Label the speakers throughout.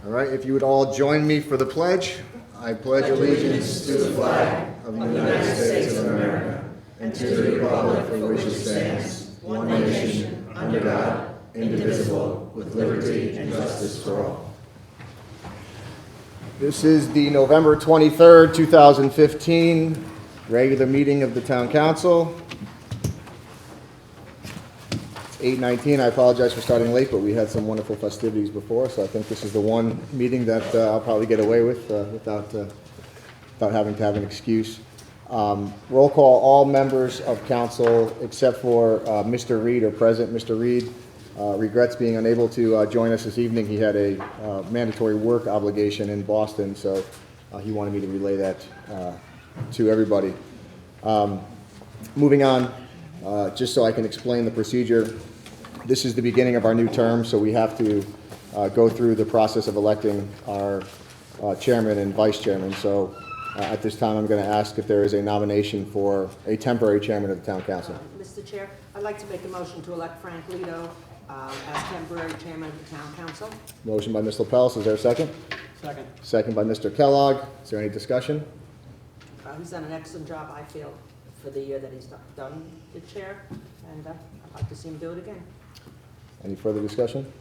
Speaker 1: All right, if you would all join me for the pledge. I pledge allegiance to the flag of the United States of America and to the republic for which it stands, one nation, under God, indivisible, with liberty and justice for all. This is the November 23rd, 2015 regular meeting of the Town Council. It's 8:19. I apologize for starting late, but we had some wonderful festivities before, so I think this is the one meeting that I'll probably get away with without having to have an excuse. Roll call all members of council except for Mr. Reed are present. Mr. Reed regrets being unable to join us this evening. He had a mandatory work obligation in Boston, so he wanted me to relay that to everybody. Moving on, just so I can explain the procedure, this is the beginning of our new term, so we have to go through the process of electing our chairman and vice chairman. So at this time, I'm going to ask if there is a nomination for a temporary chairman of the Town Council.
Speaker 2: Mr. Chair, I'd like to make a motion to elect Frank Lido as temporary chairman of the Town Council.
Speaker 1: Motion by Ms. LaPellis. Is there a second?
Speaker 3: Second.
Speaker 1: Second by Mr. Kellogg. Is there any discussion?
Speaker 2: He's done an excellent job, I feel, for the year that he's done the chair, and I'd like to see him do it again.
Speaker 1: Any further discussion?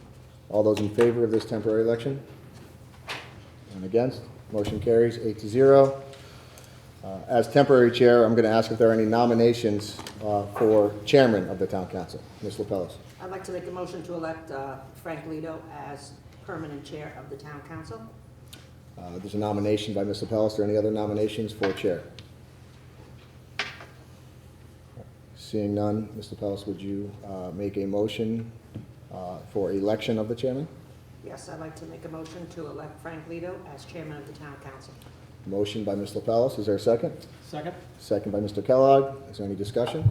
Speaker 1: All those in favor of this temporary election? And against? Motion carries 8-0. As temporary chair, I'm going to ask if there are any nominations for chairman of the Town Council. Ms. LaPellis.
Speaker 2: I'd like to make a motion to elect Frank Lido as permanent chair of the Town Council.
Speaker 1: There's a nomination by Ms. LaPellis. Are there any other nominations for chair? Seeing none, Ms. LaPellis, would you make a motion for election of the chairman?
Speaker 2: Yes, I'd like to make a motion to elect Frank Lido as chairman of the Town Council.
Speaker 1: Motion by Ms. LaPellis. Is there a second?
Speaker 3: Second.
Speaker 1: Second by Mr. Kellogg. Is there any discussion?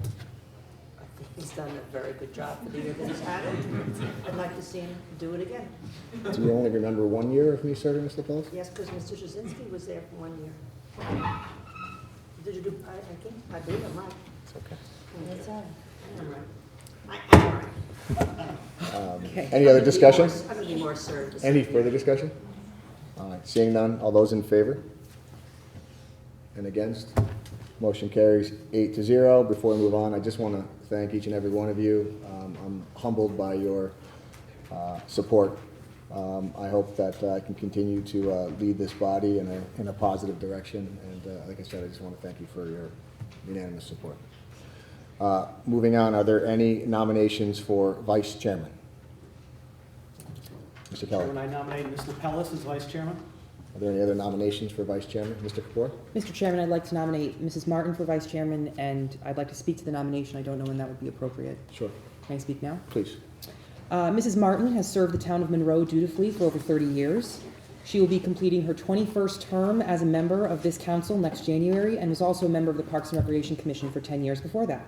Speaker 2: I think he's done a very good job for the year that he's had it. I'd like to see him do it again.
Speaker 1: Do you only remember 1 year of me serving, Ms. LaPellis?
Speaker 2: Yes, because Mr. Jasinski was there for 1 year. Did you do, I believe I'm right.
Speaker 1: It's okay.
Speaker 2: That's all right. I am right.
Speaker 1: Any other discussion?
Speaker 2: I'm going to be more assertive.
Speaker 1: Any further discussion? All right, seeing none, all those in favor? And against? Motion carries 8-0. Before we move on, I just want to thank each and every one of you. I'm humbled by your support. I hope that I can continue to lead this body in a positive direction. And like I said, I just want to thank you for your unanimous support. Moving on, are there any nominations for vice chairman? Mr. Kelly.
Speaker 3: Chairman, I nominate Ms. LaPellis as vice chairman.
Speaker 1: Are there any other nominations for vice chairman? Mr. Kapoor?
Speaker 4: Mr. Chairman, I'd like to nominate Mrs. Martin for vice chairman, and I'd like to speak to the nomination. I don't know when that would be appropriate.
Speaker 1: Sure.
Speaker 4: Can I speak now?
Speaker 1: Please.
Speaker 4: Mrs. Martin has served the town of Monroe dutifully for over 30 years. She will be completing her 21st term as a member of this council next January, and was also a member of the Parks and Recreation Commission for 10 years before that.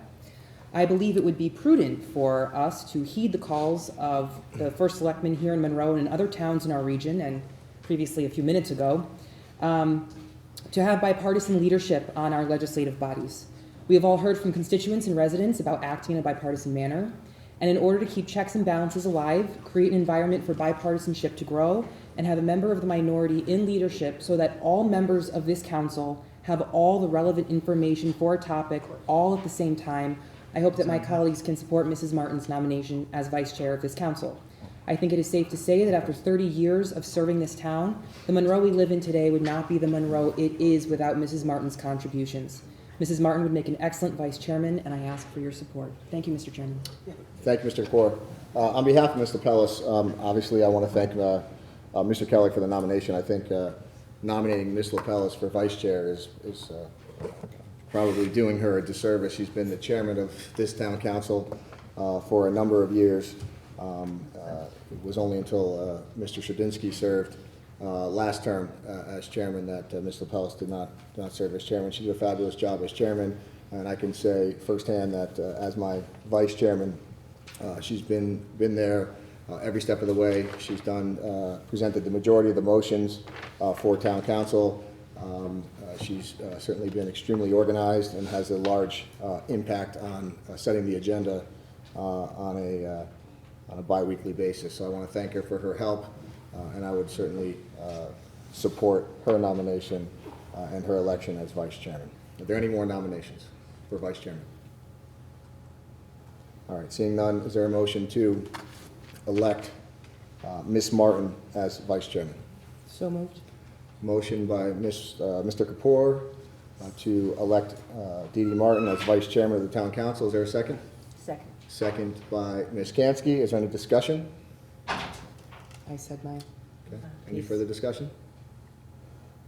Speaker 4: I believe it would be prudent for us to heed the calls of the first selectman here in Monroe and in other towns in our region, and previously a few minutes ago, to have bipartisan leadership on our legislative bodies. We have all heard from constituents and residents about acting in a bipartisan manner, and in order to keep checks and balances alive, create an environment for bipartisanship to grow, and have a member of the minority in leadership so that all members of this council have all the relevant information for a topic all at the same time, I hope that my colleagues can support Mrs. Martin's nomination as vice chair of this council. I think it is safe to say that after 30 years of serving this town, the Monroe we live in today would not be the Monroe it is without Mrs. Martin's contributions. Mrs. Martin would make an excellent vice chairman, and I ask for your support. Thank you, Mr. Chairman.
Speaker 1: Thank you, Mr. Kapoor. On behalf of Mr. Pellis, obviously I want to thank Mr. Kellogg for the nomination. I think nominating Ms. LaPellis for vice chair is probably doing her a disservice. She's been the chairman of this town council for a number of years. It was only until Mr. Shadinsky served last term as chairman that Ms. LaPellis did not serve as chairman. She did a fabulous job as chairman, and I can say firsthand that as my vice chairman, she's been there every step of the way. She's presented the majority of the motions for town council. She's certainly been extremely organized and has a large impact on setting the agenda on a bi-weekly basis. So I want to thank her for her help. and I would certainly support her nomination and her election as vice chairman. Are there any more nominations for vice chairman? All right, seeing none, is there a motion to elect Ms. Martin as vice chairman?
Speaker 4: So moved.
Speaker 1: Motion by Mr. Kapoor to elect Dee Dee Martin as vice chairman of the town council. Is there a second?
Speaker 2: Second.
Speaker 1: Second by Ms. Kansky. Is there any discussion?
Speaker 4: I said my.
Speaker 1: Okay. Any
Speaker 4: Peace.
Speaker 1: further discussion?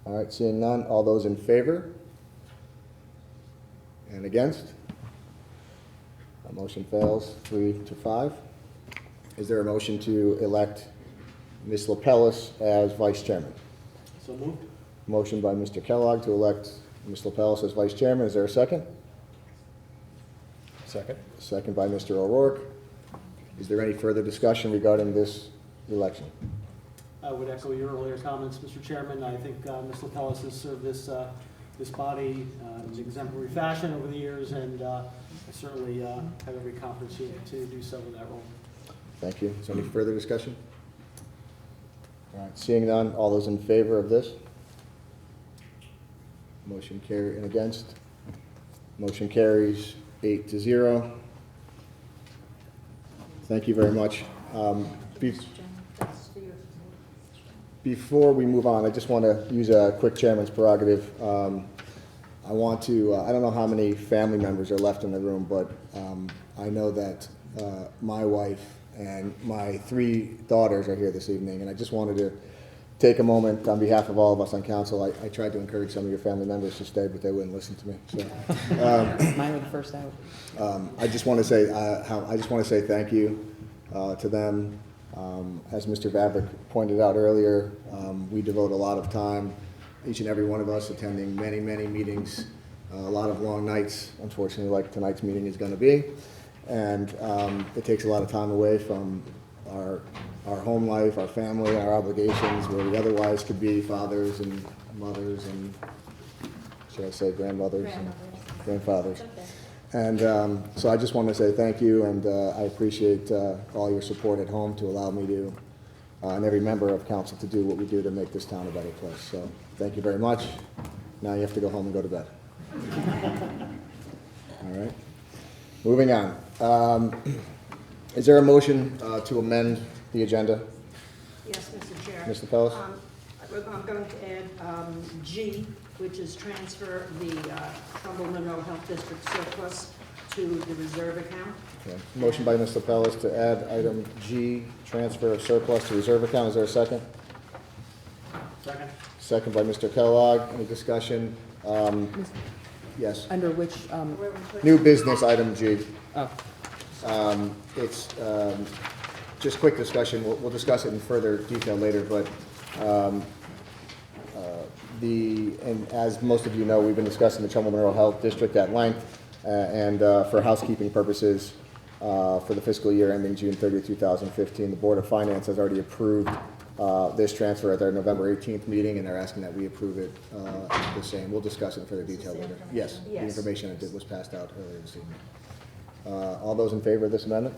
Speaker 1: All right, seeing none, all those in favor? And against? Motion fails 3-5. Is there a motion to elect Ms. Lapellis as vice chairman?
Speaker 3: So moved.
Speaker 1: Motion by Mr. Kellogg to elect Ms. Lapellis as vice chairman. Is there a second? Second. Second by Mr. O'Rourke. Is there any further discussion regarding this election?
Speaker 3: I would echo your earlier comments, Mr. Chairman. I think Ms. Lapellis has served this body in exemplary fashion over the years, and I certainly have every confidence to do so in that role.
Speaker 1: Thank you. Is there any further discussion? All right, seeing none, all those in favor of this? Motion carry and against? Motion carries 8-0. Thank you very much. Be-
Speaker 2: That's for you.
Speaker 1: Before we move on, I just want to use a quick chairman's prerogative. I want to, I don't know how many family members are left in the room, but I know that my wife and my 3 daughters are here this evening, and I just wanted to take a moment on behalf of all of us on council. I tried to encourage some of your family members to stay, but they wouldn't listen to me. So
Speaker 4: Mine were the first out.
Speaker 1: I just want to say thank you to them. As Mr. Vavrick pointed out earlier, we devote a lot of time, each and every one of us, attending many, many meetings, a lot of long nights, unfortunately, like tonight's meeting is going to be. And it takes a lot of time away from our home life, our family, our obligations, where we otherwise could be fathers and mothers and, should I say, grandmothers and grandfathers. And so I just want to say thank you, and I appreciate all your support at home to allow me to, and every member of council, to do what we do to make this town a better place. So thank you very much. Now you have to go home and go to bed. All right. Moving on. Is there a motion to amend the agenda?
Speaker 2: Yes, Mr. Chair.
Speaker 1: Mr. Pellis?
Speaker 2: I'm going to add G, which is transfer the Trumbull Monroe Health District surplus to the reserve account.
Speaker 1: Okay. Motion by Mr. Pellis to add item G, transfer of surplus to reserve account. Is there a second?
Speaker 3: Second.
Speaker 1: Second by Mr. Kellogg. Any discussion? Yes.
Speaker 4: Under which,
Speaker 2: Where we put-
Speaker 1: New business, item G.
Speaker 4: oh,
Speaker 1: It's just quick discussion. We'll discuss it in further detail later, but and as most of you know, we've been discussing the Trumbull Monroe Health District at length, and for housekeeping purposes, for the fiscal year ending June 30, 2015, the Board of Finance has already approved this transfer at their November 18th meeting, and they're asking that we approve it the same. We'll discuss it in further detail later. Yes, the
Speaker 2: Yes.
Speaker 1: information that was passed out earlier this evening. All those in favor of this amendment?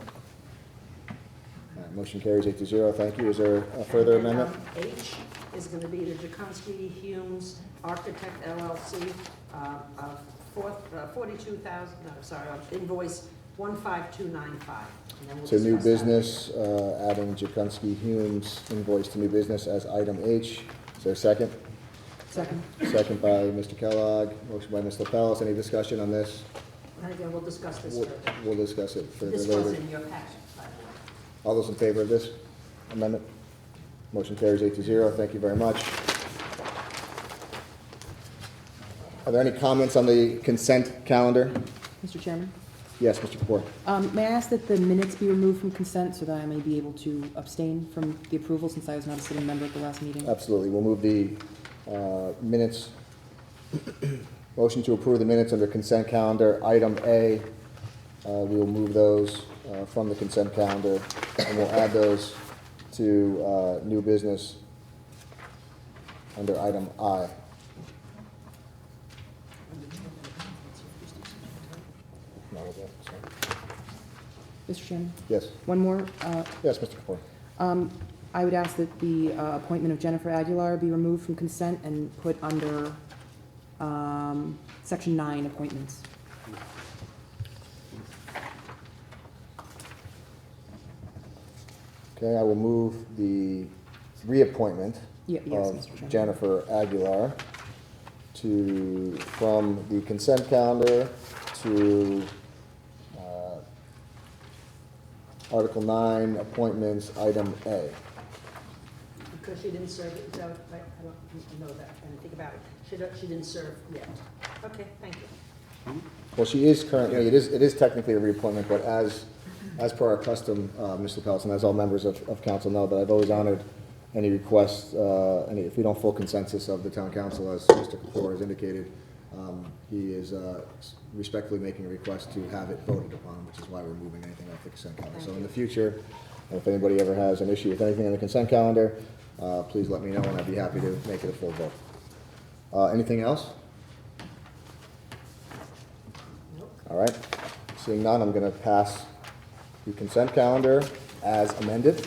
Speaker 1: Motion carries 8-0. Thank you. Is there a further
Speaker 2: And then,
Speaker 1: amendment?
Speaker 2: H is going to be the Jakunski Humes Architect LLC, of 42,000, no, sorry, invoice 15295. And then we'll
Speaker 1: So new
Speaker 2: discuss that
Speaker 1: business, adding Jakunski Humes invoice to new business as item H. Is there a second?
Speaker 4: second.
Speaker 1: Second by Mr. Kellogg, motion by Mr. Pellis. Any discussion on this?
Speaker 2: later. And again, we'll discuss this
Speaker 1: We'll
Speaker 2: further.
Speaker 1: we'll discuss it further
Speaker 2: This was
Speaker 1: later.
Speaker 2: in your packet, by the way.
Speaker 1: All those in favor of this amendment? Motion carries 8-0. Thank you very much. Are there any comments on the consent calendar?
Speaker 4: Mr. Chairman?
Speaker 1: Yes, Mr. Kapoor.
Speaker 4: May I ask that the minutes be removed from consent so that I may be able to abstain from the approval since I was not a sitting member at the last meeting?
Speaker 1: Absolutely. We'll move the minutes. Motion to approve the minutes under consent calendar. Item A, we will move those from the consent calendar, and we'll add those to new business under item I. No, we'll go, sorry.
Speaker 4: Mr. Chairman?
Speaker 1: Yes,
Speaker 4: One more.
Speaker 1: yes, Mr. Kapoor.
Speaker 4: I would ask that the appointment of Jennifer Aguilar be removed from consent and put under Section 9, appointments.
Speaker 1: Okay, I will move the reappointment
Speaker 4: Yes,
Speaker 1: of
Speaker 4: Mr. Chairman.
Speaker 1: Jennifer Aguilar from the consent calendar to Article 9, appointments, item A.
Speaker 2: Because she didn't serve, is that, I don't know that, I'm trying to think about it. She didn't serve yet. Okay, thank you.
Speaker 1: Well, she is currently, it is technically a reappointment, but as per our custom, Mr. Pellis, and as all members of council know, that I've always honored any requests, if we don't full consensus of the town council, as Mr. Kapoor has indicated, he is respectfully making a request to have it voted upon, which is why we're moving anything off the consent calendar. So in the future, if anybody ever has an issue with anything on the consent calendar, please let me know, and I'd be happy to make it a full vote. Anything else?
Speaker 2: Nope.
Speaker 1: All right, seeing none, I'm going to pass the consent calendar as amended.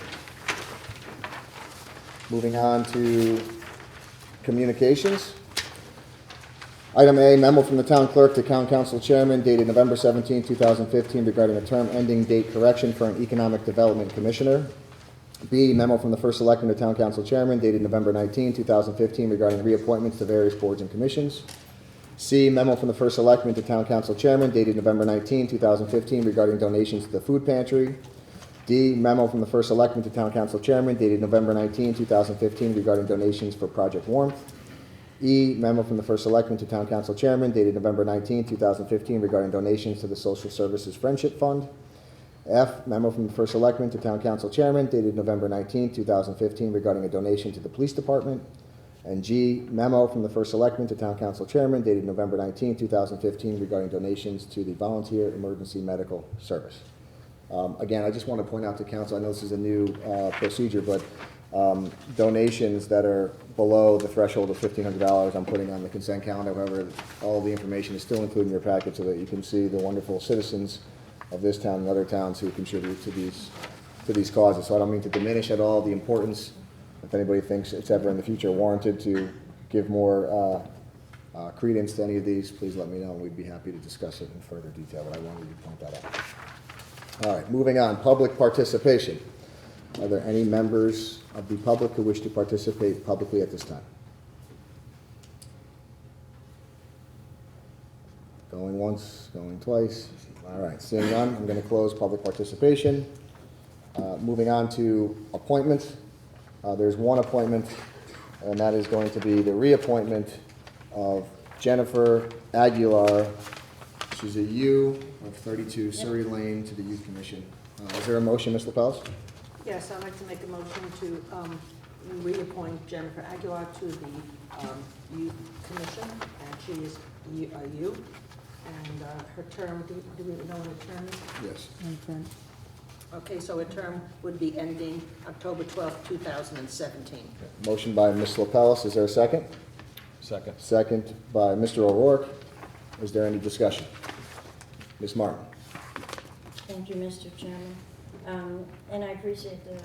Speaker 1: Moving on to communications. Item A, memo from the town clerk to town council chairman dated November 17, 2015 regarding a term ending date correction for an economic development commissioner. B, memo from the first selectman to town council chairman dated November 19, 2015 regarding reappointments to various boards and commissions. C, memo from the first selectman to town council chairman dated November 19, 2015 regarding donations to the food pantry. D, memo from the first selectman to town council chairman dated November 19, 2015 regarding donations for Project Warmth. E, memo from the first selectman to town council chairman dated November 19, 2015 regarding donations to the Social Services Friendship Fund. F, memo from the first selectman to town council chairman dated November 19, 2015 regarding a donation to the police department. And G, memo from the first selectman to town council chairman dated November 19, 2015 regarding donations to the Volunteer Emergency Medical Service. Again, I just want to point out to council, I know this is a new procedure, but donations that are below the threshold of $1,500 I'm putting on the consent calendar. However, all the information is still included in your packet so that you can see the wonderful citizens of this town and other towns who contribute to these causes. So I don't mean to diminish at all the importance. If anybody thinks it's ever in the future warranted to give more credence to any of these, please let me know, and we'd be happy to discuss it in further detail, but I wanted to point that out. All right, moving on, public participation. Are there any members of the public who wish to participate publicly at this time? Going once, going twice. All right, seeing none, I'm going to close public participation. Moving on to appointments. There's one appointment, and that is going to be the reappointment of Jennifer Aguilar. She's a U of 32 Surrey Lane to the Youth Commission. Is there a motion, Ms. LaPellis?
Speaker 2: Yes, I'd like to make a motion to reappoint Jennifer Aguilar to the Youth Commission, and she is a U. And her term, do we know when her term is?
Speaker 1: Yes.
Speaker 4: Confirm.
Speaker 2: Okay, so her term would be ending October 12th, 2017.
Speaker 1: Motion by Ms. LaPellis. Is there a second?
Speaker 5: Second.
Speaker 1: Second by Mr. O'Rourke. Is there any discussion? Ms. Martin?
Speaker 6: Thank you, Mr. Chairman. And I appreciate the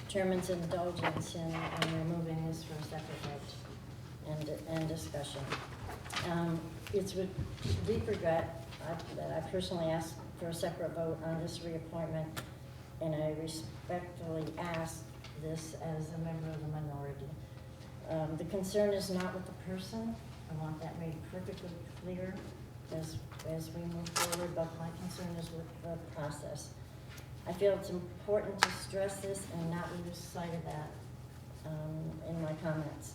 Speaker 6: chairman's indulgence in removing this for a separate vote and discussion. It's with deep regret that I personally asked for a separate vote on this reappointment, and I respectfully ask this as a member of the minority. The concern is not with the person. I want that made perfectly clear as we move forward, but my concern is with the process. I feel it's important to stress this and not lose sight of that in my comments.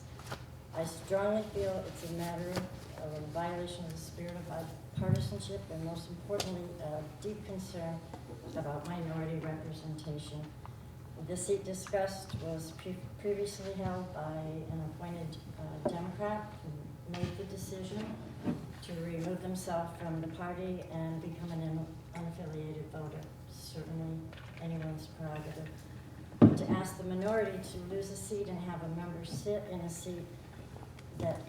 Speaker 6: I strongly feel it's a matter of a violation of the spirit of bipartisanship and most importantly, a deep concern about minority representation. The seat discussed was previously held by an appointed Democrat who made the decision to remove himself from the party and become an unaffiliated voter. Certainly anyone's prerogative. To ask the minority to lose a seat and have a member sit in a seat that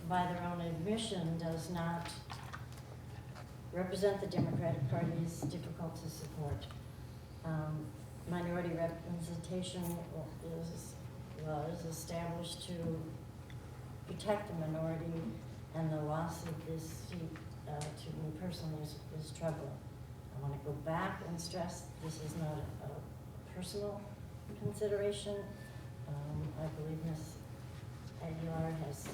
Speaker 6: by their own admission does not represent the Democratic Party is difficult to support. minority representation was established to protect the minority, and the loss of this seat to me personally is troubling. I want to go back and stress this is not a personal consideration. I believe Ms. Aguilar has,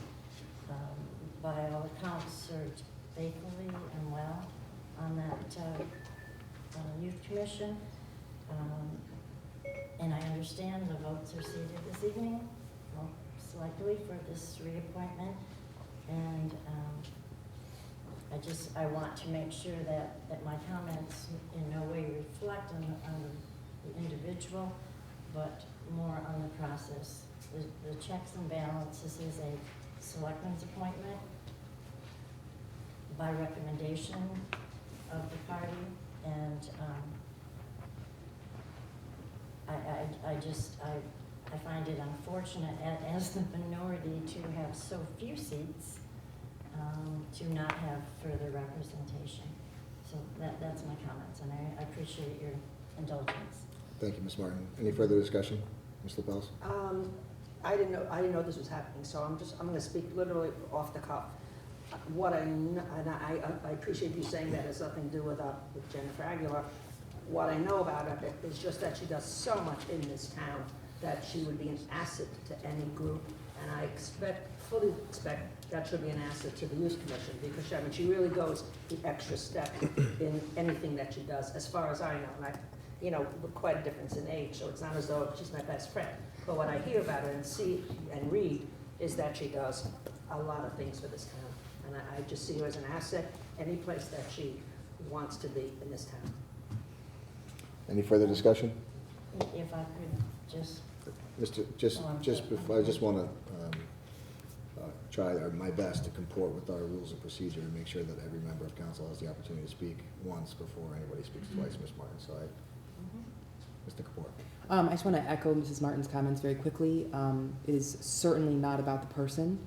Speaker 6: by all accounts, served faithfully and well on that youth commission. And I understand the votes are seated this evening, most likely for this reappointment. And I want to make sure that my comments in no way reflect on the individual, but more on the process. The checks and balances is a selectman's appointment by recommendation of the party, and I find it unfortunate as the minority to have so few seats, to not have further representation. So that's my comments, and I appreciate your indulgence.
Speaker 1: Thank you, Ms. Martin. Any further discussion? Ms. LaPellis?
Speaker 2: I didn't know this was happening, so I'm going to speak literally off the cuff. What I appreciate you saying that has nothing to do with Jennifer Aguilar. What I know about her is just that she does so much in this town that she would be an asset to any group, and I fully expect that she'll be an asset to the Youth Commission, because she really goes the extra step in anything that she does, as far as I know. And we're quite a difference in age, so it's not as though she's my best friend. But what I hear about her and see and read is that she does a lot of things for this town. And I just see her as an asset any place that she wants to be in this town.
Speaker 1: Any further discussion?
Speaker 6: If I could just...
Speaker 1: I just want to try my best to comport with our rules of procedure and make sure that every member of council has the opportunity to speak once before anybody speaks twice, Ms. Martin. So Mr. Kapoor.
Speaker 4: I just want to echo Mrs. Martin's comments very quickly. It is certainly not about the person.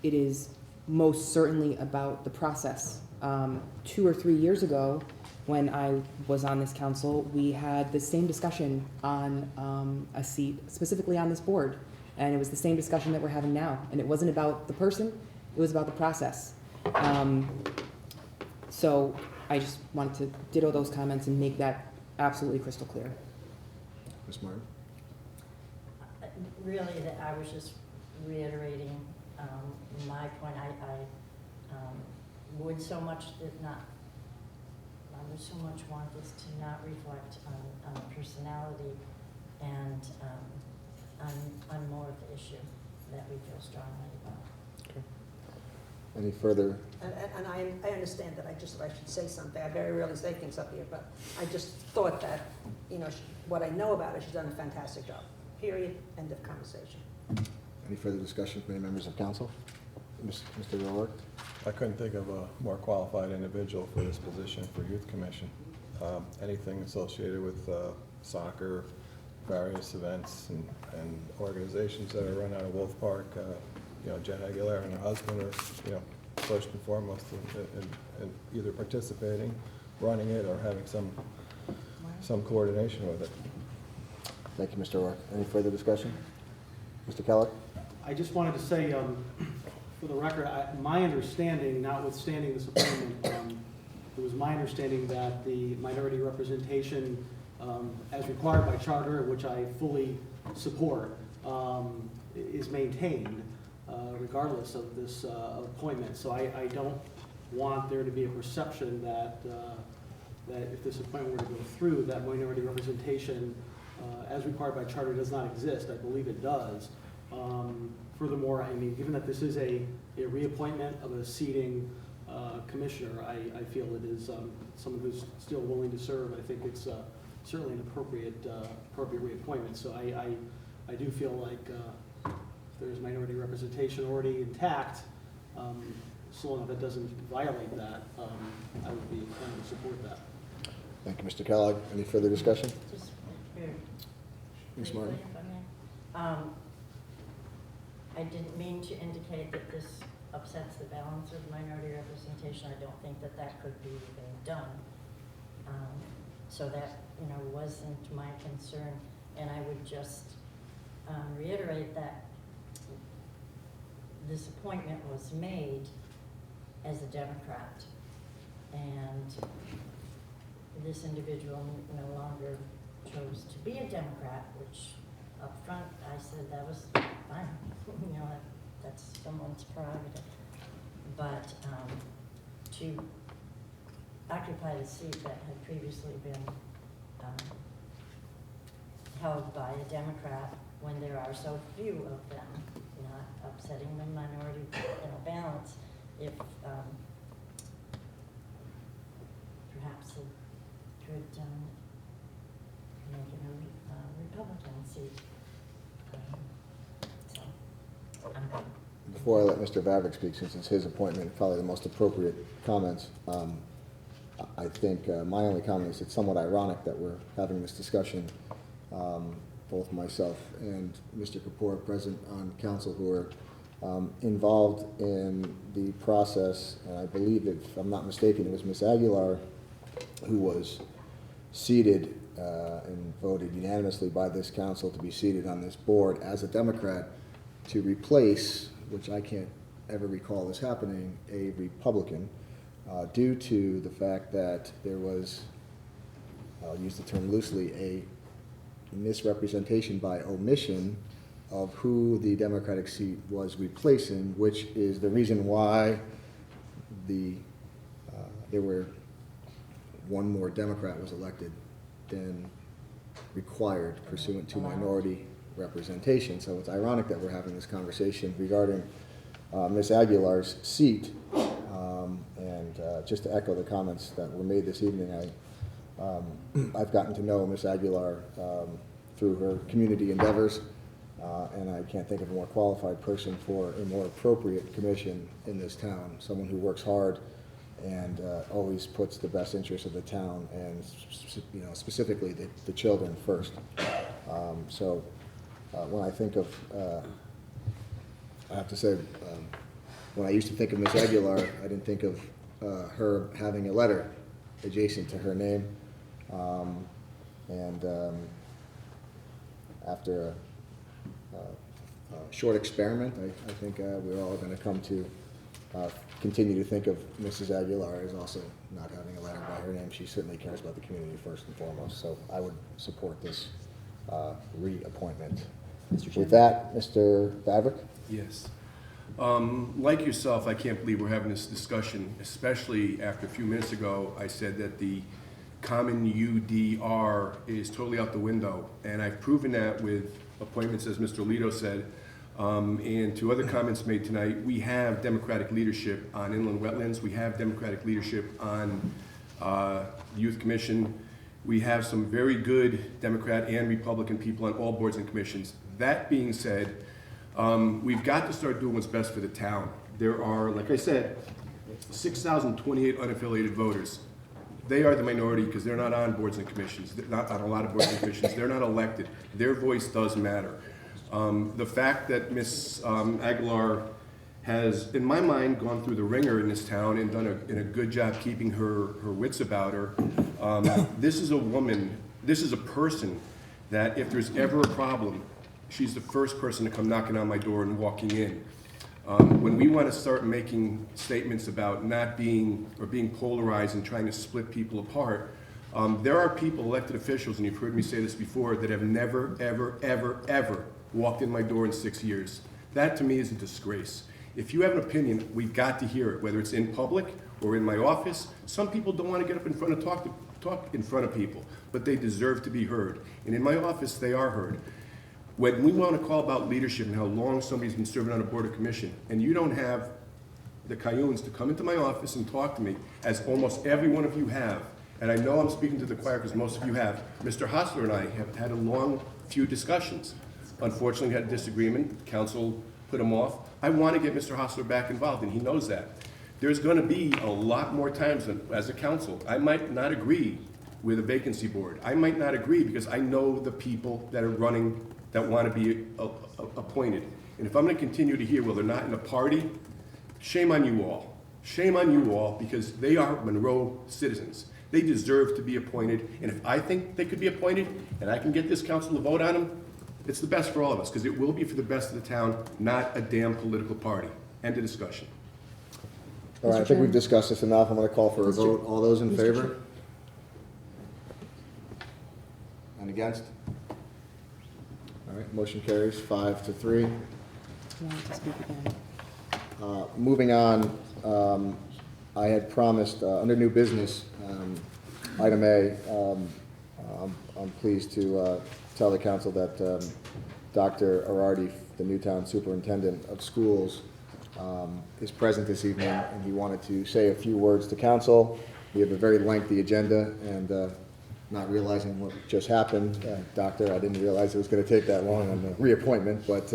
Speaker 4: It is most certainly about the process. 2 or 3 years ago, when I was on this council, we had the same discussion on a seat, specifically on this board. And it was the same discussion that we're having now. And it wasn't about the person, it was about the process. So I just wanted to ditto those comments and make that absolutely crystal clear.
Speaker 1: Ms. Martin?
Speaker 6: Really, that I was just reiterating my point. I would so much want this to not reflect on personality and on more of the issue that we feel strongly about.
Speaker 1: Okay. Any further?
Speaker 2: And I understand that. I should say something. I very rarely say things up here, but I just thought that, what I know about her, she's done a fantastic job. Period. End of conversation.
Speaker 1: Any further discussion from any members of council? Mr. O'Rourke?
Speaker 5: I couldn't think of a more qualified individual for this position for Youth Commission. Anything associated with soccer, various events and organizations that are run out of Wolf Park, Jen Aguilar and her husband are, first and foremost in either participating, running it, or having some coordination with it.
Speaker 1: Thank you, Mr. O'Rourke. Any further discussion? Mr. Kellogg?
Speaker 3: I just wanted to say, for the record, my understanding, notwithstanding this appointment, it was my understanding that the minority representation, as required by charter, which I fully support, is maintained regardless of this appointment. So I don't want there to be a perception that if this appointment were to go through, that minority representation, as required by charter, does not exist. I believe it does. Furthermore, given that this is a reappointment of a seating commissioner, I feel it is someone who's still willing to serve. I think it's certainly an appropriate reappointment. So I do feel like if there's minority representation already intact, so long as it doesn't violate that, I would be inclined to support that.
Speaker 1: Thank you, Mr. Kellogg. Any further discussion?
Speaker 6: Just very
Speaker 1: Ms. Martin?
Speaker 6: briefly, if I may. I didn't mean to indicate that this upsets the balance of minority representation. I don't think that could be done. So that, wasn't my concern. And I would just reiterate that this appointment was made as a Democrat. And this individual no longer chose to be a Democrat, which up front I said that was fine. That's someone's prerogative. But to occupy the seat that had previously been held by a Democrat when there are so few of them, not upsetting the minority balance, if perhaps it could make it a Republican seat. So, I'm good.
Speaker 1: Before I let Mr. Vavrick speak, since it's his appointment, probably the most appropriate comments, I think my only comment is it's somewhat ironic that we're having this discussion, both myself and Mr. Kapoor present on council, who are involved in the process, and I believe, if I'm not mistaken, it was Ms. Aguilar who was seated and voted unanimously by this council to be seated on this board as a Democrat to replace, which I can't ever recall this happening, a Republican, due to the fact that there was, I'll use the term loosely, a misrepresentation by omission of who the Democratic seat was replacing, which is the reason why there were one more Democrat was elected than required pursuant to minority representation. So it's ironic that we're having this conversation regarding Ms. Aguilar's seat. And just to echo the comments that were made this evening, I've gotten to know Ms. Aguilar through her community endeavors, and I can't think of a more qualified person for a more appropriate commission in this town, someone who works hard and always puts the best interests of the town and specifically the children first. So when I think of, I have to say, when I used to think of Ms. Aguilar, I didn't think of her having a letter adjacent to her name. After a short experiment, I think we're all going to come to continue to think of Mrs. Aguilar as also not having a letter by her name. She certainly cares about the community first and foremost, so I would support this reappointment. With that, Mr. Vavrick?
Speaker 7: Yes. Like yourself, I can't believe we're having this discussion, especially after a few minutes ago I said that the common UDR is totally out the window, and I've proven that with appointments, as Mr. Alito said, and to other comments made tonight. We have Democratic leadership on inland wetlands. We have Democratic leadership on Youth Commission. We have some very good Democrat and Republican people on all boards and commissions. That being said, we've got to start doing what's best for the town. There are, like I said, 6,028 unaffiliated voters. They are the minority because they're not on boards and commissions. They're not on a lot of boards and commissions. They're not elected. Their voice does matter. The fact that Ms. Aguilar has, in my mind, gone through the ringer in this town and done a good job keeping her wits about her. This is a woman, this is a person that if there's ever a problem, she's the first person to come knocking on my door and walking in. When we want to start making statements about not being, or being polarized and trying to split people apart, there are people, elected officials, and you've heard me say this before, that have never, ever, ever, ever walked in my door in 6 years. That to me is a disgrace. If you have an opinion, we've got to hear it, whether it's in public or in my office. Some people don't want to get up in front and talk in front of people, but they deserve to be heard. And in my office, they are heard. When we want to call about leadership and how long somebody's been serving on a board or commission, and you don't have the Cayunes to come into my office and talk to me, as almost every one of you have, and I know I'm speaking to the choir because most of you have, Mr. Hostler and I have had a long few discussions. Unfortunately, we had a disagreement. Council put him off. I want to get Mr. Hostler back involved, and he knows that. There's going to be a lot more times as a council. I might not agree with a vacancy board. I might not agree because I know the people that are running that want to be appointed. And if I'm going to continue to hear, well, they're not in a party, shame on you all. Shame on you all, because they are Monroe citizens. They deserve to be appointed, and if I think they could be appointed, and I can get this council to vote on them, it's the best for all of us, because it will be for the best of the town, not a damn political party. End of discussion.
Speaker 1: All right, I think we've discussed this enough. I'm going to call for a vote. All those in favor? And against? All right, motion carries 5-3.
Speaker 4: You want to speak again?
Speaker 1: Moving on, I had promised, under new business, item A, I'm pleased to tell the council that Dr. Arardi, the Newtown Superintendent of Schools, is present this evening, and he wanted to say a few words to council. We have a very lengthy agenda, and not realizing what just happened, Doctor, I didn't realize it was going to take that long on the reappointment, but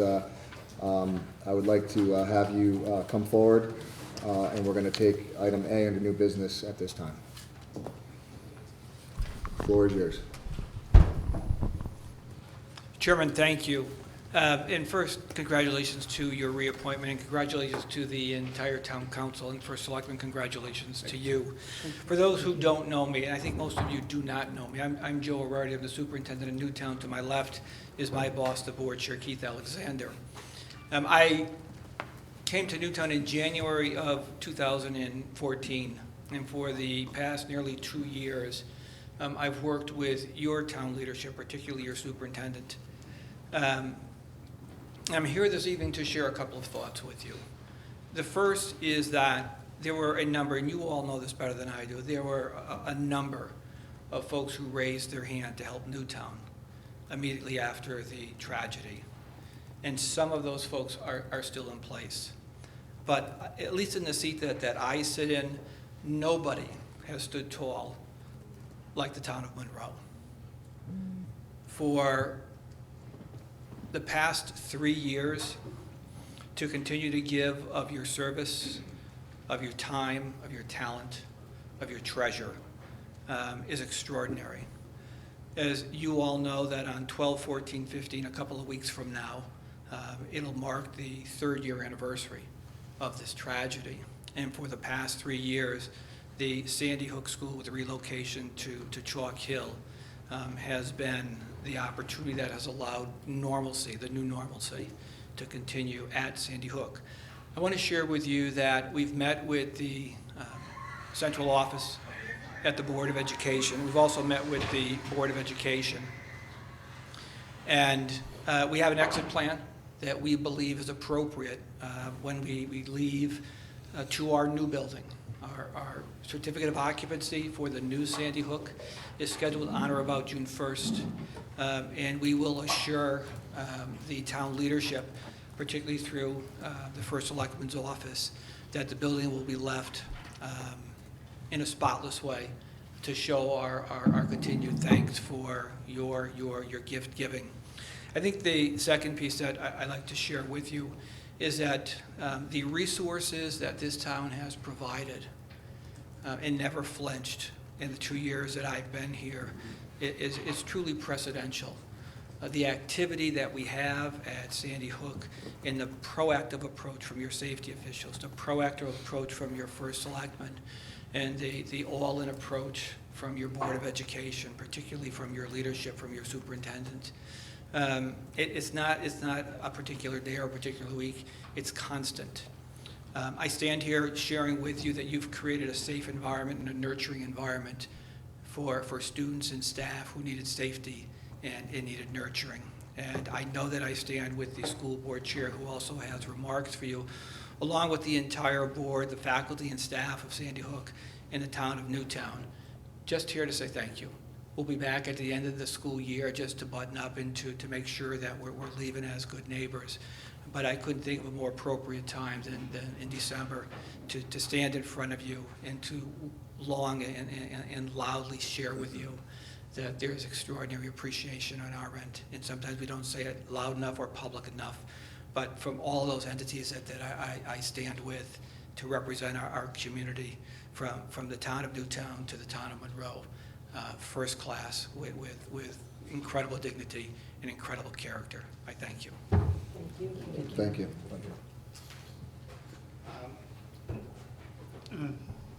Speaker 1: I would like to have you come forward, and we're going to take item A under new business at this time. Floor is yours.
Speaker 8: Chairman, thank you. And first, congratulations to your reappointment, and congratulations to the entire town council, and first selectman, congratulations to you. For those who don't know me, and I think most of you do not know me, I'm Joe Arardi, I'm the superintendent of Newtown. To my left is my boss, the board chair, Keith Alexander. I came to Newtown in January of 2014, and for the past nearly 2 years, I've worked with your town leadership, particularly your superintendent. I'm here this evening to share a couple of thoughts with you. The first is that there were a number, and you all know this better than I do, there were a number of folks who raised their hand to help Newtown immediately after the tragedy. And some of those folks are still in place. But at least in the seat that I sit in, nobody has stood tall like the town of Monroe. For the past 3 years, to continue to give of your service, of your time, of your talent, of your treasure, is extraordinary. As you all know, that on 12/14/15, a couple of weeks from now, it'll mark the 3rd-year anniversary of this tragedy. And for the past 3 years, the Sandy Hook School, with the relocation to Chalk Hill, has been the opportunity that has allowed normalcy, the new normalcy, to continue at Sandy Hook. I want to share with you that we've met with the central office at the Board of Education. We've also met with the Board of Education. And we have an exit plan that we believe is appropriate when we leave to our new building. Our certificate of occupancy for the new Sandy Hook is scheduled on or about June 1st. And we will assure the town leadership, particularly through the first selectman's office, that the building will be left in a spotless way to show our continued thanks for your gift giving. I think the second piece that I'd like to share with you is that the resources that this town has provided and never flinched in the 2 years that I've been here is truly precedential. The activity that we have at Sandy Hook and the proactive approach from your safety officials, the proactive approach from your first selectman, and the all-in approach from your Board of Education, particularly from your leadership, from your superintendent. It's not a particular day or a particular week, it's constant. I stand here sharing with you that you've created a safe environment and a nurturing environment for students and staff who needed safety and needed nurturing. And I know that I stand with the school board chair, who also has remarks for you, along with the entire board, the faculty and staff of Sandy Hook and the town of Newtown. Just here to say thank you. We'll be back at the end of the school year just to button up and to make sure that we're leaving as good neighbors. But I couldn't think of a more appropriate time than in December to stand in front of you and to long and loudly share with you that there's extraordinary appreciation on our end. And sometimes we don't say it loud enough or public enough. But from all those entities that I stand with to represent our community, from the town of Newtown to the town of Monroe, first class with incredible dignity and incredible character. I thank you.
Speaker 1: Thank you.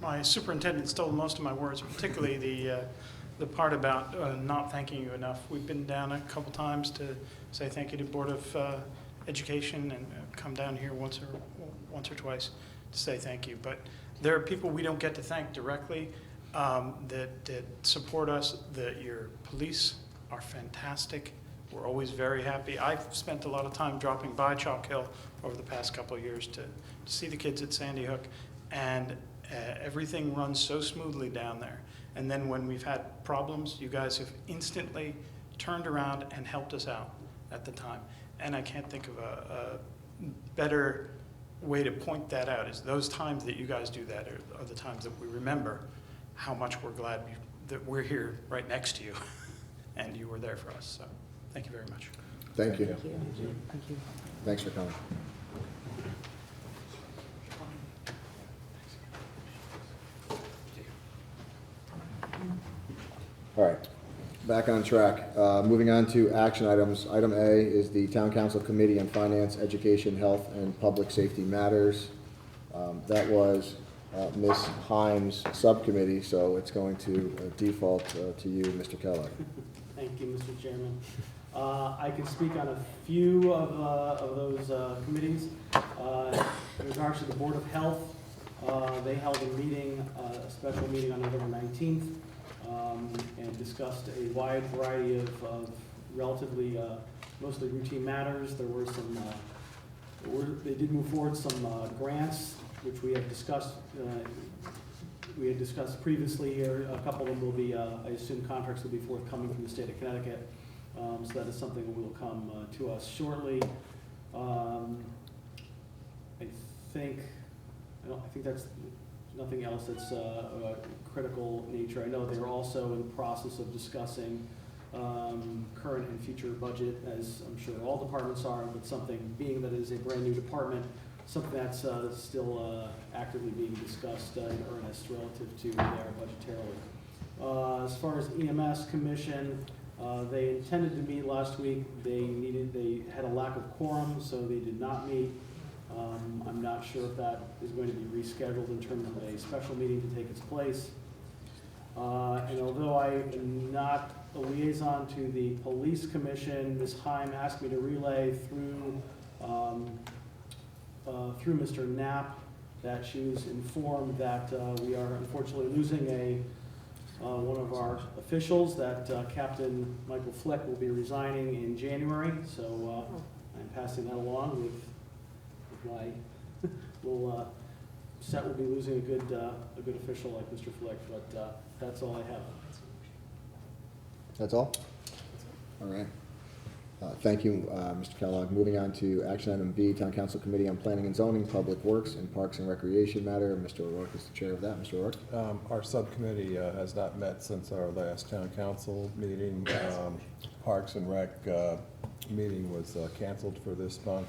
Speaker 9: my superintendent stole most of my words, particularly the part about not thanking you enough. We've been down a couple times to say thank you to Board of Education and come down here once or twice to say thank you. But there are people we don't get to thank directly that support us. Your police are fantastic. We're always very happy. I've spent a lot of time dropping by Chalk Hill over the past couple of years to see the kids at Sandy Hook, and everything runs so smoothly down there. And then when we've had problems, you guys have instantly turned around and helped us out at the time. And I can't think of a better way to point that out, is those times that you guys do that are the times that we remember how much we're glad that we're here right next to you and you were there for us. So thank you very much.
Speaker 1: Thank you.
Speaker 4: Thank you.
Speaker 1: Thanks for coming. All right, back on track. Moving on to action items. Item A is the Town Council Committee on Finance, Education, Health, and Public Safety Matters. That was Ms. Himes' subcommittee, so it's going to default to you, Mr. Kellogg.
Speaker 3: Thank you, Mr. Chairman. I can speak on a few of those committees. In regards to the Board of Health, they held a meeting, a special meeting on November 19th, and discussed a wide variety of relatively, mostly routine matters. There were some, they did move forward some grants, which we have discussed. We had discussed previously here. A couple of them will be, I assume contracts will be forthcoming from the state of Connecticut. So that is something that will come to us shortly. I think that's nothing else that's critical nature. I know they're also in the process of discussing current and future budget, as I'm sure all departments are, but something, being that it is a brand new department, something that's still actively being discussed in earnest relative to their budgetarily. As far as EMS Commission, they intended to meet last week. They had a lack of quorum, so they did not meet. I'm not sure if that is going to be rescheduled in terms of a special meeting to take its place. And although I am not a liaison to the Police Commission, Ms. Heim asked me to relay through Mr. Knapp that she was informed that we are unfortunately losing one of our officials, that Captain Michael Fleck will be resigning in January. So I'm passing that along with my little set. Will be losing a good official like Mr. Fleck, but that's all I have.
Speaker 1: That's all? All right. Thank you, Mr. Kellogg. Moving on to action item B, Town Council Committee on Planning and Zoning, Public Works, and Parks and Recreation matter. Mr. O'Rourke is the chair of that. Mr. O'Rourke?
Speaker 5: Our subcommittee has not met since our last town council meeting. Parks and Rec meeting was canceled for this month.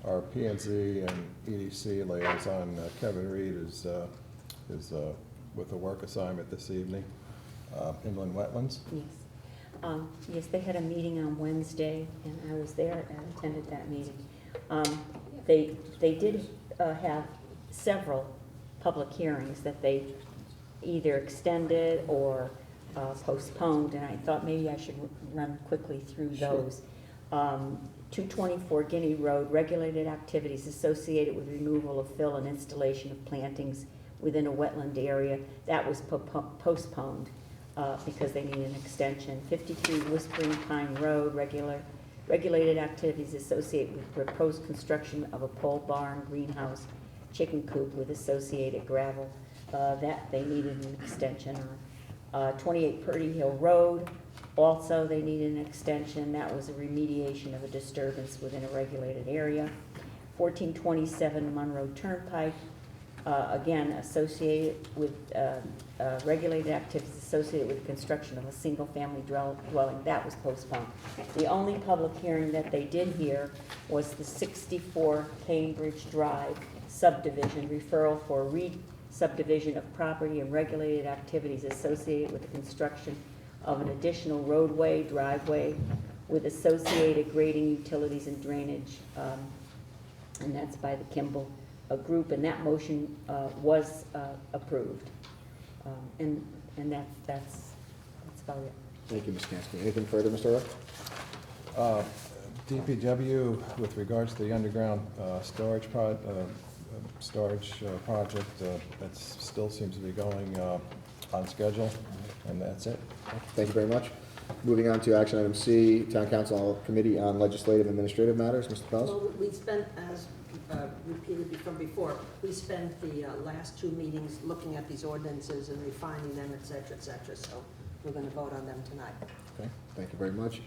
Speaker 5: Our P&Z and EDC liaison, Kevin Reed, is with a work assignment this evening. Inland Wetlands.
Speaker 10: Yes. Yes, they had a meeting on Wednesday, and I was there and attended that meeting. They did have several public hearings that they either extended or postponed, and I thought maybe I should run quickly through those. 224 Guinea Road, regulated activities associated with removal of fill and installation of plantings within a wetland area. That was postponed because they need an extension. 53 Whispering Pine Road, regulated activities associated with proposed construction of a pole barn, greenhouse, chicken coop with associated gravel. That they needed an extension on. 28 Purdy Hill Road, also they needed an extension. That was a remediation of a disturbance within a regulated area. 1427 Monroe Turnpike, again associated with regulated activities associated with the construction of a single-family dwelling. That was postponed. The only public hearing that they did hear was the 64 Cambridge Drive subdivision, referral for re-subdivision of property and regulated activities associated with the construction of an additional roadway, driveway with associated grading, utilities, and drainage, and that's by the Kimball a group, and that motion was approved. And that's about it.
Speaker 1: Thank you, Ms. Kansky. Anything further, Mr. Roy?
Speaker 5: DPW, with regards to the underground storage project, that still seems to be going on schedule, and that's it.
Speaker 1: Thank you very much. Moving on to action item C, Town Council Committee on Legislative and Administrative Matters. Mr. Pellis?
Speaker 2: Well, we spent, as repeated from before, we spent the last two meetings looking at these ordinances and refining them, et cetera, so we're going to vote on them tonight.
Speaker 1: Okay, thank you very much.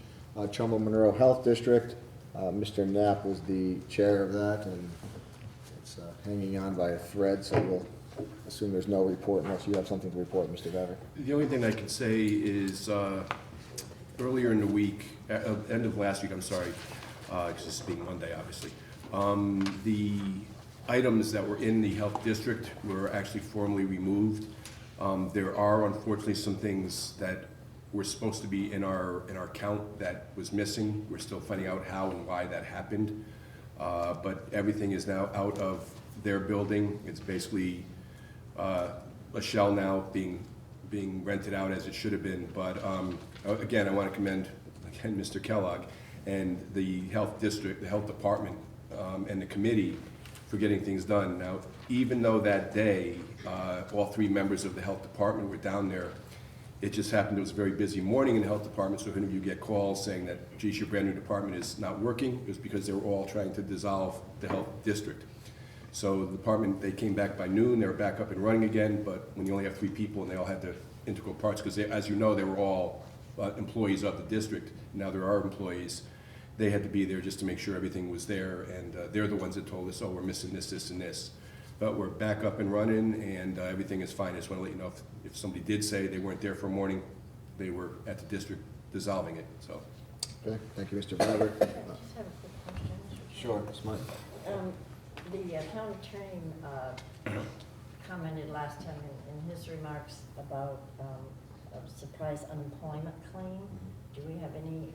Speaker 1: Trumbull Monroe Health District, Mr. Knapp was the chair of that, and it's hanging on by a thread, so we'll assume there's no report unless you have something to report, Mr. Vavra.
Speaker 7: The only thing I can say is earlier in the week, end of last week, I'm sorry, because this being Monday, obviously, the items that were in the health district were actually formally removed. There are unfortunately some things that were supposed to be in our count that was missing. We're still finding out how and why that happened. But everything is now out of their building. It's basically a shell now being rented out as it should have been. But again, I want to commend again Mr. Kellogg and the health district, the health department, and the committee for getting things done. Now, even though that day all three members of the health department were down there, it just happened it was a very busy morning in the health department, so if any of you get calls saying that, geez, your brand new department is not working, it was because they were all trying to dissolve the health district. So the department, they came back by noon, they were back up and running again, but when you only have three people and they all had the integral parts, because as you know, they were all employees of the district, now there are employees, they had to be there just to make sure everything was there, and they're the ones that told us, oh, we're missing this, this, and this. But we're back up and running, and everything is fine. I just want to let you know if somebody did say they weren't there for a morning, they were at the district dissolving it, so.
Speaker 1: Okay, thank you, Mr. Vavra.
Speaker 6: I just have a quick question, Mr.
Speaker 1: Sure, Ms. Martin.
Speaker 6: The town attorney commented last time in his remarks about a surprise unemployment claim. Do we have any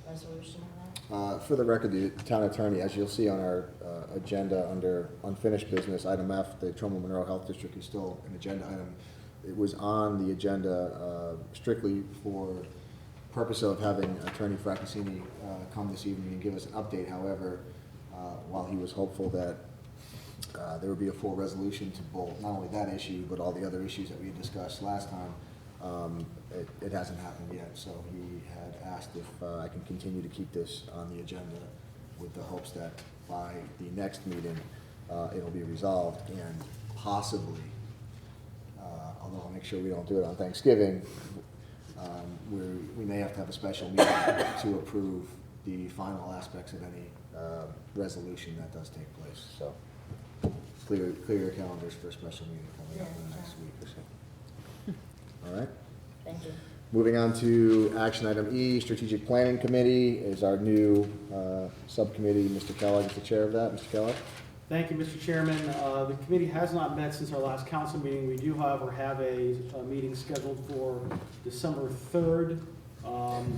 Speaker 6: resolution on that?
Speaker 1: For the record, the town attorney, as you'll see on our agenda under unfinished business, item F, the Trumbull Monroe Health District is still an agenda item. It was on the agenda strictly for purpose of having Attorney Fraccassini come this evening and give us an update. However, while he was hopeful that there would be a full resolution to both, not only that issue, but all the other issues that we had discussed last time, it hasn't happened yet. So he had asked if I can continue to keep this on the agenda with the hopes that by the next meeting, it'll be resolved, and possibly, although I'll make sure we don't do it on Thanksgiving, we may have to have a special meeting to approve the final aspects of any resolution that does take place. So clear your calendars for a special meeting coming up in the next week or so. All right.
Speaker 6: Thank you.
Speaker 1: Moving on to action item E, Strategic Planning Committee is our new subcommittee. Mr. Kellogg is the chair of that. Mr. Kellogg?
Speaker 3: Thank you, Mr. Chairman. The committee has not met since our last council meeting. We do, however, have a meeting scheduled for December 3rd.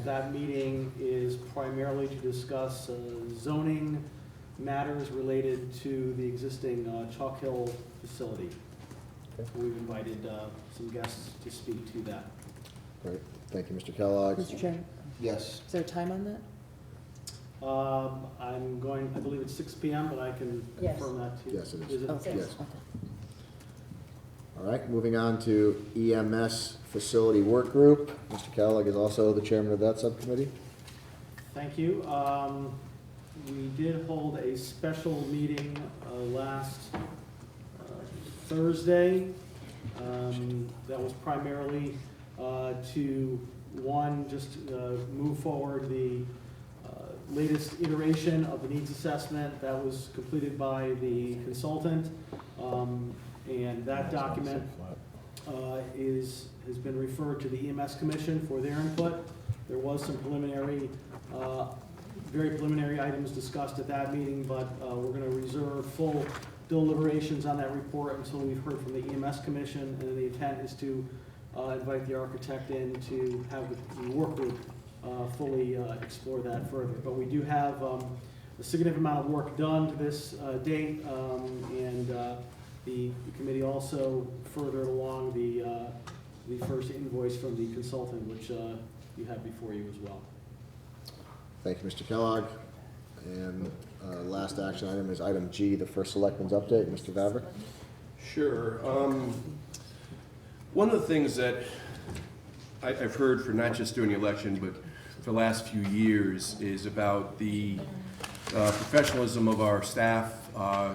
Speaker 3: That meeting is primarily to discuss zoning matters related to the existing Chalk Hill facility.
Speaker 1: Okay.
Speaker 3: We've invited some guests to speak to that.
Speaker 1: Great. Thank you, Mr. Kellogg.
Speaker 4: Mr. Chairman,
Speaker 1: Yes.
Speaker 4: is there a time on that?
Speaker 3: I believe it's 6 p.m., but I can
Speaker 6: Yes.
Speaker 3: confirm that too.
Speaker 1: Yes, it is.
Speaker 3: it?
Speaker 4: Okay.
Speaker 1: Yes.
Speaker 4: Okay.
Speaker 1: All right, moving on to EMS Facility Work Group. Mr. Kellogg is also the chairman of that subcommittee.
Speaker 3: Thank you. We did hold a special meeting last Thursday. That was primarily to, one, just move forward the latest iteration of the needs assessment that was completed by the consultant. And that document has been referred to the EMS Commission for their input. There was some preliminary, very preliminary items discussed at that meeting, but we're going to reserve full deliberations on that report until we've heard from the EMS Commission, and the intent is to invite the architect in to have the work group fully explore that further. But we do have a significant amount of work done to this date, and the committee also furthered along the first invoice from the consultant, which you have before you as well.
Speaker 1: Thank you, Mr. Kellogg. And last action item is item G, the first selectman's update. Mr. Vavra?
Speaker 7: Sure. One of the things that I've heard for not just during the election, but for the last few years, is about the professionalism of our staff,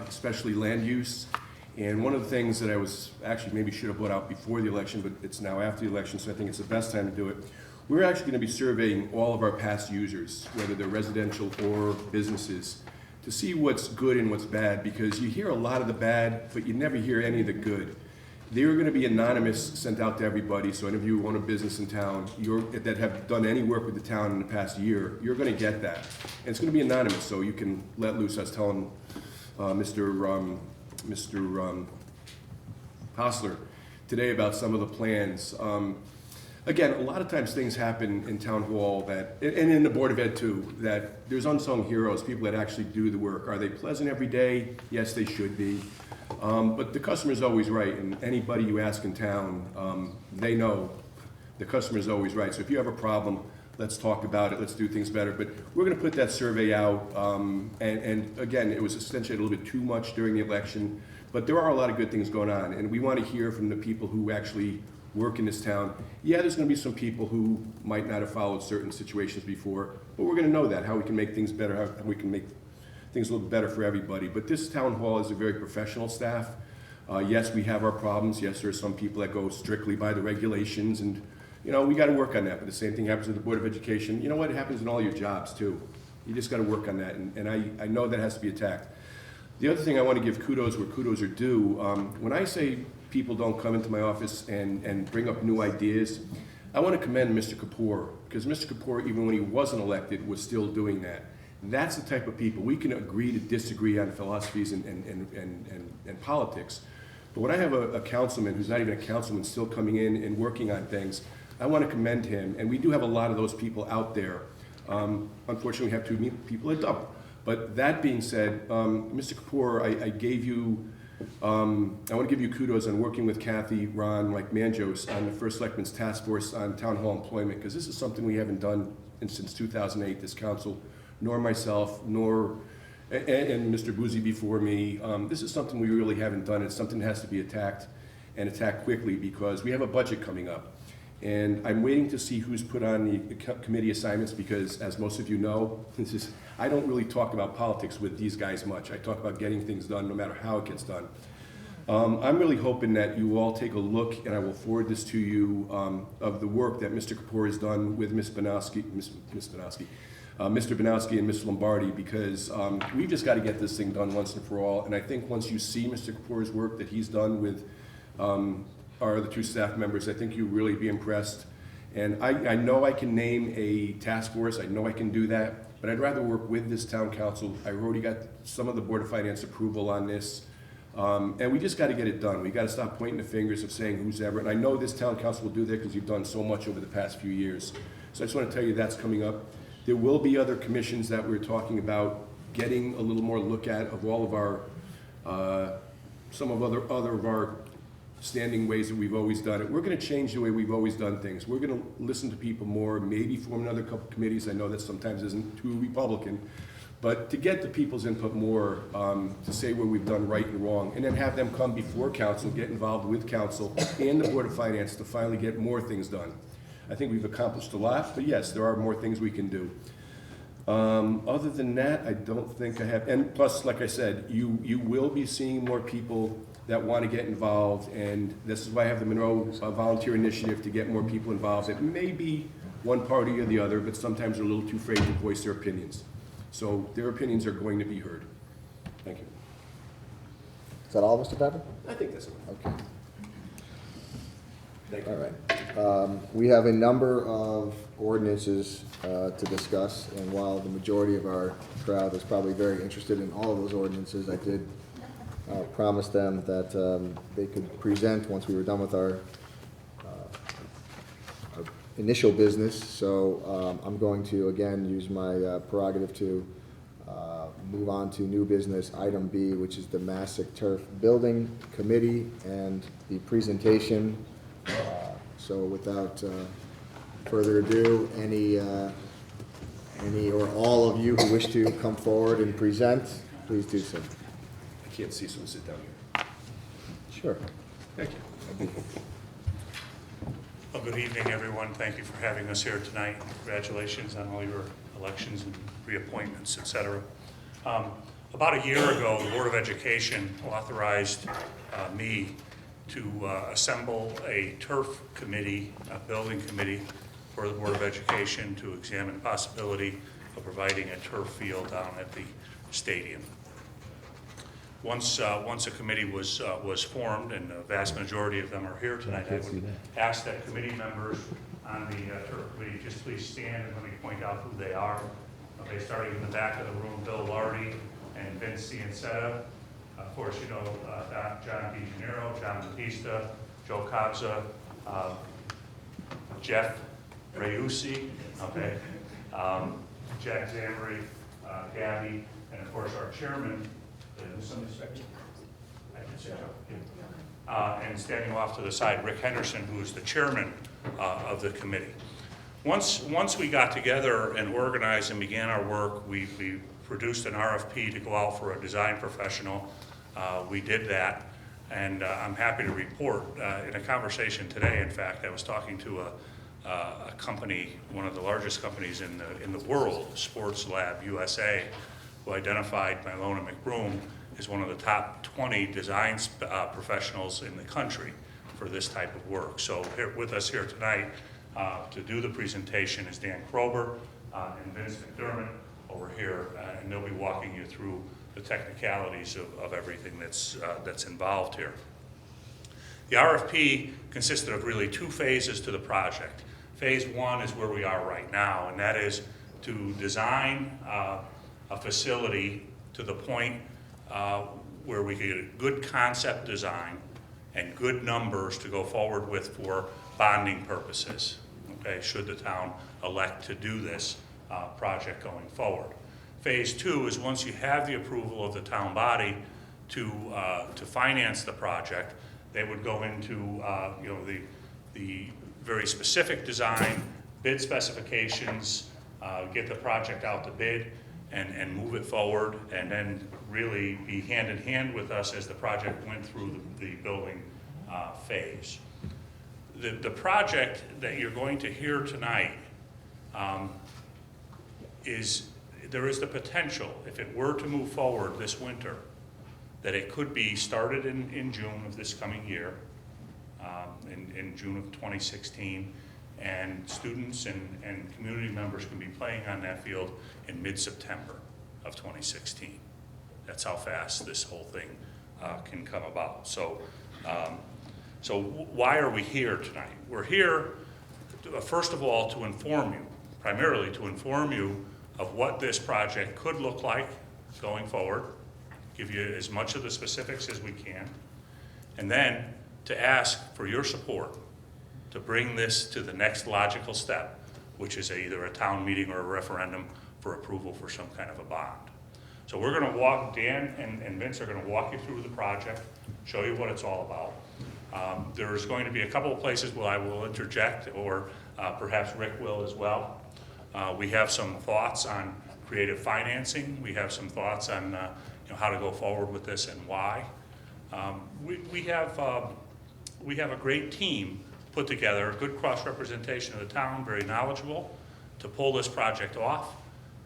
Speaker 7: especially land use. And one of the things that I was, actually maybe should have put out before the election, but it's now after the election, so I think it's the best time to do it. We're actually going to be surveying all of our past users, whether they're residential or businesses, to see what's good and what's bad, because you hear a lot of the bad, but you never hear any of the good. They're going to be anonymous, sent out to everybody, so any of you who own a business in town that have done any work with the town in the past year, you're going to get that. And it's going to be anonymous, so you can let loose. I was telling Mr. Hostler today about some of the plans. Again, a lot of times things happen in town hall that, and in the Board of Ed too, that there's unsung heroes, people that actually do the work. Are they pleasant every day? Yes, they should be. But the customer's always right, and anybody you ask in town, they know the customer's always right. So if you have a problem, let's talk about it, let's do things better. But we're gonna put that survey out, and again, it was essentially a little bit too much during the election, but there are a lot of good things going on, and we wanna hear from the people who actually work in this town. Yeah, there's gonna be some people who might not have followed certain situations before, but we're gonna know that, how we can make things better, how we can make things a little better for everybody. But this town hall is a very professional staff. Yes, we have our problems. Yes, there are some people that go strictly by the regulations, and you know, we gotta work on that. But the same thing happens with the Board of Education. You know what, it happens in all your jobs too. You just gotta work on that, and I know that has to be attacked. The other thing I wanna give kudos where kudos are due, when I say people don't come into my office and bring up new ideas, I want to commend Mr. Kapoor, because Mr. Kapoor, even when he wasn't elected, was still doing that. That's the type of people. We can agree to disagree on philosophies and politics, but when I have a councilman who's not even a councilman still coming in and working on things, I want to commend him, and we do have a lot of those people out there. Unfortunately, we have too many people that don't. But that being said, Mr. Kapoor, I gave you I want to give you kudos on working with Kathy, Ron, Mike Manjos on the First Selectman's Task Force on Town Hall Employment, because this is something we haven't done since 2008, this council, nor myself, nor, and Mr. Boozy before me. This is something we really haven't done. It's something that has to be attacked, and attacked quickly, because we have a budget coming up. And I'm waiting to see who's put on the committee assignments, because as most of you know, I don't really talk about politics with these guys much. I talk about getting things done no matter how it gets done. I'm really hoping that you all take a look, and I will forward this to you, of the work that Mr. Kapoor has done with Mr. Banowski and Ms. Lombardi, because we've just got to get this thing done once and for all. And I think once you see Mr. Kapoor's work that he's done with our other two staff members, I think you'll really be impressed. And I know I can name a task force, I know I can do that, but I'd rather work with this town council. I already got some of the Board of Finance approval on this, and we just got to get it done. We got to stop pointing the fingers of saying who's ever, and I know this town council will do that because you've done so much over the past few years. So I just want to tell you that's coming up. There will be other commissions that we're talking about getting a little more look at of all of our, some of other of our standing ways that we've always done it. We're going to change the way we've always done things. We're going to listen to people more, maybe form another couple committees. I know that sometimes isn't too Republican, but to get the people's input more, to say where we've done right and wrong, and then have them come before council, get involved with council and the Board of Finance to finally get more things done. I think we've accomplished a lot, but yes, there are more things we can do. Other than that, I don't think I have, and plus, like I said, you will be seeing more people that want to get involved, and this is why I have the Monroe Volunteer Initiative to get more people involved. It may be one party or the other, but sometimes they're a little too afraid to voice their opinions. So their opinions are going to be heard. Thank you.
Speaker 1: Is that all, Mr. Pepper?
Speaker 7: I think that's it.
Speaker 1: Okay.
Speaker 7: Thank you.
Speaker 1: All right. We have a number of ordinances to discuss, and while the majority of our crowd is probably very interested in all of those ordinances, I did promise them that they could present once we were done with our initial business. So I'm going to, again, use my prerogative to move on to new business, item B, which is the Massac Turf Building Committee and the presentation. So without further ado, any or all of you who wish to come forward and present, please do so.
Speaker 7: I can't see, so I'll sit down here.
Speaker 1: Sure.
Speaker 7: Thank you.
Speaker 11: Well, good evening, everyone. Thank you for having us here tonight. Congratulations on all your elections and reappointments, et cetera. About a year ago, the Board of Education authorized me to assemble a turf committee, a building committee for the Board of Education to examine the possibility of providing a turf field down at the stadium. Once a committee was formed, and the vast majority of them are here tonight, I would ask that committee members on the turf committee just please stand and let me point out who they are. Okay, starting in the back of the room, Bill Lardy and Vince Ciancetta. Of course, you know John DiGennaro, John Batista, Joe Cobza, Jeff Reusi, okay, Jack Zamri, Gabby, and of course our chairman. And standing off to the side, Rick Henderson, who is the chairman of the committee. Once we got together and organized and began our work, we produced an RFP to go out for a design professional. We did that, and I'm happy to report in a conversation today, in fact, I was talking to a company, one of the largest companies in the world, Sports Lab USA, who identified Mylona McBroom as one of the top 20 design professionals in the country for this type of work. So here with us here tonight to do the presentation is Dan Krober and Vince McDermott over here, and they'll be walking you through the technicalities of everything that's involved here. The RFP consisted of really two phases to the project. Phase one is where we are right now, and that is to design a facility to the point where we get a good concept design and good numbers to go forward with for bonding purposes, okay, should the town elect to do this project going forward. Phase two is once you have the approval of the town body to finance the project, they would go into the very specific design, bid specifications, get the project out to bid, and move it forward, and then really be hand in hand with us as the project went through the building phase. The project that you're going to hear tonight there is the potential, if it were to move forward this winter, that it could be started in June of this coming year, in June of 2016, and students and community members can be playing on that field in mid-September of 2016. That's how fast this whole thing can come about. So why are we here tonight? We're here, first of all, to inform you, primarily to inform you of what this project could look like going forward, give you as much of the specifics as we can, and then to ask for your support to bring this to the next logical step, which is either a town meeting or a referendum for approval for some kind of a bond. So we're going to walk, Dan and Vince are going to walk you through the project, show you what it's all about. There's going to be a couple of places where I will interject, or perhaps Rick will as well. We have some thoughts on creative financing. We have some thoughts on how to go forward with this and why. We have a great team put together, a good cross-representation of the town, very knowledgeable, to pull this project off.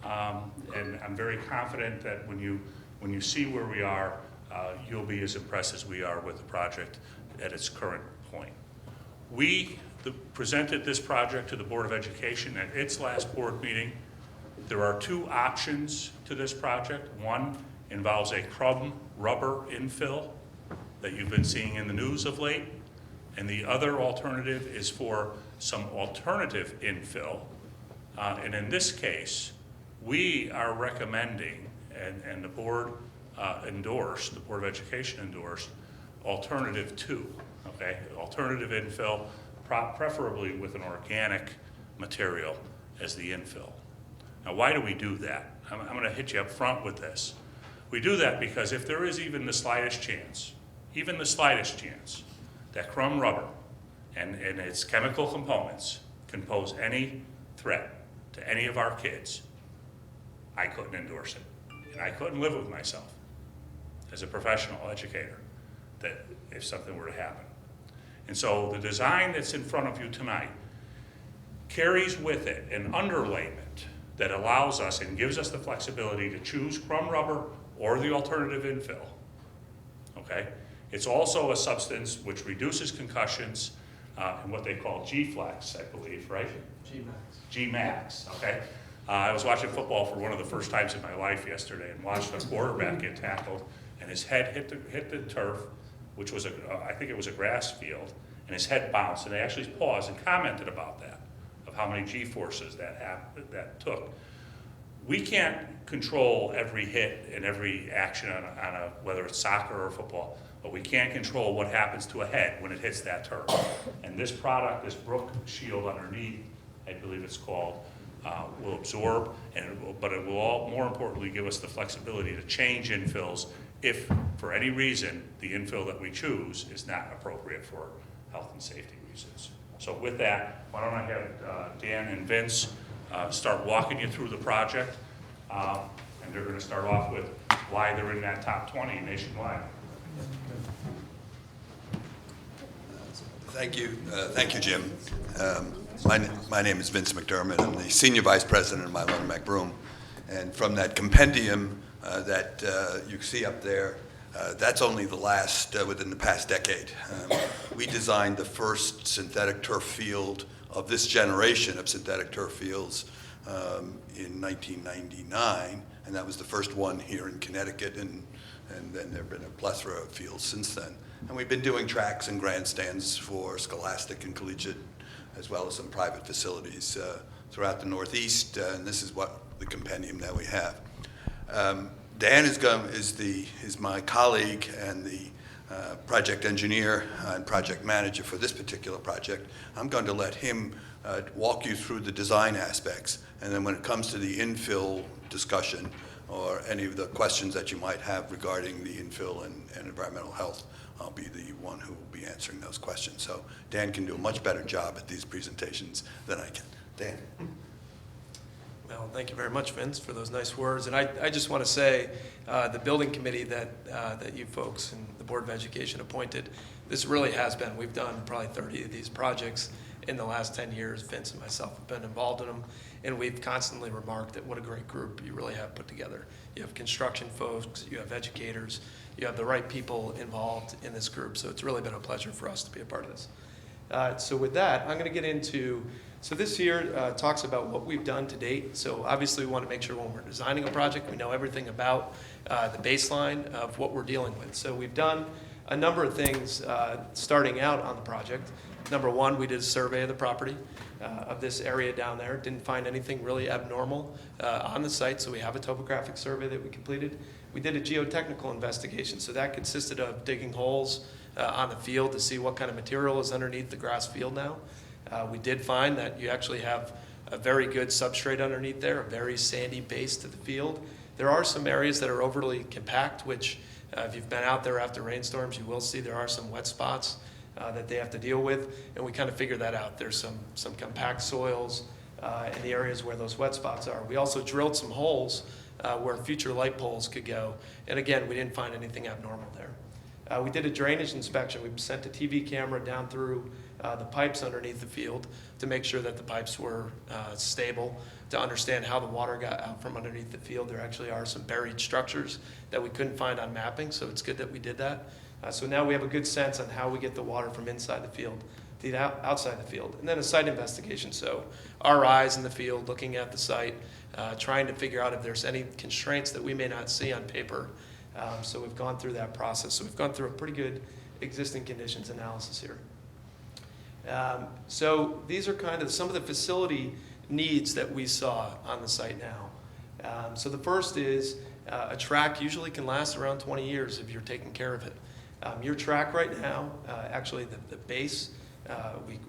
Speaker 11: And I'm very confident that when you see where we are, you'll be as impressed as we are with the project at its current point. We presented this project to the Board of Education at its last board meeting. There are two options to this project. One involves a crumb rubber infill that you've been seeing in the news of late. And the other alternative is for some alternative infill. And in this case, we are recommending, and the board endorsed, the Board of Education endorsed, alternative 2, okay? Alternative infill, preferably with an organic material as the infill. Now, why do we do that? I'm going to hit you up front with this. We do that because if there is even the slightest chance that crumb rubber and its chemical components can pose any threat to any of our kids, I couldn't endorse it. And I couldn't live with myself as a professional educator that if something were to happen. And so the design that's in front of you tonight carries with it an underlayment that allows us and gives us the flexibility to choose crumb rubber or the alternative infill, okay? It's also a substance which reduces concussions in what they call G-Flex, I believe, right?
Speaker 3: G-Max.
Speaker 11: G-Max, okay? I was watching football for one of the first times in my life yesterday and watched a quarterback get tackled, and his head hit the turf, which was, I think it was a grass field, and his head bounced, and they actually paused and commented about that, of how many G-forces that took. We can't control every hit and every action on whether it's soccer or football, but we can control what happens to a head when it hits that turf. And this product, this Brook Shield underneath, I believe it's called, will absorb, but it will all, more importantly, give us the flexibility to change infills if, for any reason, the infill that we choose is not appropriate for health and safety reasons. So with that, why don't I have Dan and Vince start walking you through the project, and they're going to start off with why they're in that top 20 nationwide.
Speaker 12: Thank you, Jim. My name is Vince McDermott. I'm the Senior Vice President of my London McBroom. And from that compendium that you see up there, that's only the last, within the past decade. We designed the first synthetic turf field of this generation of synthetic turf fields in 1999, and that was the first one here in Connecticut, and then there have been a plethora of fields since then. And we've been doing tracks and grandstands for scholastic and collegiate, as well as some private facilities throughout the Northeast, and this is what the compendium that we have. Dan is my colleague and the project engineer and project manager for this particular project. I'm going to let him walk you through the design aspects, and then when it comes to the infill discussion or any of the questions that you might have regarding the infill and environmental health, I'll be the one who will be answering those questions. So Dan can do a much better job at these presentations than I can. Dan.
Speaker 13: Well, thank you very much, Vince, for those nice words. And I just want to say, the building committee that you folks and the Board of Education appointed, this really has been, we've done probably 30 of these projects in the last 10 years. Vince and myself have been involved in them, and we've constantly remarked at what a great group you really have put together. You have construction folks, you have educators, you have the right people involved in this group, so it's really been a pleasure for us to be a part of this. So with that, I'm going to get into, so this here talks about what we've done to date. So obviously we want to make sure when we're designing a project, we know everything about the baseline of what we're dealing with. So we've done a number of things starting out on the project. Number one, we did a survey of the property of this area down there. Didn't find anything really abnormal on the site, so we have a topographic survey that we completed. We did a geotechnical investigation, so that consisted of digging holes on the field to see what kind of material is underneath the grass field now. We did find that you actually have a very good substrate underneath there, a very sandy base to the field. There are some areas that are overly compact, which if you've been out there after rainstorms, you will see there are some wet spots that they have to deal with, and we kind of figured that out. There's some compact soils in the areas where those wet spots are. We also drilled some holes where future light poles could go, and again, we didn't find anything abnormal there. We did a drainage inspection. We sent a TV camera down through the pipes underneath the field to make sure that the pipes were stable, to understand how the water got out from underneath the field. There actually are some buried structures that we couldn't find on mapping, so it's good that we did that. So now we have a good sense on how we get the water from inside the field to the outside the field. And then a site investigation, so our eyes in the field, looking at the site, trying to figure out if there's any constraints that we may not see on paper. So we've gone through that process. So we've gone through a pretty good existing conditions analysis here. So these are kind of some of the facility needs that we saw on the site now. So the first is a track usually can last around 20 years if you're taking care of it. Your track right now, actually the base,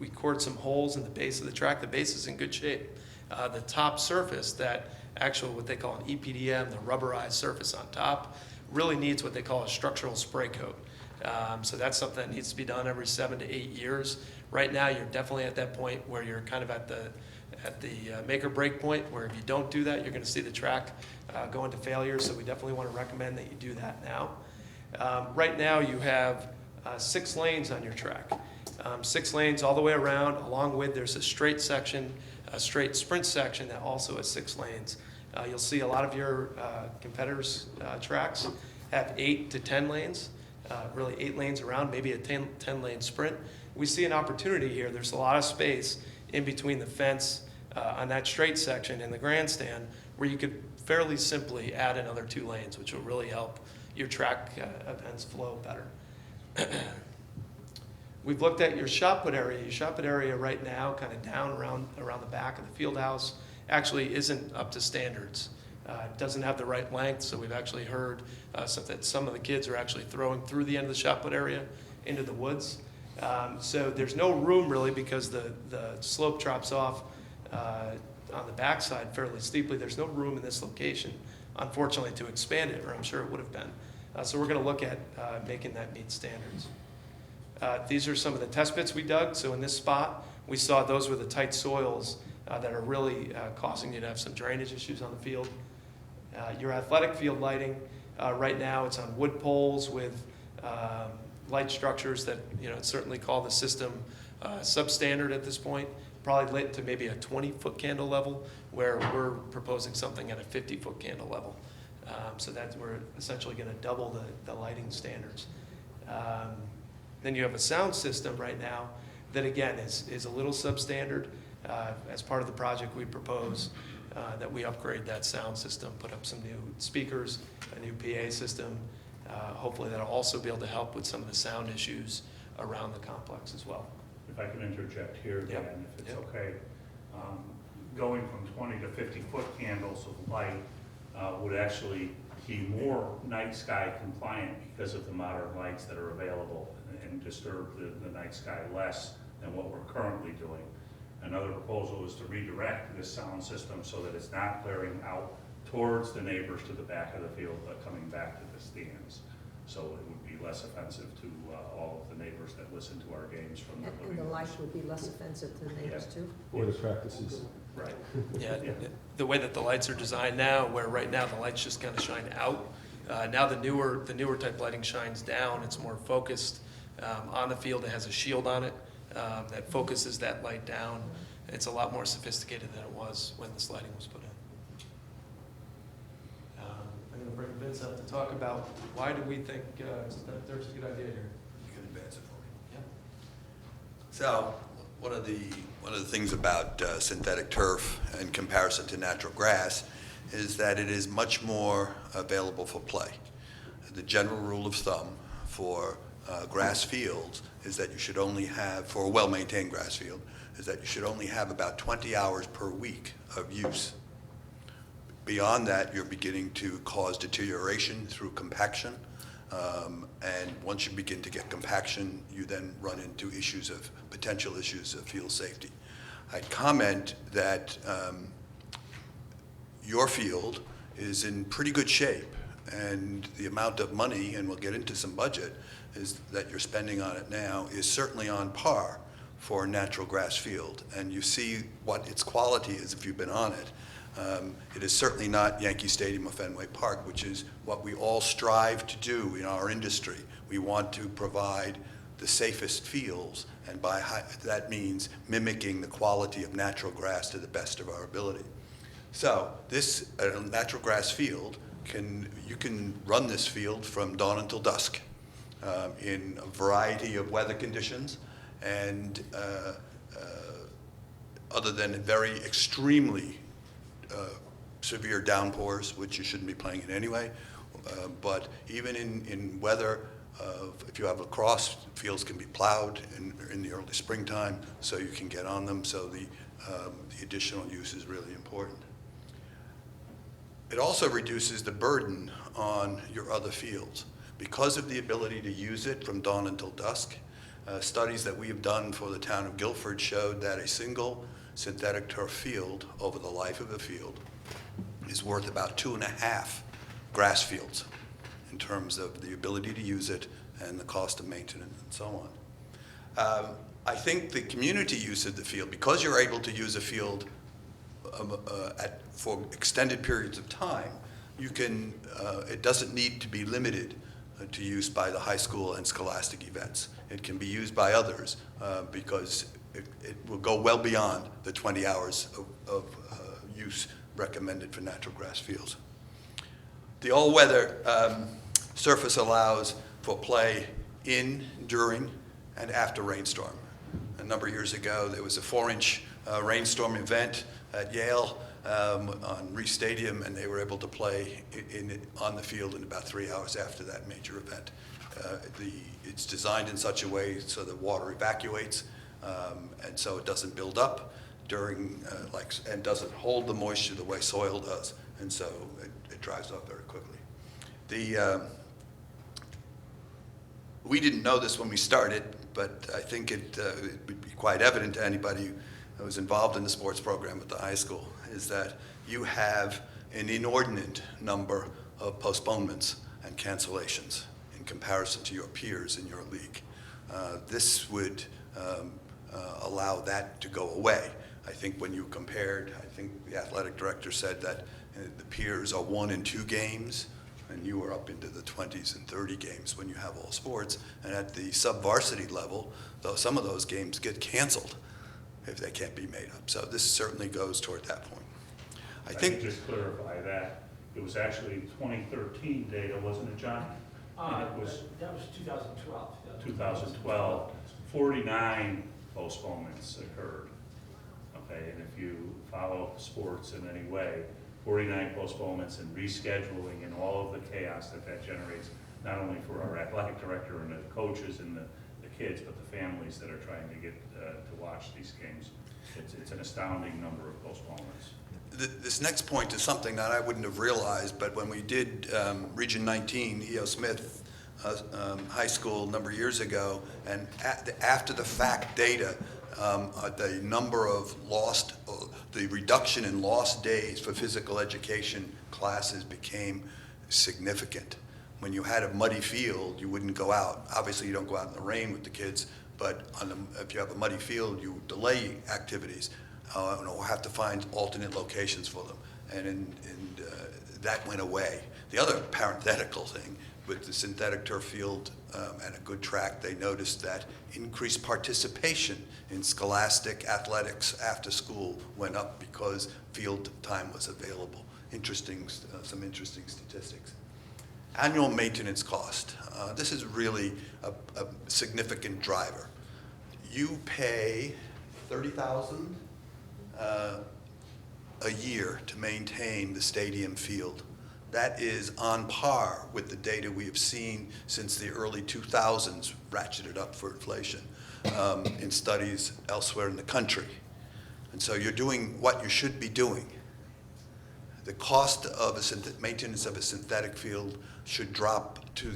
Speaker 13: we cored some holes in the base of the track. The base is in good shape. the top surface, that actual what they call an EPDM, the rubberized surface on top, really needs what they call a structural spray coat. So that's something that needs to be done every 7 to 8 years. Right now, you're definitely at that point where you're kind of at the make or break point, where if you don't do that, you're going to see the track go into failure. So we definitely want to recommend that you do that now. Right now, you have 6 lanes on your track. 6 lanes all the way around, along with there's a straight section, a straight sprint section that also has 6 lanes. You'll see a lot of your competitors' tracks have 8 to 10 lanes, really 8 lanes around, maybe a 10-lane sprint. We see an opportunity here. There's a lot of space in between the fence on that straight section and the grandstand where you could fairly simply add another 2 lanes, which will really help your track events flow better. We've looked at your shot put area. Your shot put area right now, kind of down around the back of the field house, actually isn't up to standards. It doesn't have the right length, so we've actually heard that some of the kids are actually throwing through the end of the shot put area into the woods. So there's no room really, because the slope drops off on the backside fairly steeply. There's no room in this location, unfortunately, to expand it, or I'm sure it would have been. So we're going to look at making that meet standards. These are some of the test pits we dug. So in this spot, we saw those were the tight soils that are really causing you to have some drainage issues on the field. Your athletic field lighting, right now it's on wood poles with light structures that, certainly call the system substandard at this point, probably lit to maybe a 20-foot candle level, where we're proposing something at a 50-foot candle level. So we're essentially going to double the lighting standards. Then you have a sound system right now that, again, is a little substandard. As part of the project, we propose that we upgrade that sound system, put up some new speakers, a new PA system. Hopefully that'll also be able to help with some of the sound issues around the complex as well.
Speaker 11: If I can interject here again,
Speaker 13: Yep.
Speaker 11: if it's
Speaker 13: Yep.
Speaker 11: okay. Going from 20 to 50-foot candles of light would actually be more night sky compliant because of the modern lights that are available, and disturb the night sky less than what we're currently doing. Another proposal is to redirect this sound system so that it's not glaring out towards the neighbors to the back of the field, but coming back to the stands. So it would be less offensive to all of the neighbors that listen to our games from their
Speaker 2: And
Speaker 11: living
Speaker 2: the
Speaker 11: rooms.
Speaker 2: light would be less offensive to the neighbors too?
Speaker 5: Or the practices.
Speaker 11: Right.
Speaker 13: Yeah, the way that the lights are designed now, where right now the lights just kind of shine out. Now the newer type lighting shines down. It's more focused on the field. It has a shield on it that focuses that light down. It's a lot more sophisticated than it was when this lighting was put in. I'm going to bring Vince up to talk about why do we think there's a good idea here.
Speaker 12: You can advance it for me.
Speaker 13: Yeah.
Speaker 12: So one of the things about synthetic turf in comparison to natural grass is that it is much more available for play. The general rule of thumb for grass fields is that you should only have, for a well-maintained grass field, is that you should only have about 20 hours per week of use. Beyond that, you're beginning to cause deterioration through compaction. And once you begin to get compaction, you then run into potential issues of field safety. I'd comment that your field is in pretty good shape, and the amount of money, and we'll get into some budget, is that you're spending on it now is certainly on par for a natural grass field. And you see what its quality is if you've been on it. It is certainly not Yankee Stadium or Fenway Park, which is what we all strive to do in our industry. We want to provide the safest fields, and that means mimicking the quality of natural grass to the best of our ability. So this natural grass field, you can run this field from dawn until dusk in a variety of weather conditions, and other than very extremely severe downpours, which you shouldn't be playing in anyway. But even in weather, if you have lacrosse, fields can be plowed in the early springtime, so you can get on them. So the additional use is really important. It also reduces the burden on your other fields. Because of the ability to use it from dawn until dusk, studies that we have done for the town of Guilford showed that a single synthetic turf field over the life of a field is worth about 2.5 grass fields in terms of the ability to use it and the cost of maintenance and so on. I think the community use of the field, because you're able to use a field for extended periods of time, you can, it doesn't need to be limited to use by the high school and scholastic events. It can be used by others because it will go well beyond the 20 hours of use recommended for natural grass fields. The all-weather surface allows for play in, during, and after rainstorm. A number of years ago, there was a 4-inch rainstorm event at Yale on Reese Stadium, and they were able to play on the field in about 3 hours after that major event. It's designed in such a way so that water evacuates, and so it doesn't build up during, and doesn't hold the moisture the way soil does, and so it dries off very quickly. We didn't know this when we started, but I think it would be quite evident to anybody who was involved in the sports program at the high school, is that you have an inordinate number of postponements and cancellations in comparison to your peers in your league. This would allow that to go away. I think when you compared, I think the athletic director said that the peers are 1 and 2 games, and you are up into the 20s and 30 games when you have all sports. And at the sub-varsity level, though, some of those games get canceled if they can't be made up. So this certainly goes toward that point. I think
Speaker 11: just clarify that. It was actually 2013 data, wasn't it, John? It was
Speaker 3: That was 2012.
Speaker 11: 2012. 49 postponements occurred. Okay, and if you follow sports in any way, 49 postponements and rescheduling and all of the chaos that generates, not only for our athletic director and the coaches and the kids, but the families that are trying to get to watch these games. It's an astounding number of postponements.
Speaker 12: this next point is something that I wouldn't have realized, but when we did Region 19, E.O. Smith High School a number of years ago, and after the fact data, the number of the reduction in lost days for physical education classes became significant. When you had a muddy field, you wouldn't go out. Obviously, you don't go out in the rain with the kids, but if you have a muddy field, you delay activities or have to find alternate locations for them. And that went away. The other parenthetical thing, with the synthetic turf field and a good track, they noticed that increased participation in scholastic athletics after school went up because field time was available. Some interesting statistics. Annual maintenance cost. This is really a significant driver. You pay $30,000 a year to maintain the stadium field. That is on par with the data we have seen since the early 2000s, ratcheted up for inflation, in studies elsewhere in the country. And so you're doing what you should be doing. The cost of maintenance of a synthetic field should drop to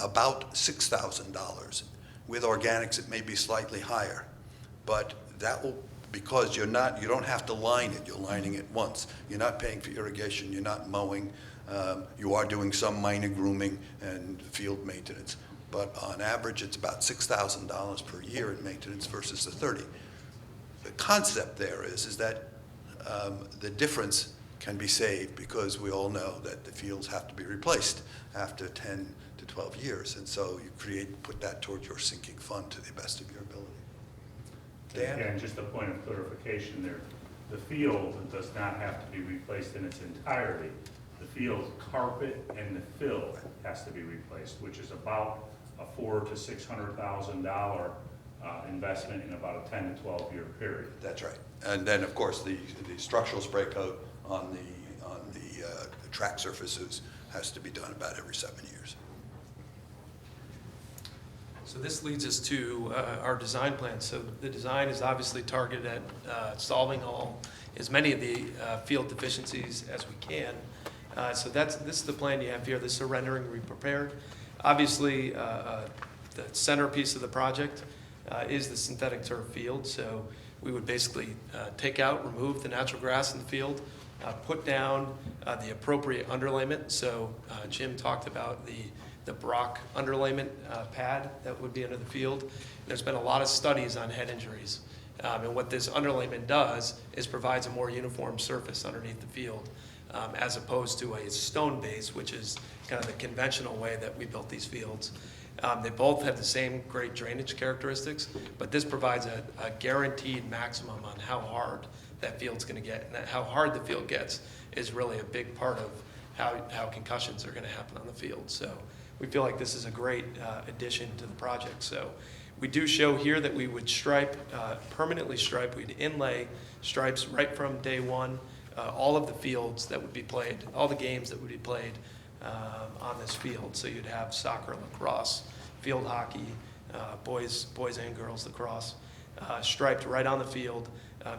Speaker 12: about $6,000. With organics, it may be slightly higher, but that will, because you don't have to line it, you're lining it once. You're not paying for irrigation, you're not mowing, you are doing some minor grooming and field maintenance, but on average, it's about $6,000 per year in maintenance versus the 30. The concept there is that the difference can be saved because we all know that the fields have to be replaced after 10 to 12 years, and so you put that toward your sinking fund to the best of your ability. Dan?
Speaker 11: Again, just a point of clarification there. The field does not have to be replaced in its entirety. The field carpet and the fill has to be replaced, which is about a $400,000 to $600,000 investment in about a 10 to 12 year period.
Speaker 12: That's right. And then, of course, the structural spray coat on the track surfaces has to be done about every 7 years.
Speaker 13: So this leads us to our design plan. So the design is obviously targeted at solving as many of the field deficiencies as we can. So this is the plan you have here. This is a rendering we prepared. Obviously, the centerpiece of the project is the synthetic turf field. So we would basically take out, remove the natural grass in the field, put down the appropriate underlayment. So Jim talked about the Brock underlayment pad that would be under the field. There's been a lot of studies on head injuries. And what this underlayment does is provides a more uniform surface underneath the field, as opposed to a stone base, which is kind of the conventional way that we built these fields. They both have the same great drainage characteristics, but this provides a guaranteed maximum on how hard that field's going to get. And how hard the field gets is really a big part of how concussions are going to happen on the field. So we feel like this is a great addition to the project. So we do show here that we would stripe, permanently stripe, we'd inlay stripes right from day one, all of the fields that would be played, all the games that would be played on this field. So you'd have soccer, lacrosse, field hockey, boys and girls lacrosse, striped right on the field.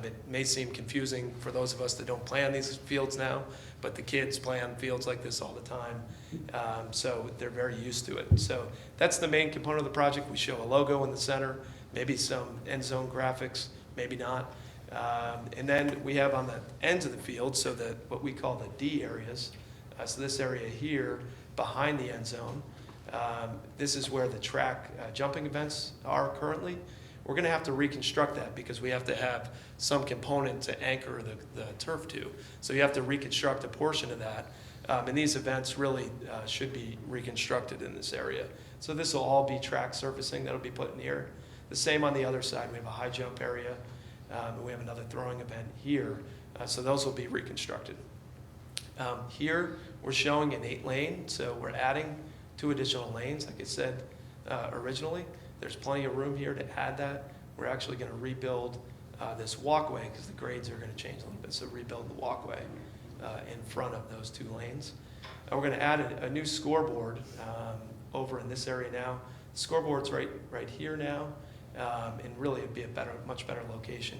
Speaker 13: It may seem confusing for those of us that don't play on these fields now, but the kids play on fields like this all the time, so they're very used to it. So that's the main component of the project. We show a logo in the center, maybe some end zone graphics, maybe not. And then we have on the ends of the field, so that what we call the D areas, so this area here behind the end zone, this is where the track jumping events are currently. We're going to have to reconstruct that because we have to have some component to anchor the turf to. So you have to reconstruct a portion of that. And these events really should be reconstructed in this area. So this will all be track surfacing that'll be put in here. The same on the other side. We have a high jump area. And we have another throwing event here. So those will be reconstructed. Here we're showing an 8-lane. So we're adding 2 additional lanes, like I said originally. There's plenty of room here to add that. We're actually going to rebuild this walkway because the grades are going to change a little bit. So rebuild the walkway in front of those 2 lanes. And we're going to add a new scoreboard over in this area now. The scoreboard's right here now, and really it'd be a much better location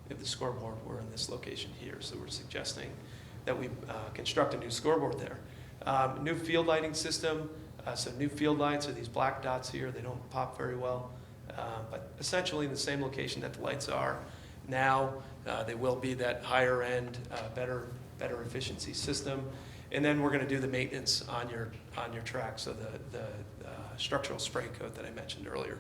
Speaker 13: if the scoreboard were in this location here. So we're suggesting that we construct a new scoreboard there. New field lighting system. So new field lights are these black dots here. They don't pop very well, but essentially in the same location that the lights are now. They will be that higher end, better efficiency system. And then we're going to do the maintenance on your track, so the structural spray coat that I mentioned earlier.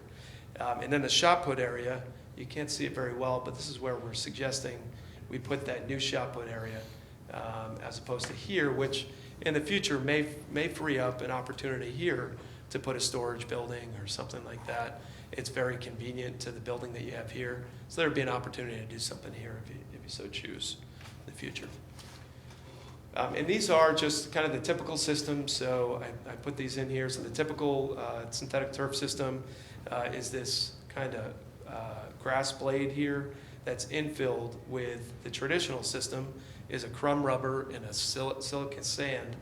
Speaker 13: And then the shot put area, you can't see it very well, but this is where we're suggesting we put that new shot put area as opposed to here, which in the future may free up an opportunity here to put a storage building or something like that. It's very convenient to the building that you have here. So there would be an opportunity to do something here if you so choose in the future. And these are just kind of the typical systems. So I put these in here. So the typical synthetic turf system is this kind of grass blade here that's infilled with the traditional system is a crumb rubber and a silicate sand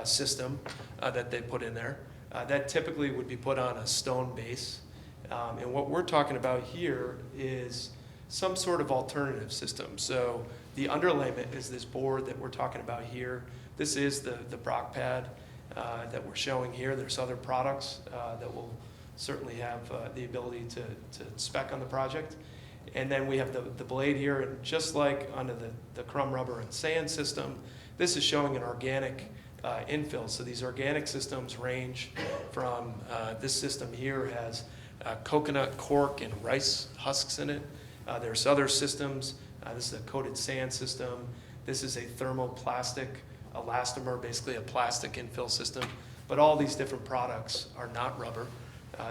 Speaker 13: system that they put in there. That typically would be put on a stone base. And what we're talking about here is some sort of alternative system. So the underlayment is this board that we're talking about here. This is the Brock pad that we're showing here. There's other products that will certainly have the ability to spec on the project. And then we have the blade here, and just like under the crumb rubber and sand system, this is showing an organic infill. So these organic systems range from, this system here has coconut cork and rice husks in it. There's other systems. This is a coated sand system. This is a thermoplastic elastomer, basically a plastic infill system. But all these different products are not rubber.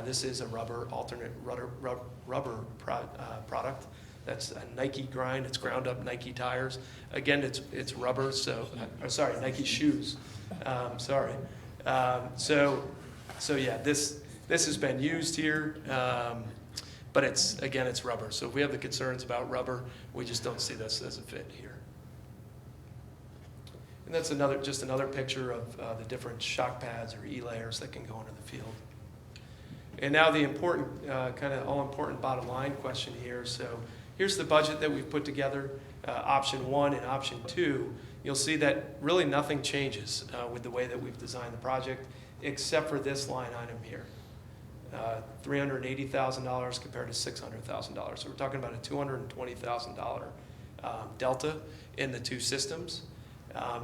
Speaker 13: This is a alternate rubber product. That's a Nike grind. It's ground up Nike tires. Again, it's rubber. So sorry, Nike shoes. Sorry. So yeah, this has been used here, but it's rubber. So if we have the concerns about rubber, we just don't see this as a fit here. And that's just another picture of the different shock pads or E-layers that can go into the field. And now the important, kind of all-important bottom line question here. So here's the budget that we've put together, option 1 and option 2. You'll see that really nothing changes with the way that we've designed the project, except for this line item here. $380,000 compared to $600,000. So we're talking about a $220,000 delta in the two systems.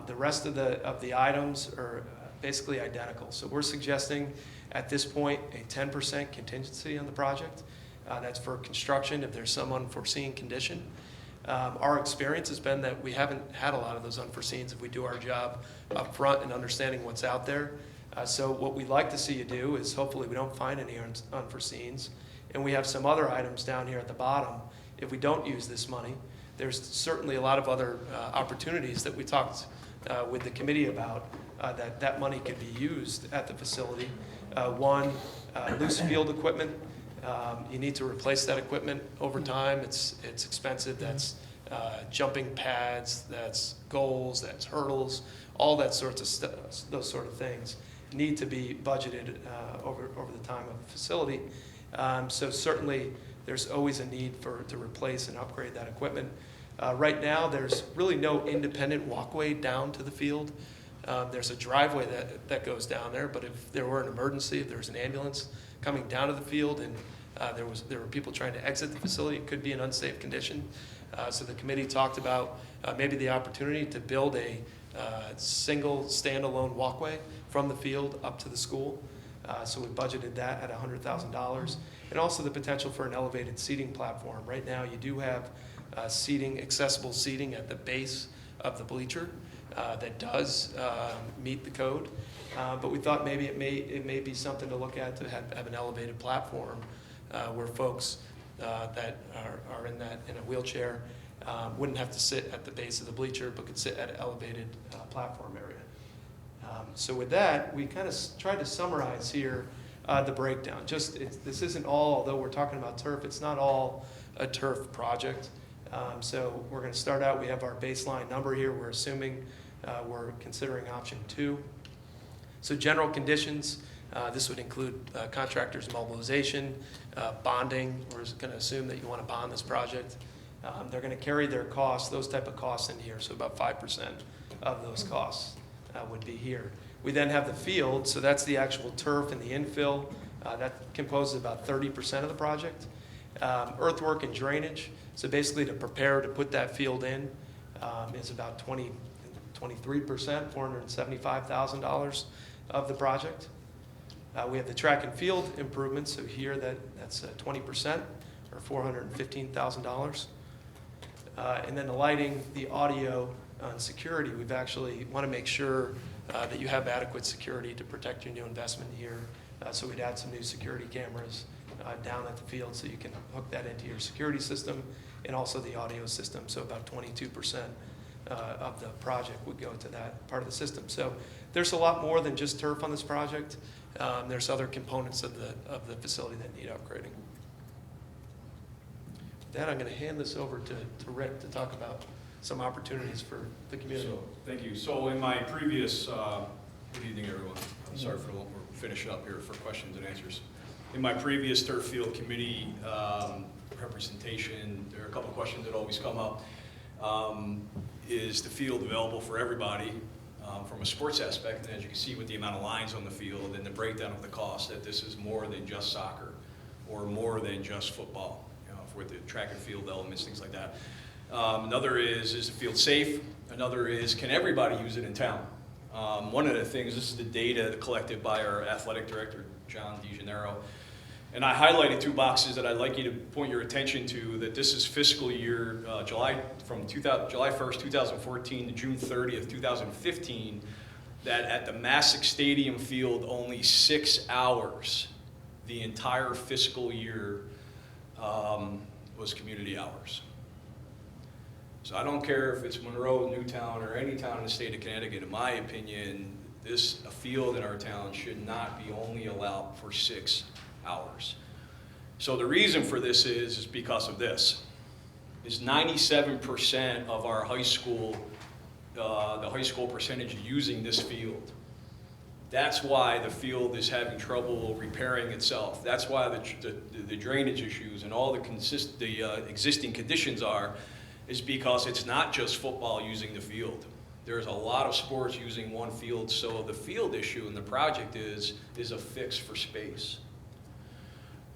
Speaker 13: The rest of the items are basically identical. So we're suggesting at this point a 10% contingency on the project. That's for construction if there's some unforeseen condition. Our experience has been that we haven't had a lot of those unforeseens if we do our job up front and understanding what's out there. So what we'd like to see you do is hopefully we don't find any unforeseens, and we have some other items down here at the bottom. If we don't use this money, there's certainly a lot of other opportunities that we talked with the committee about that money could be used at the facility. One, loose field equipment. You need to replace that equipment over time. It's expensive. That's jumping pads, that's goals, that's hurdles, all that sorts of stuff, those sort of things need to be budgeted over the time of the facility. So certainly there's always a need to replace and upgrade that equipment. Right now there's really no independent walkway down to the field. There's a driveway that goes down there, but if there were an emergency, if there was an ambulance coming down to the field and there were people trying to exit the facility, it could be an unsafe condition. So the committee talked about maybe the opportunity to build a single standalone walkway from the field up to the school. So we budgeted that at $100,000. And also the potential for an elevated seating platform. Right now you do have accessible seating at the base of the bleacher that does meet the code. But we thought maybe it may be something to look at to have an elevated platform where folks that are in a wheelchair wouldn't have to sit at the base of the bleacher, but could sit at an elevated platform area. So with that, we kind of tried to summarize here the breakdown. This isn't all, although we're talking about turf, it's not all a turf project. So we're going to start out, we have our baseline number here. We're assuming we're considering option 2. So general conditions, this would include contractors' mobilization, bonding. We're going to assume that you want to bond this project. They're going to carry their costs, those type of costs in here, so about 5% of those costs would be here. We then have the field, so that's the actual turf and the infill. That composes about 30% of the project. Earthwork and drainage, so basically to prepare to put that field in is about 23%, $475,000 of the project. We have the track and field improvements, so here that's 20% or $415,000. And then the lighting, the audio, and security, we've actually want to make sure that you have adequate security to protect your new investment here. So we'd add some new security cameras down at the field so you can hook that into your security system and also the audio system. So about 22% of the project would go to that part of the system. So there's a lot more than just turf on this project. There's other components of the facility that need upgrading. With that, I'm going to hand this over to Rick to talk about some opportunities for the community.
Speaker 14: So, thank you. So in my previous, good evening everyone. I'm sorry for we're finishing up here for questions and answers. In my previous turf field committee representation, there are a couple of questions that always come up. Is the field available for everybody from a sports aspect? And as you can see with the amount of lines on the field and the breakdown of the cost, that this is more than just soccer or more than just football, for the track and field elements, things like that. Another is the field safe? Another is, can everybody use it in town? One of the things, this is the data collected by our athletic director, John DeGennaro, and I highlighted 2 boxes that I'd like you to point your attention to, that this is fiscal year July 1st, 2014 to June 30th, 2015, that at the Massac Stadium field, only 6 hours the entire fiscal year was community hours. So I don't care if it's Monroe, Newtown, or any town in the state of Connecticut. In my opinion, a field in our town should not be only allowed for 6 hours. So the reason for this is because of this. Is 97% of our high school, the high school percentage using this field. That's why the field is having trouble repairing itself. That's why the drainage issues and all the existing conditions is because it's not just football using the field. There's a lot of sports using one field, so the field issue in the project is a fix for space.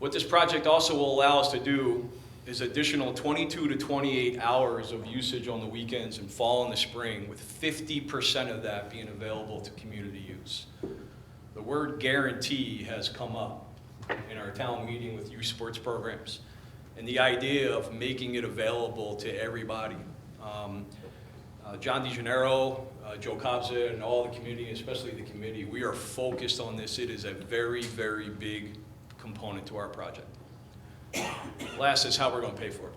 Speaker 14: What this project also will allow us to do is additional 22 to 28 hours of usage on the weekends in fall and the spring, with 50% of that being available to community use. The word guarantee has come up in our town meeting with youth sports programs, and the idea of making it available to everybody. John DeGennaro, Joe Cobza, and all the community, especially the committee, we are focused on this. It is a very, very big component to our project. Last is how we're going to pay for it.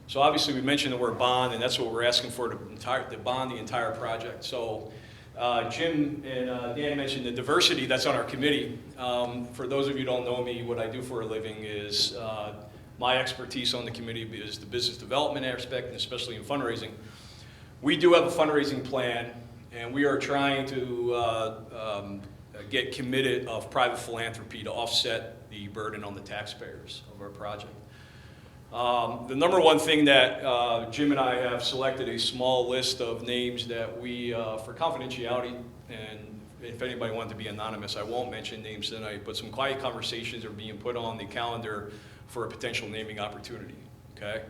Speaker 14: So obviously we mentioned the word bond, and that's what we're asking for, to bond the entire project. So Jim and Dan mentioned the diversity that's on our committee. For those of you who don't know me, what I do for a living is my expertise on the committee is the business development aspect, and especially in fundraising. We do have a fundraising plan, and we are trying to get committed of private philanthropy to offset the burden on the taxpayers of our project. The number one thing that Jim and I have selected a small list of names that we, for confidentiality, and if anybody wanted to be anonymous, I won't mention names tonight, but some quiet conversations are being put on the calendar for a potential naming opportunity, okay?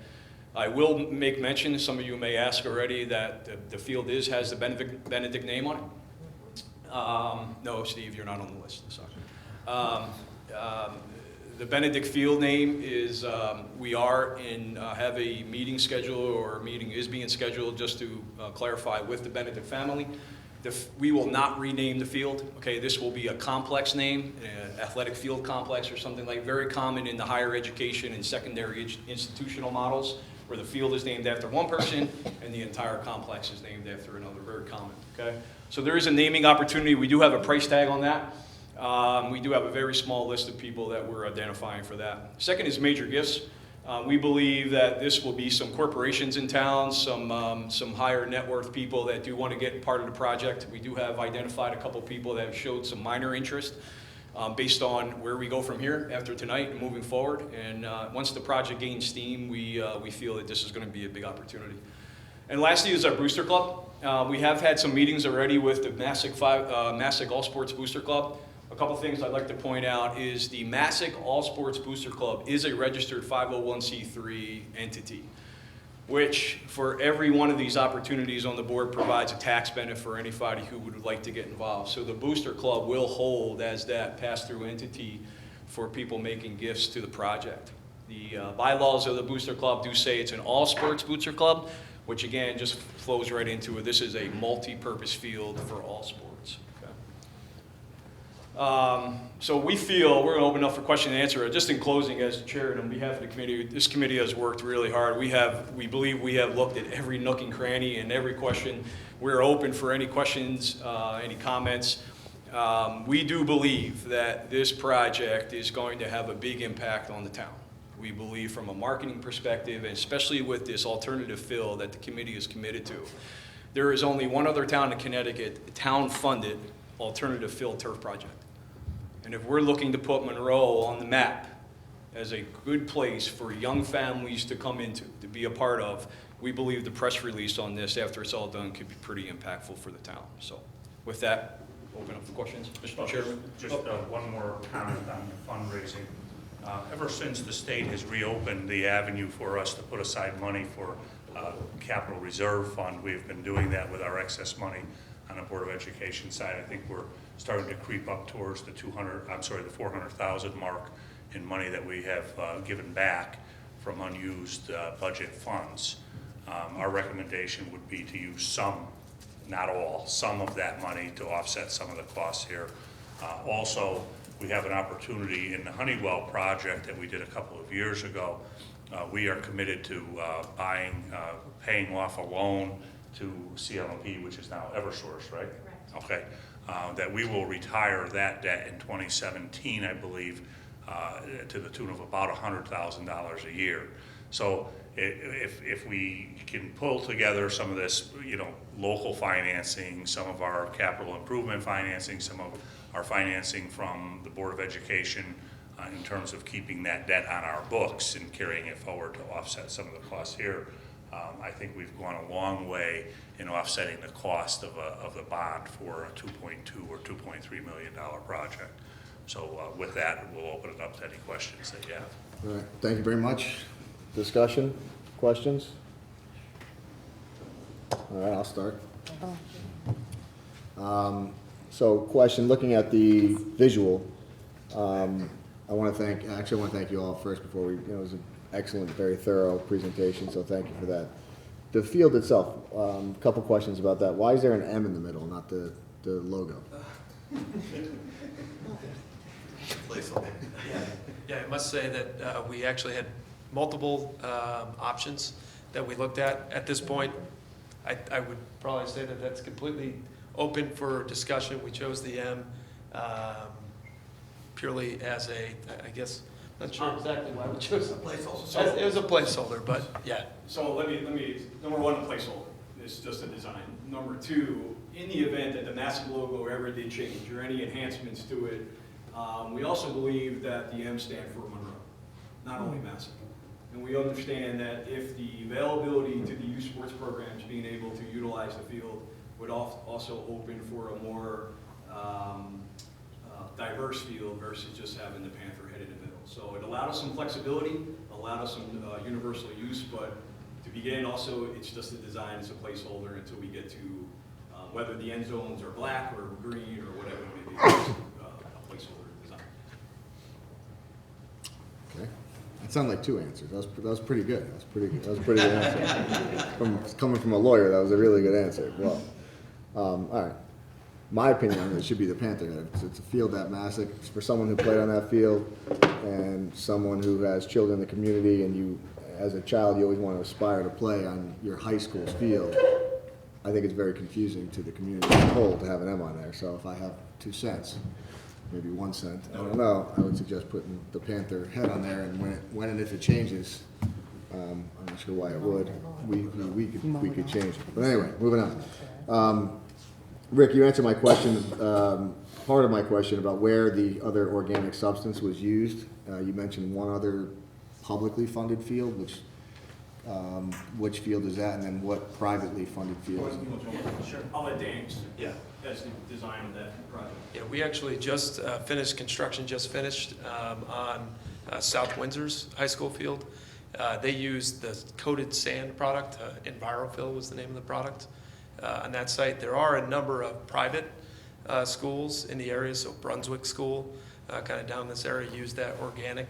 Speaker 14: I will make mention, some of you may ask already, that the field has the Benedict name on it. No, Steve, you're not on the list, sorry. The Benedict Field name is, we have a meeting scheduled, or a meeting is being scheduled, just to clarify, with the Benedict family. We will not rename the field, okay? This will be a complex name, athletic field complex or something like, very common in the higher education and secondary institutional models, where the field is named after one person and the entire complex is named after another, very common, okay? So there is a naming opportunity. We do have a price tag on that. We do have a very small list of people that we're identifying for that. Second is major gifts. We believe that this will be some corporations in town, some higher net worth people that do want to get part of the project. We do have identified a couple people that have showed some minor interest based on where we go from here after tonight and moving forward. And once the project gains steam, we feel that this is going to be a big opportunity. And lastly is our Booster Club. We have had some meetings already with the Massac All Sports Booster Club. A couple things I'd like to point out is the Massac All Sports Booster Club is a registered 501c3 entity, which for every one of these opportunities on the board provides a tax benefit for anybody who would like to get involved. So the Booster Club will hold as that pass-through entity for people making gifts to the project. The bylaws of the Booster Club do say it's an all-sports Booster Club, which again just flows right into it. This is a multi-purpose field for all sports. So we feel, we're going to open up for question and answer. Just in closing, as chair and on behalf of the committee, this committee has worked really hard. We believe we have looked at every nook and cranny and every question. We're open for any questions, any comments. We do believe that this project is going to have a big impact on the town. We believe from a marketing perspective, and especially with this alternative fill that the committee is committed to. There is only one other town in Connecticut, town-funded alternative fill turf project. And if we're looking to put Monroe on the map as a good place for young families to come into, to be a part of, we believe the press release on this after it's all done could be pretty impactful for the town. So with that, open up for questions. Mr. Chairman.
Speaker 11: Just one more comment on the fundraising. Ever since the state has reopened the avenue for us to put aside money for capital reserve fund, we've been doing that with our excess money on the Board of Education side. I think we're starting to creep up towards the 400,000 mark in money that we have given back from unused budget funds. Our recommendation would be to use some, not all, some of that money to offset some of the costs here. Also, we have an opportunity in the Honeywell project that we did a couple of years ago. We are committed to paying off a loan to CLMP, which is now Eversource, right? Correct. Okay. That we will retire that debt in 2017, I believe, to the tune of about $100,000 a year. So if we can pull together some of this, local financing, some of our capital improvement financing, some of our financing from the Board of Education in terms of keeping that debt on our books and carrying it forward to offset some of the costs here, I think we've gone a long way in offsetting the cost of the bond for a $2.2 or $2.3 million project. So with that, we'll open it up to any questions that you have.
Speaker 1: All right, thank you very much. Discussion, questions? All right, I'll start. So question, looking at the visual, I want to thank you all first before we, it was an excellent, very thorough presentation, so thank you for that. The field itself, a couple questions about that. Why is there an M in the middle, not the logo?
Speaker 13: Yeah, I must say that we actually had multiple options that we looked at. At this point, I would probably say that that's completely open for discussion. We chose the M purely as a, I guess, not sure exactly why we chose it.
Speaker 14: placeholder.
Speaker 13: It was a placeholder, but yeah.
Speaker 14: So let me, number one, a placeholder. It's just a design. Number two, in the event that the Massive logo ever did change or any enhancements to it, we also believe that the M stand for Monroe, not only Massive. And we understand that if the availability to the youth sports programs being able to utilize the field would also open for a more diverse field versus just having the Panther head in the middle. So it allowed us some flexibility, allowed us some universal use, but to begin also, it's just a design, it's a placeholder until we get to whether the end zones are black or green or whatever it may be, it's a placeholder design.
Speaker 1: Okay. That sounded like two answers. That was pretty good. That was a pretty good answer. Coming from a lawyer, that was a really good answer. Well, all right. My opinion on it should be the Panther head. It's a field that massive. It's for someone who played on that field and someone who has children in the community, and you, as a child, you always want to aspire to play on your high school's field. I think it's very confusing to the community as a whole to have an M on there. So if I have 2 cents, maybe 1 cent, I don't know, I would suggest putting the Panther head on there, and when and if it changes, I'm not sure why it would, we could change it. But anyway, moving on. Rick, you answered my question, part of my question about where the other organic substance was used. You mentioned one other publicly funded field, which field is that, and then what privately funded field is it?
Speaker 14: Sure. I'll let Dan answer.
Speaker 13: Yeah.
Speaker 14: That's the design of that project.
Speaker 13: Yeah, we actually just finished, construction just finished on South Windsor's high school field. They used the coated sand product, EnviroFill was the name of the product. On that site, there are a number of private schools in the area, so Brunswick School, kind of down this area, use that organic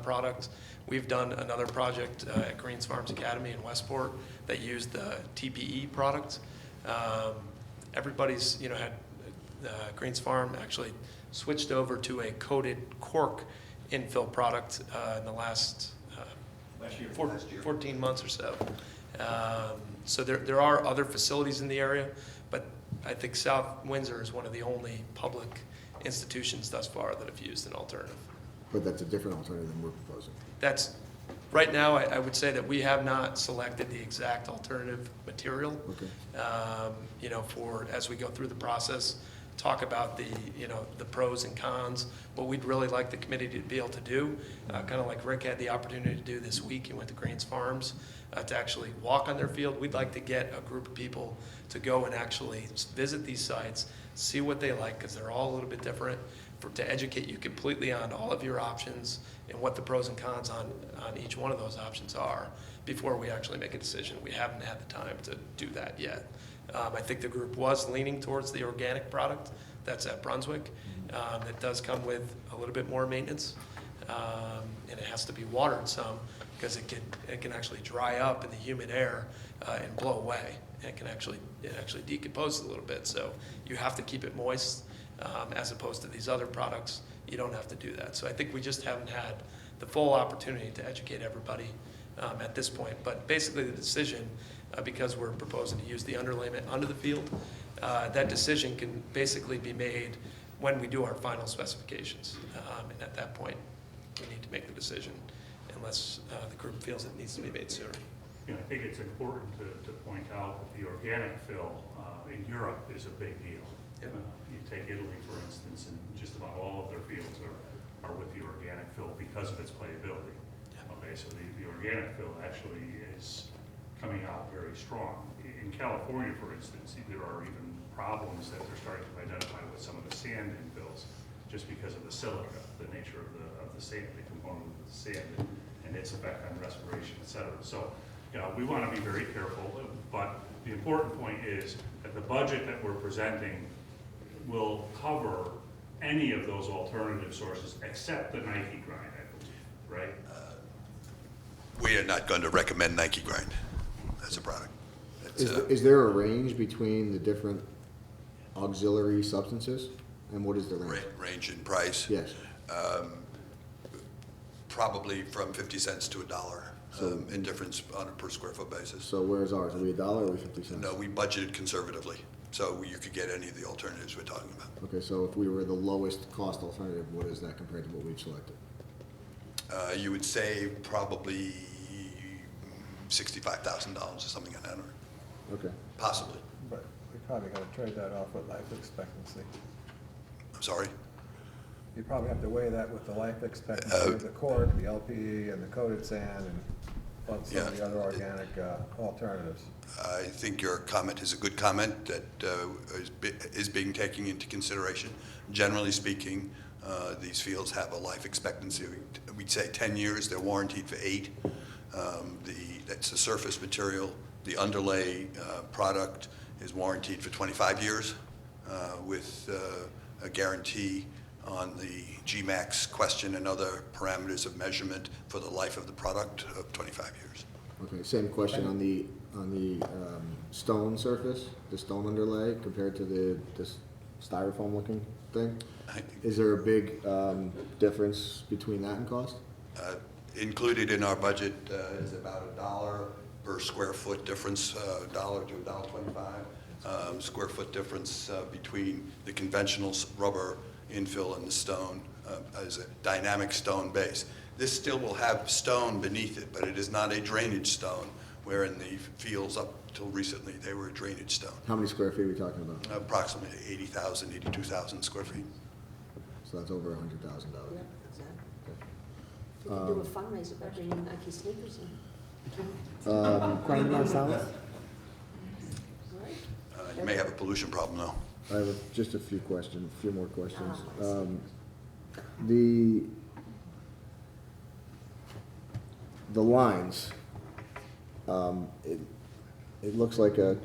Speaker 13: product. We've done another project at Greens Farms Academy in Westport that used the TPE product. Everybody's, had Greens Farm actually switched over to a coated cork infill product in the last 14 months or so. So there are other facilities in the area, but I think South Windsor is one of the only public institutions thus far that have used an alternative.
Speaker 1: But that's a different alternative than we're proposing.
Speaker 13: That's, right now, I would say that we have not selected the exact alternative material.
Speaker 1: Okay.
Speaker 13: For, as we go through the process, talk about the pros and cons. What we'd really like the committee to be able to do, kind of like Rick had the opportunity to do this week, he went to Greens Farms, to actually walk on their field. We'd like to get a group of people to go and actually visit these sites, see what they like, because they're all a little bit different, to educate you completely on all of your options and what the pros and cons on each one of those options are before we actually make a decision. We haven't had the time to do that yet. I think the group was leaning towards the organic product that's at Brunswick. It does come with a little bit more maintenance, and it has to be watered some because it can actually dry up in the humid air and blow away. And it actually decomposes a little bit, so you have to keep it moist. As opposed to these other products, you don't have to do that. So I think we just haven't had the full opportunity to educate everybody at this point. But basically the decision, because we're proposing to use the underlayment under the field, that decision can basically be made when we do our final specifications. And at that point, we need to make the decision unless the group feels it needs to be made sooner.
Speaker 11: I think it's important to point out that the organic fill in Europe is a big deal.
Speaker 13: Yep.
Speaker 11: You take Italy, for instance, and just about all of their fields are with the organic fill because of its playability. Yeah. Okay, so the organic fill actually is coming out very strong. In California, for instance, there are even problems that they're starting to identify with some of the sand infills just because of the silica, the nature of the sand, the component of the sand, and its effect on respiration, et cetera. So, we want to be very careful, but the important point is that the budget that we're presenting will cover any of those alternative sources except the Nike grind, I believe, right?
Speaker 12: We are not going to recommend Nike grind as a product.
Speaker 1: Is there a range between the different auxiliary substances? And what is the range?
Speaker 12: Range in price?
Speaker 1: Yes.
Speaker 12: Probably from 50 cents to $1 in difference on a per square foot basis.
Speaker 1: So where's ours? Are we $1 or are we 50 cents?
Speaker 12: No, we budgeted conservatively, so you could get any of the alternatives we're talking about.
Speaker 1: Okay, so if we were the lowest cost alternative, what is that compared to what we've selected?
Speaker 12: You would save probably $65,000 or something on that order.
Speaker 1: Okay.
Speaker 12: Possibly.
Speaker 5: But we probably got to trade that off with life expectancy.
Speaker 12: I'm sorry?
Speaker 5: You probably have to weigh that with the life expectancy of the cork, the LPE, and the coated sand, and plus some of the other organic alternatives.
Speaker 12: I think your comment is a good comment that is being taken into consideration. Generally speaking, these fields have a life expectancy, we'd say 10 years, they're warranted for 8. That's the surface material. The underlay product is warranted for 25 years with a guarantee on the GMAX question and other parameters of measurement for the life of the product of 25 years.
Speaker 1: Okay, same question on the stone surface, the stone underlay compared to this styrofoam looking thing. Is there a big difference between that and cost?
Speaker 12: Included in our budget is about $1 per square foot difference, $1 to $1.25 square foot difference between the conventional rubber infill and the stone as a dynamic stone base. This still will have stone beneath it, but it is not a drainage stone, where in the fields up till recently they were a drainage stone.
Speaker 1: How many square feet are we talking about?
Speaker 12: Approximately 80,000, 82,000 square feet.
Speaker 1: So that's over $100,000.
Speaker 2: Yeah, exactly. We can do a fundraiser by bringing Nike sneakers in.
Speaker 4: Grind Marsalis?
Speaker 2: Right?
Speaker 12: You may have a pollution problem though.
Speaker 1: I have just a few more questions.
Speaker 2: I
Speaker 1: The lines, it looks like a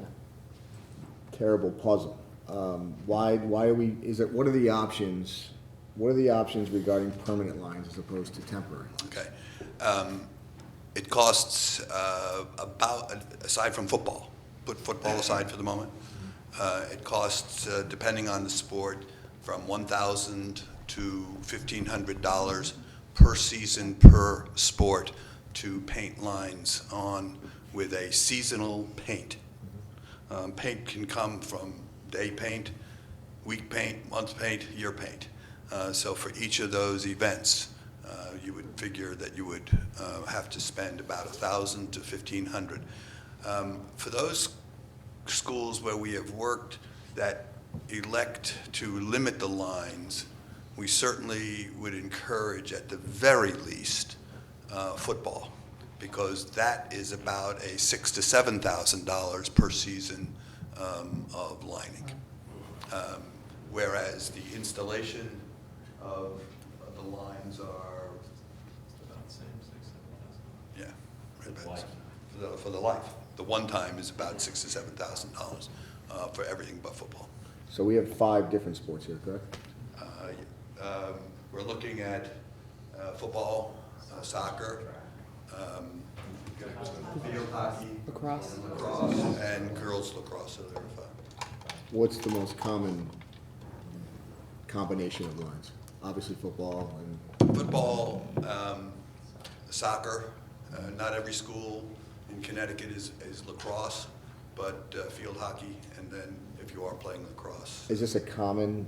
Speaker 1: terrible puzzle. Why are we, what are the options regarding permanent lines as opposed to temporary?
Speaker 12: Okay. It costs about, aside from football, put football aside for the moment, it costs, depending on the sport, from $1,000 to $1,500 per season per sport to paint lines on with a seasonal paint. Paint can come from day paint, week paint, month paint, year paint. So for each of those events, you would figure that you would have to spend about $1,000 to $1,500. For those schools where we have worked that elect to limit the lines, we certainly would encourage at the very least football, because that is about a $6,000 to $7,000 per season of lining. Whereas the installation of the lines are
Speaker 13: About the same, 6,000, 7,000.
Speaker 12: yeah, right about for the life. The one time is about $6,000 to $7,000 for everything but football.
Speaker 1: So we have 5 different sports here, correct?
Speaker 12: We're looking at football, soccer, field hockey,
Speaker 4: Lacrosse?
Speaker 12: and girls lacrosse. So there are 5.
Speaker 1: What's the most common combination of lines? Obviously football and...
Speaker 12: Football, soccer. Not every school in Connecticut is lacrosse, but field hockey, and then if you are playing lacrosse.
Speaker 1: Is this a common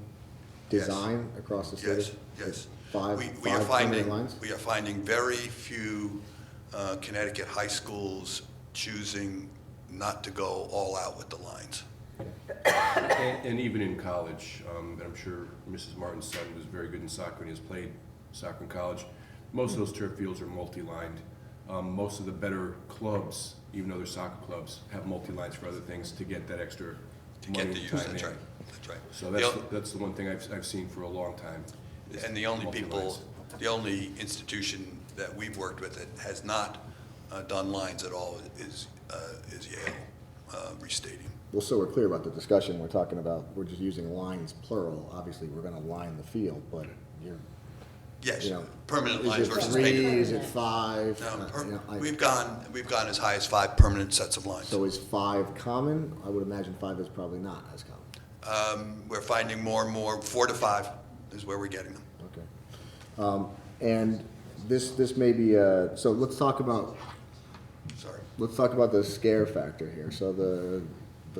Speaker 1: design across the state?
Speaker 12: Yes.
Speaker 1: Five
Speaker 12: We are
Speaker 1: permanent lines?
Speaker 12: finding very few Connecticut high schools choosing not to go all out with the lines.
Speaker 7: And even in college, and I'm sure Mrs. Martin's son was very good in soccer and has played soccer in college. Most of those turf fields are multi-lined. Most of the better clubs, even though they're soccer clubs, have multi-lines for other things to get that extra
Speaker 12: To
Speaker 7: money
Speaker 12: get the
Speaker 7: and
Speaker 12: use,
Speaker 7: time
Speaker 12: that's
Speaker 7: in.
Speaker 12: right. That's right.
Speaker 7: So that's the one thing I've seen for a long time.
Speaker 12: And the only people, the only institution that we've worked with that has not done lines at all is Yale restating.
Speaker 1: Well, so we're clear about the discussion we're talking about, we're just using lines plural. Obviously, we're gonna line the field, but you're,
Speaker 12: Yes,
Speaker 1: you know,
Speaker 12: permanent lines
Speaker 1: is it
Speaker 12: versus
Speaker 1: 3,
Speaker 12: painted.
Speaker 1: is it 5? You know,
Speaker 12: We've gone as high as 5 permanent sets of lines.
Speaker 1: So is 5 common? I would imagine 5 is probably not as common.
Speaker 12: We're finding more and more, 4 to 5 is where we're getting them.
Speaker 1: Okay. And this may be, so let's talk about,
Speaker 12: Sorry.
Speaker 1: let's talk about the scare factor here. So the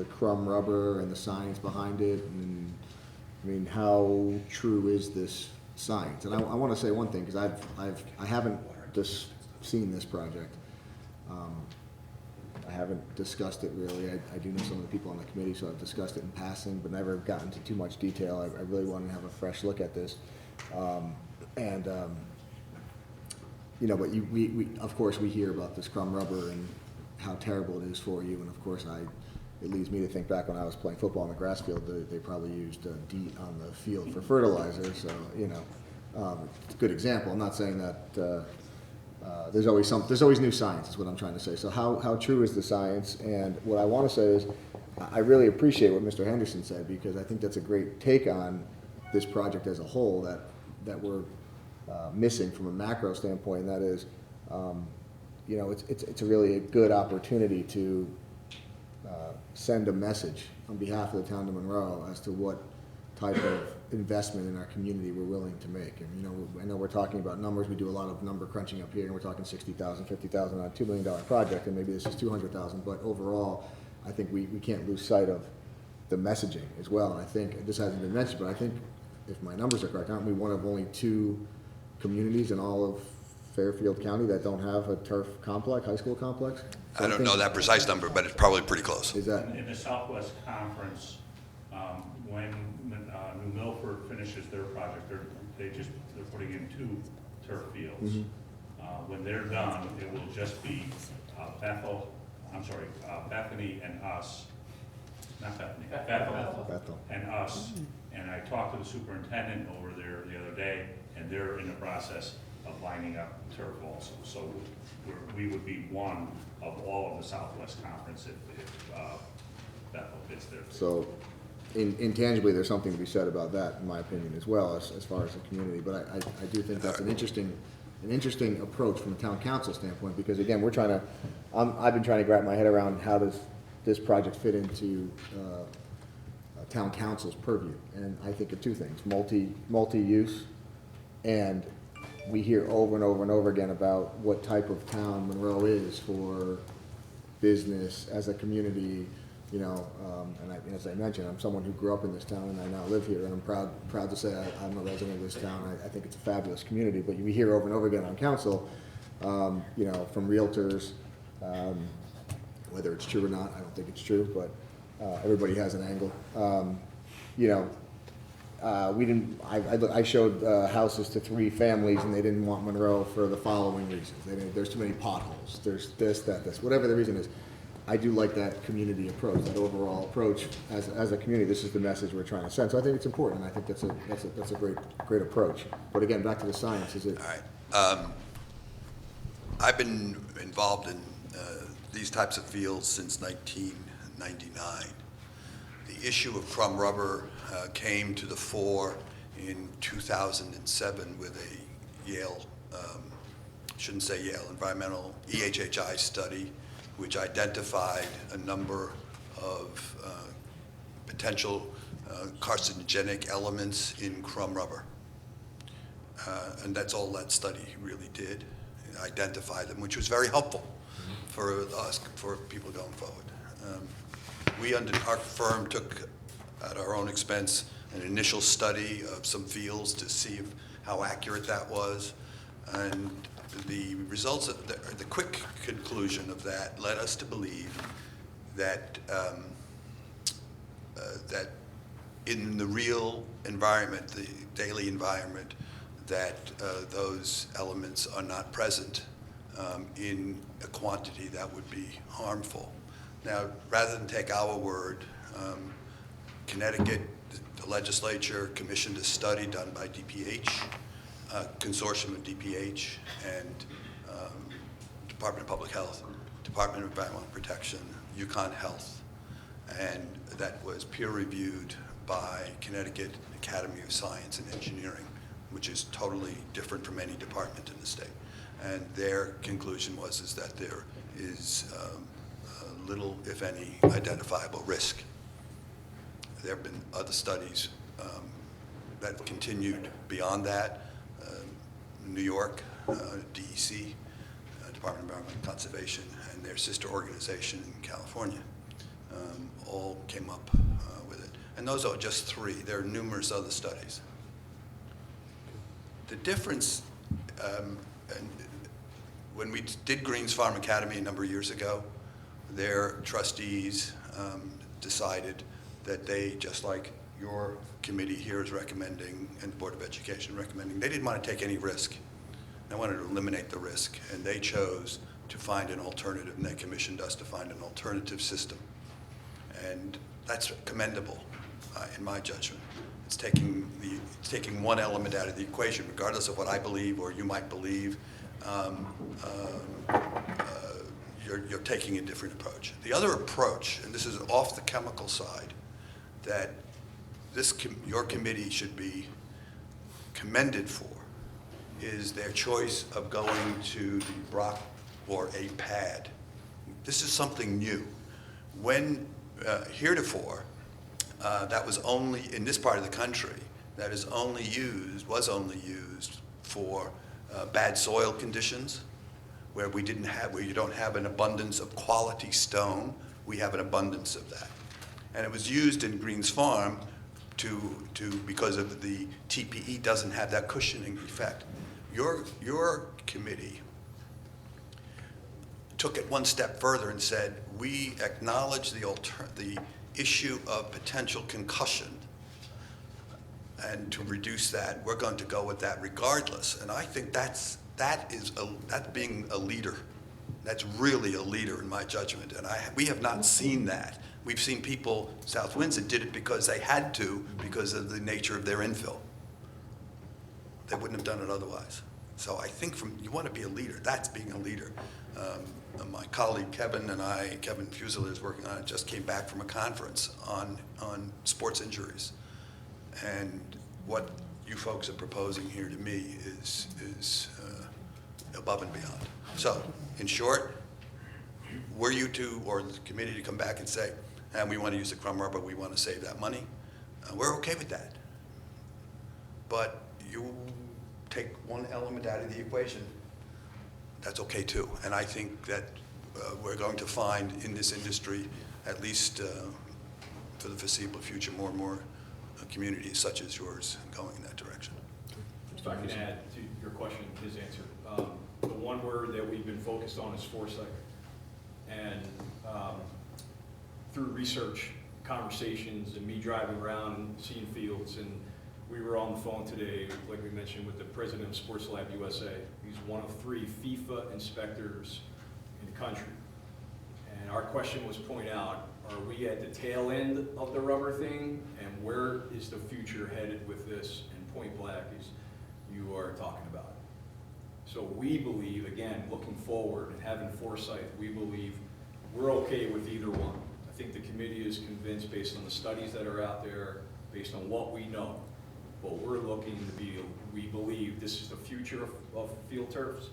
Speaker 1: crumb rubber and the science behind it, and I mean, how true is this science? And I want to say one thing, because I haven't just seen this project. I haven't discussed it really. I do know some of the people on the committee, so I've discussed it in passing, but never gotten into too much detail. I really want to have a fresh look at this. You know, but we of course we hear about this crumb rubber and how terrible it is for you, and of course it leads me to think back when I was playing football on the grass field, they probably used DEET on the field for fertilizer, so, you know, it's a good example. I'm not saying that there's always new science is what I'm trying to say. So how true is the science? And what I want to say is I really appreciate what Mr. Henderson said, because I think that's a great take on this project as a whole that we're missing from a macro standpoint, and that is, you know, it's a really a good opportunity to send a message on behalf of the town of Monroe as to what type of investment in our community we're willing to make. And, you know, I know we're talking about numbers, we do a lot of number crunching up here, and we're talking 60,000, 50,000 on a $2 million project, and maybe this is 200,000, but overall, I think we can't lose sight of the messaging as well. And I think, this hasn't been mentioned, but I think if my numbers are correct, aren't we one of only 2 communities in all of Fairfield County that don't have a turf complex, high school complex?
Speaker 12: I don't know that precise number, but it's probably pretty close.
Speaker 1: Is that,
Speaker 11: In the Southwest Conference, when New Milford finishes their project, they're putting in 2 turf fields. When they're done, it will just be Bethany and us, not Bethany, Bethel and us. And I talked to the superintendent over there the other day, and they're in the process of lining up turf also. So we would be one of all of the Southwest Conference if Bethel fits there.
Speaker 1: so intangibly, there's something to be said about that, in my opinion, as well, as far as the community. But I do think that's an interesting approach from a town council standpoint, because again, I've been trying to wrap my head around how does this project fit into town council's purview. And I think of 2 things, multi-use, and we hear over and over and over again about what type of town Monroe is for business as a community, you know, and as I mentioned, I'm someone who grew up in this town and I now live here, and I'm proud to say I'm a resident of this town. I think it's a fabulous community, but we hear over and over again on council, you know, from realtors, whether it's true or not, I don't think it's true, but everybody has an angle. You know, I showed houses to 3 families, and they didn't want Monroe for the following reasons. There's too many potholes, there's this, whatever the reason is. I do like that community approach, that overall approach as a community. This is the message we're trying to send. So I think it's important, and I think that's a great approach. But again, back to the science, is it?
Speaker 12: All right. I've been involved in these types of fields since 1999. The issue of crumb rubber came to the fore in 2007 with a Yale, shouldn't say Yale, environmental EHHI study, which identified a number of potential carcinogenic elements in crumb rubber. And that's all that study really did, identify them, which was very helpful for us, for people going forward. Our firm took, at our own expense, an initial study of some fields to see how accurate that was. And the results, the quick conclusion of that led us to believe that that in the real environment, the daily environment, that those elements are not present in a quantity that would be harmful. Now, rather than take our word, Connecticut The legislature commissioned a study done by DPH, consortium of DPH and Department of Public Health, Department of Environmental Protection, Yukon Health, and that was peer-reviewed by Connecticut Academy of Science and Engineering, which is totally different from any department in the state. And their conclusion was is that there is little, if any, identifiable risk. There have been other studies that have continued beyond that. New York, DEC, Department of Environmental Conservation, and their sister organization in California all came up with it. And those are just three. There are numerous other studies. The difference, and when we did Greens Farm Academy a number of years ago, their trustees decided that they, just like your committee here is recommending and the Board of Education recommending, they didn't want to take any risk. They wanted to eliminate the risk, and they chose to find an alternative, and they commissioned us to find an alternative system. And that's commendable, in my judgment. It's taking one element out of the equation, regardless of what I believe or you might believe. You're taking a different approach. The other approach, and this is off the chemical side, that your committee should be commended for, is their choice of going to the Brock or a pad. This is something new. When heretofore, that was only, in this part of the country, that was only used for bad soil conditions, where you don't have an abundance of quality stone. We have an abundance of that. And it was used in Greens Farm because of the TPE doesn't have that cushioning effect. Your committee took it one step further and said, we acknowledge the issue of potential concussion, and to reduce that, we're going to go with that regardless. And I think that's being a leader. That's really a leader in my judgment. And we have not seen that. We've seen people, South Windsor did it because they had to, because of the nature of their infill. They wouldn't have done it otherwise. So I think you want to be a leader. That's being a leader. My colleague Kevin Fuselier is working on it, just came back from a conference on sports injuries. And what you folks are proposing here to me is above and beyond. So, in short, were you to, or the committee to come back and say, and we want to use the crumb rubber, we want to save that money, we're okay with that. But you take one element out of the equation, that's okay too. And I think that we're going to find in this industry, at least for the foreseeable future, more and more communities such as yours going in that direction.
Speaker 14: If I can add to your question, his answer. The one word that we've been focused on is foresight. And through research, conversations, and me driving around and seeing fields, and we were on the phone today, like we mentioned, with the president of Sports Lab USA. He's one of 3 FIFA inspectors in the country. And our question was point out, are we at the tail end of the rubber thing? And where is the future headed with this? And point blank, as you are talking about. So we believe, again, looking forward and having foresight, we believe we're okay with either one. I think the committee is convinced, based on the studies that are out there, based on what we know. But we're looking to be, we believe this is the future of field turfs,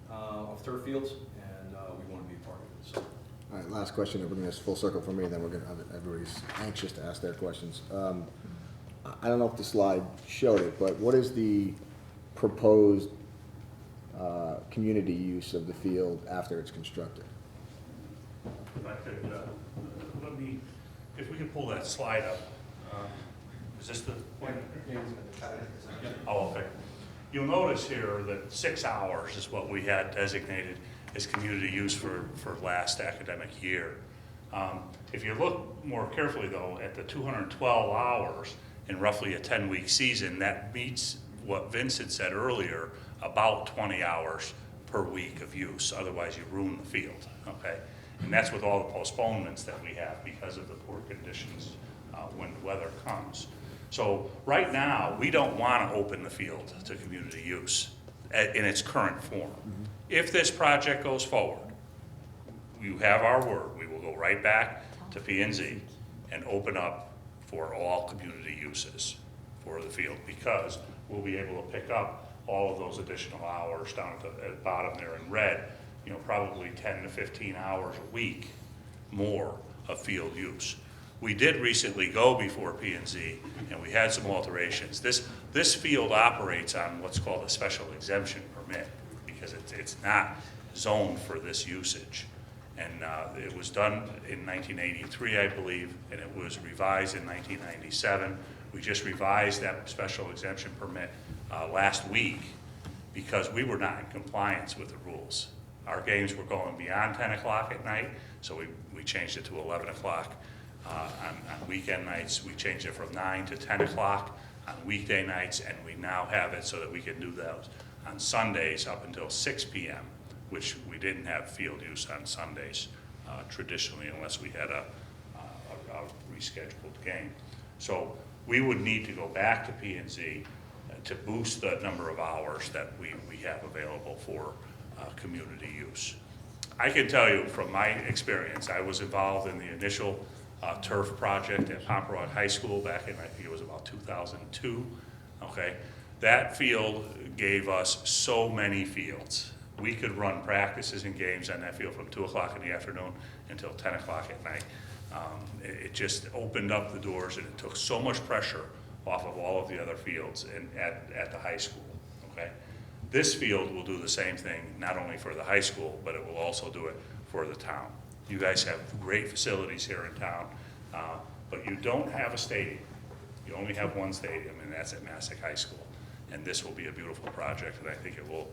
Speaker 14: of turf fields, and we want to be a part of it. So.
Speaker 1: All right, last question to bring this full circle for me, and then everybody's anxious to ask their questions. I don't know if the slide showed it, but what is the proposed community use of the field after it's constructed?
Speaker 11: If I could, if we could pull that slide up. Is this the point? Oh, okay. You'll notice here that 6 hours is what we had designated as community use for last academic year. If you look more carefully, though, at the 212 hours in roughly a 10-week season, that meets what Vince had said earlier, about 20 hours per week of use. Otherwise, you ruin the field, okay? And that's with all the postponements that we have because of the poor conditions when the weather comes. So right now, we don't want to open the field to community use in its current form. If this project goes forward, you have our word, we will go right back to P&Z and open up for all community uses for the field, because we'll be able to pick up all of those additional hours down at the bottom there in red, you know, probably 10 to 15 hours a week more of field use. We did recently go before P&Z, and we had some alterations. This field operates on what's called a special exemption permit, because it's not zoned for this usage. And it was done in 1983, I believe, and it was revised in 1997. We just revised that special exemption permit last week because we were not in compliance with the rules. Our games were going beyond 10 o'clock at night, so we changed it to 11 o'clock. On weekend nights, we changed it from 9 to 10 o'clock on weekday nights, and we now have it so that we can do those on Sundays up until 6 p.m., which we didn't have field use on Sundays traditionally, unless we had a rescheduled game. So we would need to go back to P&Z to boost the number of hours that we have available for community use. I can tell you from my experience, I was involved in the initial turf project at Monroe High School back in, I think it was about 2002, okay? That field gave us so many fields. We could run practices and games on that field from 2 o'clock in the afternoon until 10 o'clock at night. It just opened up the doors, and it took so much pressure off of all of the other fields at the high school, okay? This field will do the same thing, not only for the high school, but it will also do it for the town. You guys have great facilities here in town, but you don't have a stadium. You only have one stadium, and that's at Massac High School. And this will be a beautiful project, and I think it will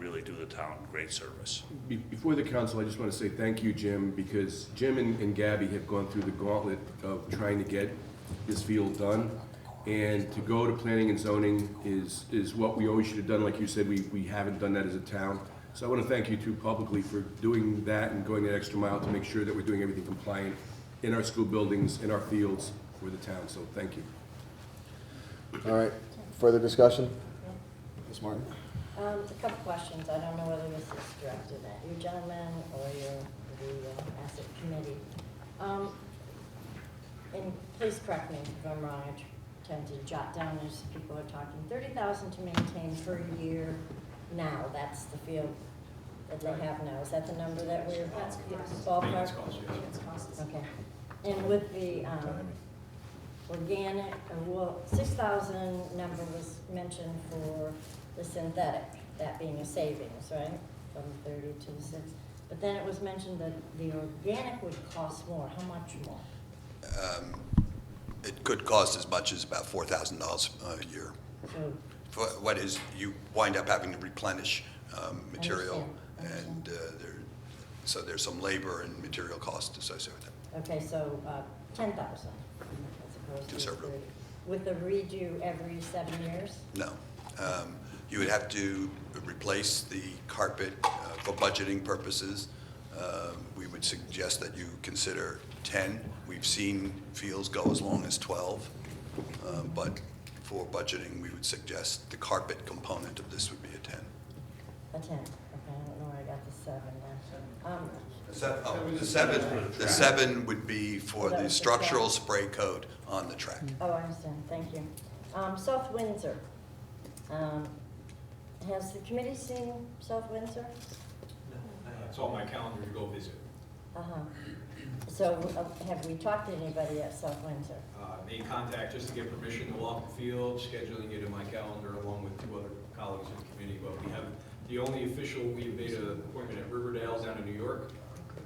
Speaker 11: really do the town great service.
Speaker 7: Before the council, I just want to say thank you, Jim, because Jim and Gabby have gone through the gauntlet of trying to get this field done. And to go to planning and zoning is what we always should have done. Like you said, we haven't done that as a town. So I want to thank you too publicly for doing that and going that extra mile to make sure that we're doing everything compliant in our school buildings, in our fields for the town. So thank you.
Speaker 1: All right, further discussion? Ms. Martin?
Speaker 6: A couple questions. I don't know whether this is directed at you gentlemen or the asset committee. And please correct me if I'm wrong. I tend to jot down as people are talking. $30,000 to maintain per year now. That's the field that they have now. Is that the number that we're ballpark?
Speaker 14: Maintenance costs, yes.
Speaker 6: Okay. And with the organic, well, 6,000 number was mentioned for the synthetic, that being a savings, right? From 30 to 6. But then it was mentioned that the organic would cost more. How much more?
Speaker 12: It could cost as much as about $4,000 a year.
Speaker 6: So,
Speaker 12: For what is, you wind up having to replenish material,
Speaker 6: Understand.
Speaker 12: and so there's some labor and material costs associated with that.
Speaker 6: okay, so 10,000 as opposed to
Speaker 12: Conservative.
Speaker 6: 30. With a redo every 7 years?
Speaker 12: No. You would have to replace the carpet for budgeting purposes. We would suggest that you consider 10. We've seen fields go as long as 12, but for budgeting, we would suggest the carpet component of this would be a 10.
Speaker 6: A 10, okay, I don't know where I got the 7 now.
Speaker 12: The seven would be for
Speaker 6: That
Speaker 12: the
Speaker 6: was the
Speaker 12: structural
Speaker 6: track.
Speaker 12: spray coat on the track.
Speaker 6: Oh, I understand, thank you. South Windsor. Has the committee seen South Windsor?
Speaker 14: It's on my calendar to go visit.
Speaker 6: Uh-huh. So have we talked to anybody at South Windsor?
Speaker 14: Made contact just to get permission to walk the field, scheduling it in my calendar along with 2 other colleagues in the committee. But we have the only official, we've made an appointment at Riverdale down in New York,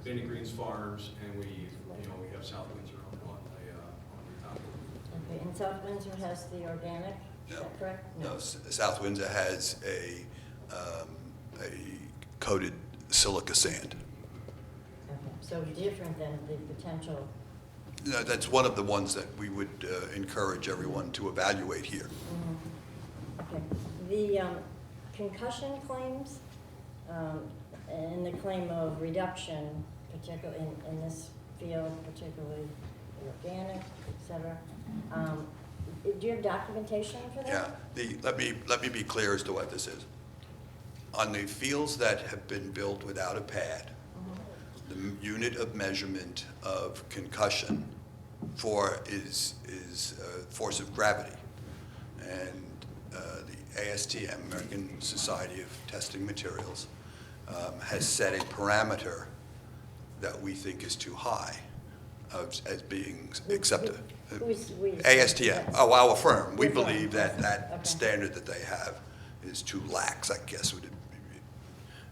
Speaker 14: been to Greens Farms, and we have South Windsor on the top.
Speaker 6: Okay, and South Windsor has the organic, is
Speaker 12: No.
Speaker 6: that correct?
Speaker 12: No, South Windsor has a coated silica sand.
Speaker 6: Okay, so different than the potential.
Speaker 12: No, that's one of the ones that we would encourage everyone to evaluate here.
Speaker 6: Okay, the concussion claims, and the claim of reduction, particularly in this field, particularly organic, et cetera, Do you have documentation for that?
Speaker 12: Yeah, let me be clear as to what this is. On the fields that have been built without a pad, the unit of measurement of concussion is force of gravity. And the ASTM, American Society of Testing Materials, has set a parameter that we think is too high as being accepted. ASTM, our firm, we believe that standard that they have is too lax, I guess would be.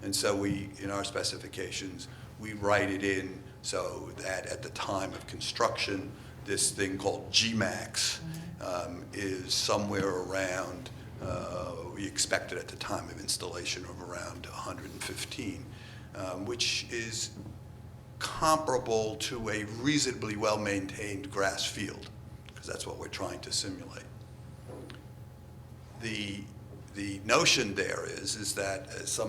Speaker 12: And so we, in our specifications, we write it in so that at the time of construction, this thing called GMAX is somewhere around, we expected at the time of installation of around 115, which is comparable to a reasonably well-maintained grass field, because that's what we're trying to simulate. The notion there is that as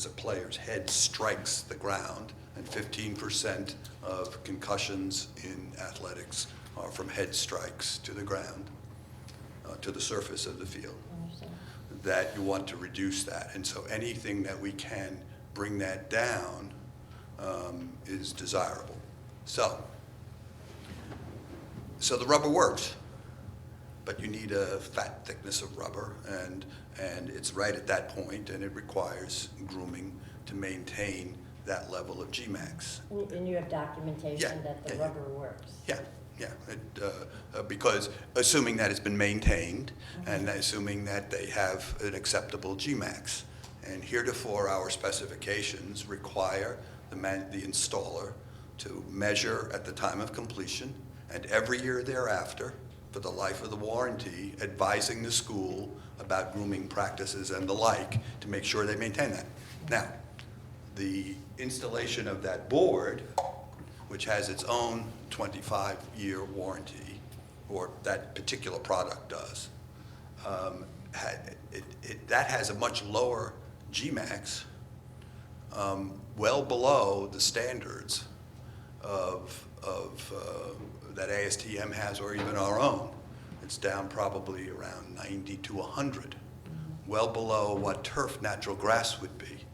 Speaker 12: a player's head strikes the ground, and 15% of concussions in athletics are from head strikes to the ground, to the surface of the field, that you want to reduce that. And so anything that we can bring that down is desirable. So the rubber works, but you need a fat thickness of rubber, and it's right at that point, and it requires grooming to maintain that level of GMAX.
Speaker 6: And you have documentation that the rubber works?
Speaker 12: Yeah. Because assuming that it's been maintained, and assuming that they have an acceptable GMAX. And heretofore, our specifications require the installer to measure at the time of completion, and every year thereafter, for the life of the warranty, advising the school about grooming practices and the like to make sure they maintain that. Now, the installation of that board, which has its own 25-year warranty, or that particular product does, that has a much lower GMAX, well below the standards of that ASTM has, or even our own. It's down probably around 90 to 100, well below what turf natural grass would be.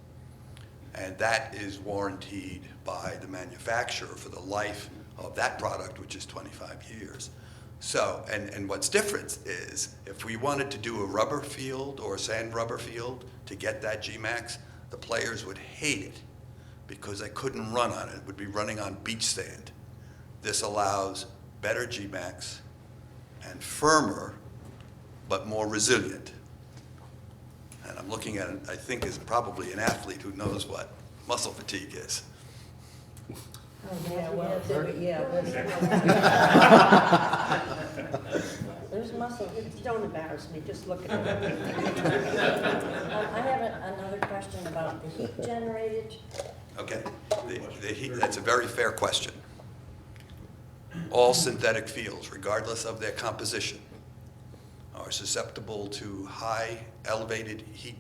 Speaker 12: And that is warranted by the manufacturer for the life of that product, which is 25 years. So, and what's different is, if we wanted to do a rubber field or a sand rubber field to get that GMAX, the players would hate it because they couldn't run on it. It would be running on beach sand. This allows better GMAX and firmer, but more resilient. And I'm looking at it, I think, is probably an athlete who knows what muscle fatigue is.
Speaker 6: There's muscle.
Speaker 2: Don't embarrass me, just look at it.
Speaker 6: I have another question about the heat generated.
Speaker 12: Okay, the heat, that's a very fair question. All synthetic fields, regardless of their composition, are susceptible to high elevated heat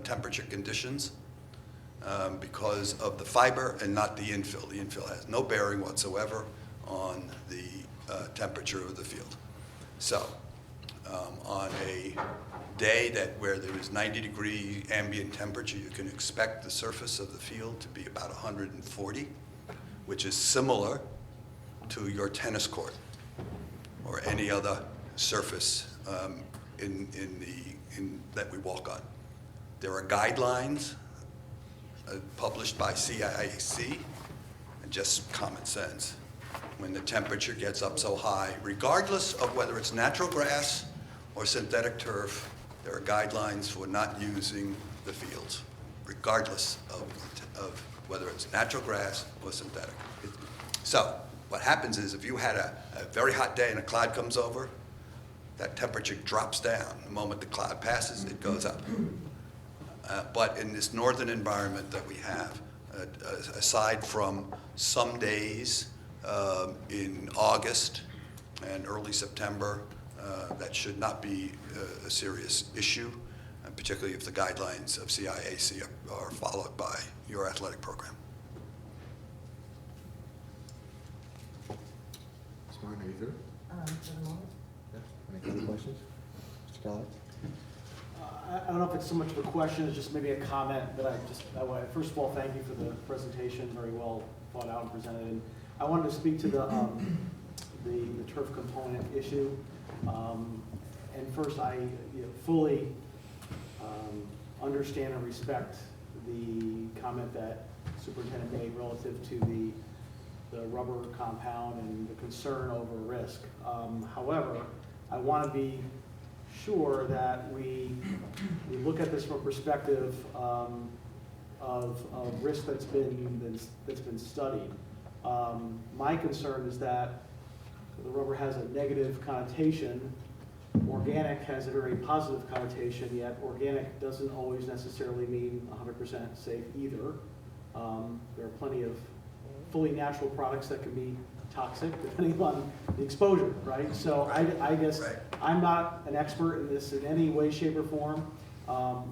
Speaker 12: temperature conditions because of the fiber and not the infill. The infill has no bearing whatsoever on the temperature of the field. So on a day where there is 90-degree ambient temperature, you can expect the surface of the field to be about 140, which is similar to your tennis court or any other surface that we walk on. There are guidelines published by CIAC, and just common sense. When the temperature gets up so high, regardless of whether it's natural grass or synthetic turf, there are guidelines for not using the fields, regardless of whether it's natural grass or synthetic. So what happens is, if you had a very hot day and a cloud comes over, that temperature drops down. The moment the cloud passes, it goes up. But in this northern environment that we have, aside from some days in August and early September, that should not be a serious issue, particularly if the guidelines of CIAC are followed by your athletic program.
Speaker 1: Ms. Martin, are you through?
Speaker 6: For the moment.
Speaker 1: Any other questions? Mr. Kellogg?
Speaker 3: I don't know if it's so much of a question, it's just maybe a comment that I want, first of all, thank you for the presentation, very well thought out and presented. And I wanted to speak to the turf component issue. And first, I fully understand and respect the comment that Superintendent made relative to the rubber compound and the concern over risk. However, I want to be sure that we look at this from a perspective of risk that's been studied. My concern is that the rubber has a negative connotation. Organic has a very positive connotation, yet organic doesn't always necessarily mean 100% safe either. There are plenty of fully natural products that can be toxic depending on the exposure, right? So I guess I'm not an expert in this in any way, shape, or form. I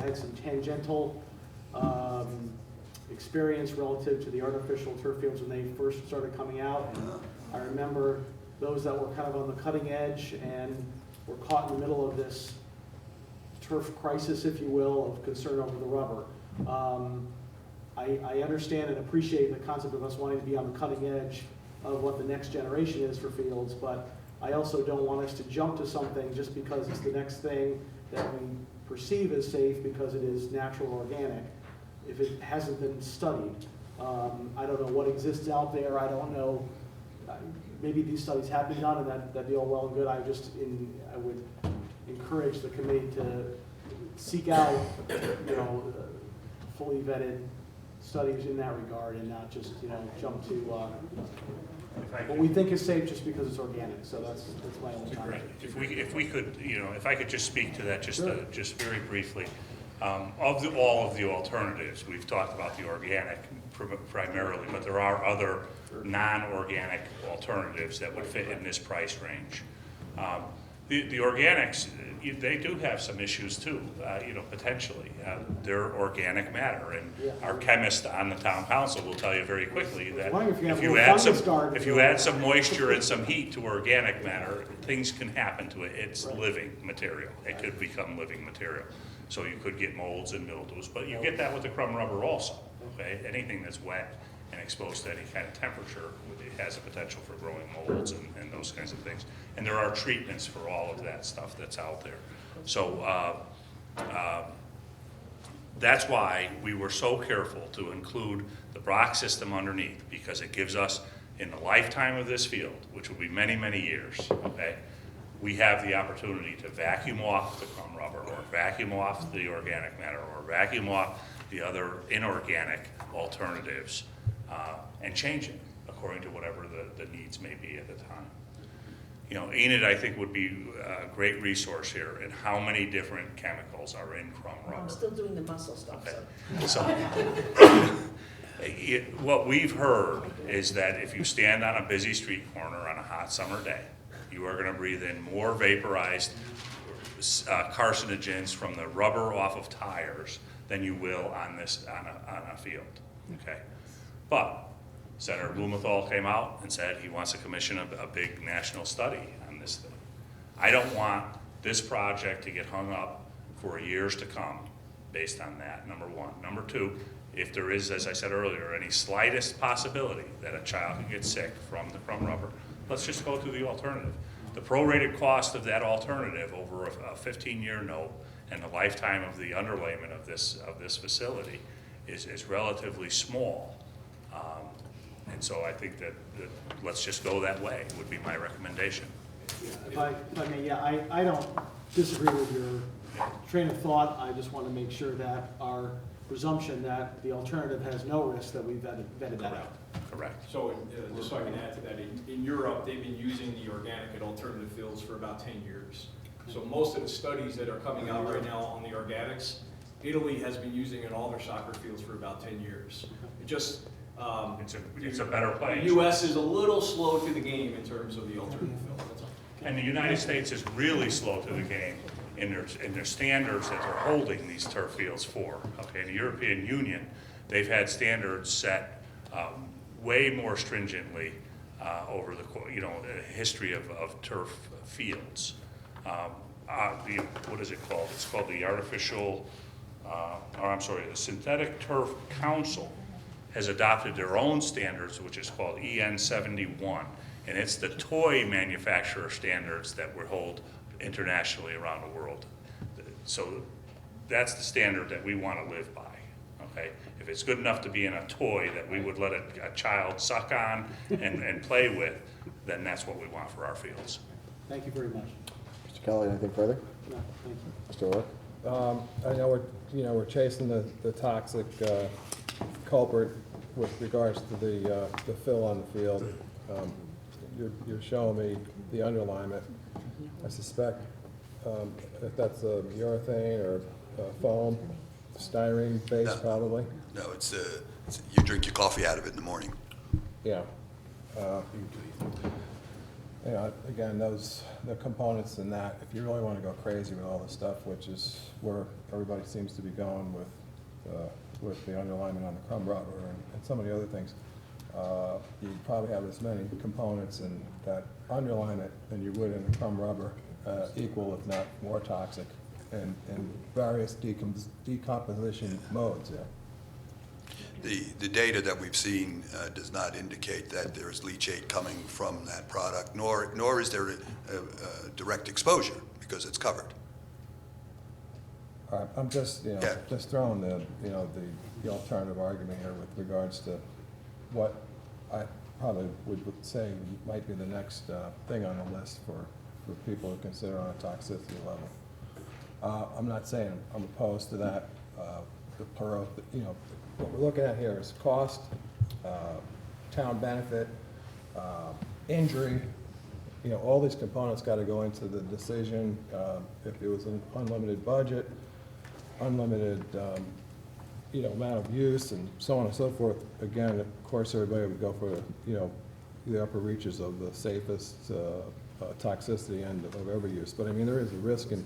Speaker 3: had some tangential experience relative to the artificial turf fields when they first started coming out. And I remember those that were kind of on the cutting edge and were caught in the middle of this turf crisis, if you will, of concern over the rubber. I understand and appreciate the concept of us wanting to be on the cutting edge of what the next generation is for fields, but I also don't want us to jump to something just because it's the next thing that we perceive as safe because it is natural or organic, if it hasn't been studied. I don't know what exists out there. I don't know. Maybe these studies have been done, and that'd be all well and good. I would encourage the committee to seek out, fully vetted studies in that regard, and not just jump to what we think is safe just because it's organic. So that's my only comment.
Speaker 11: If we could, if I could just speak to that just very briefly. All of the alternatives, we've talked about the organic primarily, but there are other non-organic alternatives that would fit in this price range. The organics, they do have some issues too, potentially. They're organic matter, and our chemist on the town council will tell you very quickly that if you add some moisture and some heat to organic matter, things can happen to it. It's living material. It could become living material. So you could get molds and mildews, but you get that with the crumb rubber also, okay? Anything that's wet and exposed to any kind of temperature, it has a potential for growing molds and those kinds of things. And there are treatments for all of that stuff that's out there. So that's why we were so careful to include the Brock system underneath, because it gives us, in the lifetime of this field, which will be many, many years, okay? We have the opportunity to vacuum off the crumb rubber, or vacuum off the organic matter, or vacuum off the other inorganic alternatives, and change it according to whatever the needs may be at the time. Enid, I think, would be a great resource here in how many different chemicals are in crumb rubber.
Speaker 2: I'm still doing the muscle stuff.
Speaker 11: Okay. So what we've heard is that if you stand on a busy street corner on a hot summer day, you are going to breathe in more vaporized carcinogens from the rubber off of tires than you will on a field. Okay, but Senator Blumenthal came out and said he wants to commission a big national study on this thing. I don't want this project to get hung up for years to come based on that, number one. Number two, if there is, as I said earlier, any slightest possibility that a child can get sick from the crumb rubber, let's just go through the alternative. The prorated cost of that alternative over a 15-year note and the lifetime of the underlayment of this facility is relatively small. And so I think that let's just go that way would be my recommendation.
Speaker 3: If I may, I don't disagree with your train of thought. I just want to make sure that our presumption that the alternative has no risk, that we've vetted that out.
Speaker 11: Correct.
Speaker 14: So just so I can add to that, in Europe, they've been using the organic and alternative fields for about 10 years. So most of the studies that are coming out right now on the organics, Italy has been using in all their soccer fields for about 10 years. It just,
Speaker 11: it's a better place.
Speaker 14: The U.S. is a little slow to the game in terms of the alternative field. That's all.
Speaker 11: And the United States is really slow to the game in their standards that they're holding these turf fields for. Okay, in the European Union, they've had standards set way more stringently over the history of turf fields. What is it called? It's called the the Synthetic Turf Council has adopted their own standards, which is called EN 71, and it's the toy manufacturer standards that we hold internationally around the world. So that's the standard that we want to live by. Okay, if it's good enough to be in a toy that we would let a child suck on and play with, then that's what we want for our fields.
Speaker 3: Thank you very much.
Speaker 1: Mr. Kelly, anything further?
Speaker 3: No, thank you.
Speaker 1: Mr. O'Rourke?
Speaker 5: I know we're chasing the toxic culprit with regards to the fill on the field. You're showing me the underlayment. I suspect if that's a urethane or foam, styrene base
Speaker 12: No.
Speaker 5: probably.
Speaker 12: No, you drink your coffee out of it in the morning.
Speaker 5: Yeah. Again, the components in that, if you really want to go crazy with all this stuff, which is where everybody seems to be going with the underlayment on the crumb rubber and some of the other things, you probably have as many components in that underlayment than you would in the crumb rubber, equal if not more toxic, in various decomposition modes. Yeah.
Speaker 12: The data that we've seen does not indicate that there is leachate coming from that product, nor is there a direct exposure because it's covered.
Speaker 5: All right, I'm just,
Speaker 12: Yeah.
Speaker 5: just throwing the alternative argument here with regards to what I probably would say might be the next thing on the list for people to consider on a toxicity level. I'm not saying I'm opposed to that. What we're looking at here is cost, town benefit, injury. All these components got to go into the decision. If it was an unlimited budget, unlimited, amount of use, and so on and so forth. Again, of course, everybody would go for, the upper reaches of the safest toxicity end of every use. But I mean, there is a risk in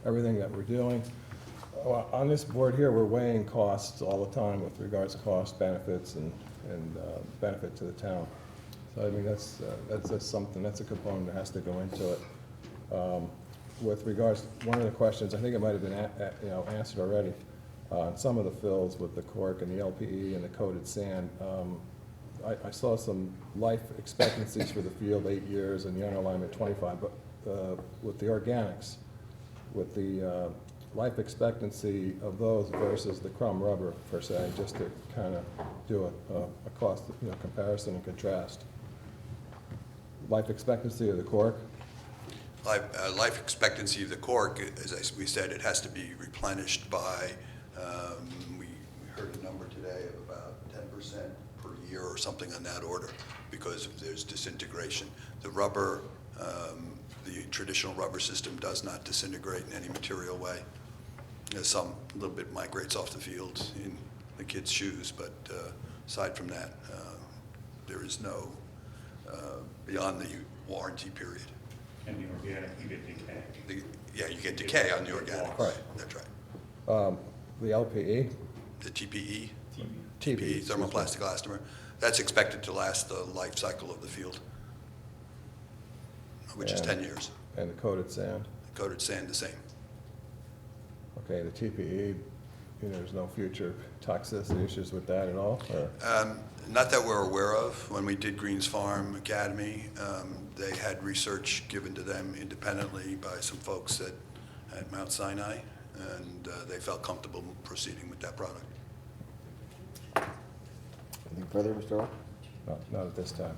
Speaker 5: everything that we're doing. On this board here, we're weighing costs all the time with regards to cost, benefits, and benefit to the town. So I mean, that's just something, that's a component that has to go into it. With regards, one of the questions, I think it might have been answered already, on some of the fills with the cork and the LPE and the coated sand. I saw some life expectancies for the field, 8 years, and the underlayment 25, but with the organics, with the life expectancy of those versus the crumb rubber per se, just to kind of do a cost comparison and contrast. Life expectancy of the cork.
Speaker 12: Life expectancy of the cork, as we said, it has to be replenished by, we heard a number today of about 10% per year or something on that order because there's disintegration. The rubber, the traditional rubber system does not disintegrate in any material way. Some little bit migrates off the field in the kids' shoes, but aside from that, there is no beyond the warranty period.
Speaker 11: And the organic, you get decay.
Speaker 12: You get decay on the organic.
Speaker 5: Right.
Speaker 12: That's right.
Speaker 5: The LPE.
Speaker 12: The TPE. TPE, thermoplastic elastomer. That's expected to last the life cycle of the field, which is 10 years.
Speaker 5: And the coated sand.
Speaker 12: Coated sand, the same.
Speaker 5: Okay, the TPE, there's no future toxicity issues with that at all?
Speaker 12: Not that we're aware of. When we did Greens Farm Academy, they had research given to them independently by some folks at Mount Sinai, and they felt comfortable proceeding with that product.
Speaker 1: Anything further, Mr. O'Rourke?
Speaker 5: No, not at this time.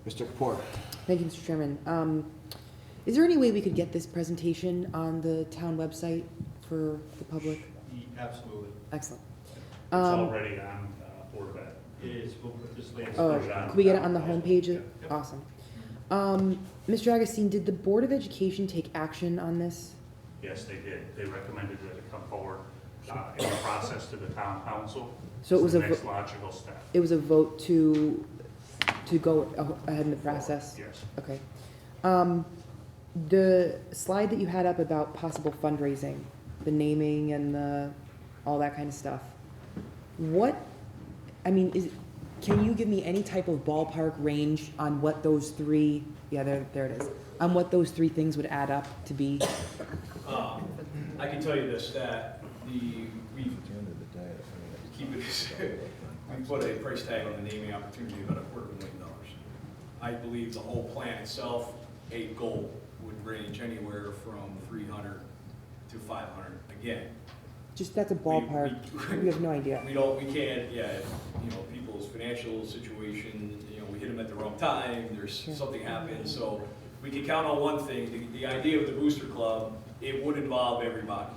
Speaker 1: Mr. Kapoor?
Speaker 4: Thank you, Mr. Chairman. Is there any way we could get this presentation on the town website for the public?
Speaker 11: Absolutely.
Speaker 4: Excellent.
Speaker 11: It's already on Board of Ed. It is. We'll put this latest version on.
Speaker 4: Can we get it on the homepage? Yep. Awesome. Mr. Agustin, did the Board of Education take action on this?
Speaker 11: Yes, they did. They recommended that it come forward in the process to the town council.
Speaker 4: So it was
Speaker 11: the next logical step.
Speaker 4: It was a vote to go ahead in the process?
Speaker 11: Yes.
Speaker 4: Okay. The slide that you had up about possible fundraising, the naming and all that kind of stuff. can you give me any type of ballpark range on what those three, yeah, there it is, on what those three things would add up to be?
Speaker 14: I can tell you this, that we keep it, we put a price tag on the naming opportunity of about $250,000. I believe the whole plan itself, a goal, would range anywhere from 300 to 500. Again,
Speaker 4: Just, that's a ballpark, we have no idea.
Speaker 14: we can't, people's financial situation, we hit them at the wrong time, there's something happens, so we can count on one thing, the idea of the Booster Club, it would involve everybody.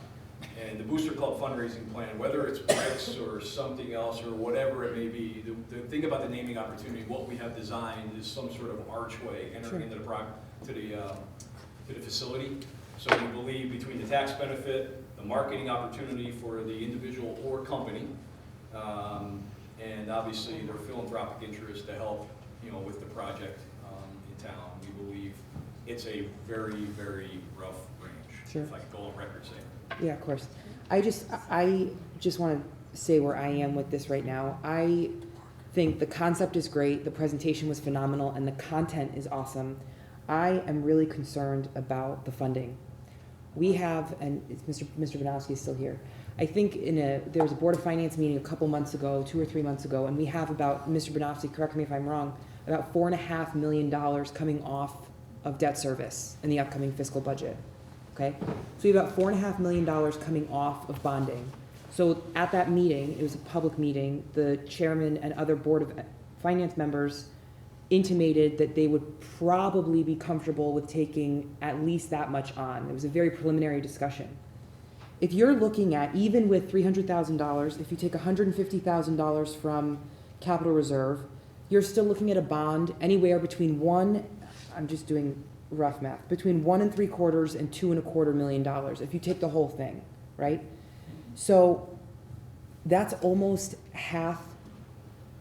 Speaker 14: And the Booster Club fundraising plan, whether it's bricks or something else or whatever it may be, the thing about the naming opportunity, what we have designed is some sort of archway entering into the facility. So we believe between the tax benefit, the marketing opportunity for the individual or company, and obviously their philanthropic interest to help, with the project in town, we believe it's a very, very rough range.
Speaker 4: Sure.
Speaker 14: If I could go on record saying.
Speaker 4: Yeah, of course. I just want to say where I am with this right now. I think the concept is great, the presentation was phenomenal, and the content is awesome. I am really concerned about the funding. We have, and it's Mr. Banowski is still here. I think there was a Board of Finance meeting a couple months ago, 2 or 3 months ago, and we have about, Mr. Banowski, correct me if I'm wrong, about $4.5 million coming off of debt service in the upcoming fiscal budget. Okay, so we have about $4.5 million coming off of bonding. So at that meeting, it was a public meeting, the chairman and other Board of Finance members intimated that they would probably be comfortable with taking at least that much on. It was a very preliminary discussion. If you're looking at, even with $300,000, if you take $150,000 from capital reserve, you're still looking at a bond anywhere between I'm just doing rough math, between $1 3/4 and $2.25 million, if you take the whole thing, right? So that's almost half,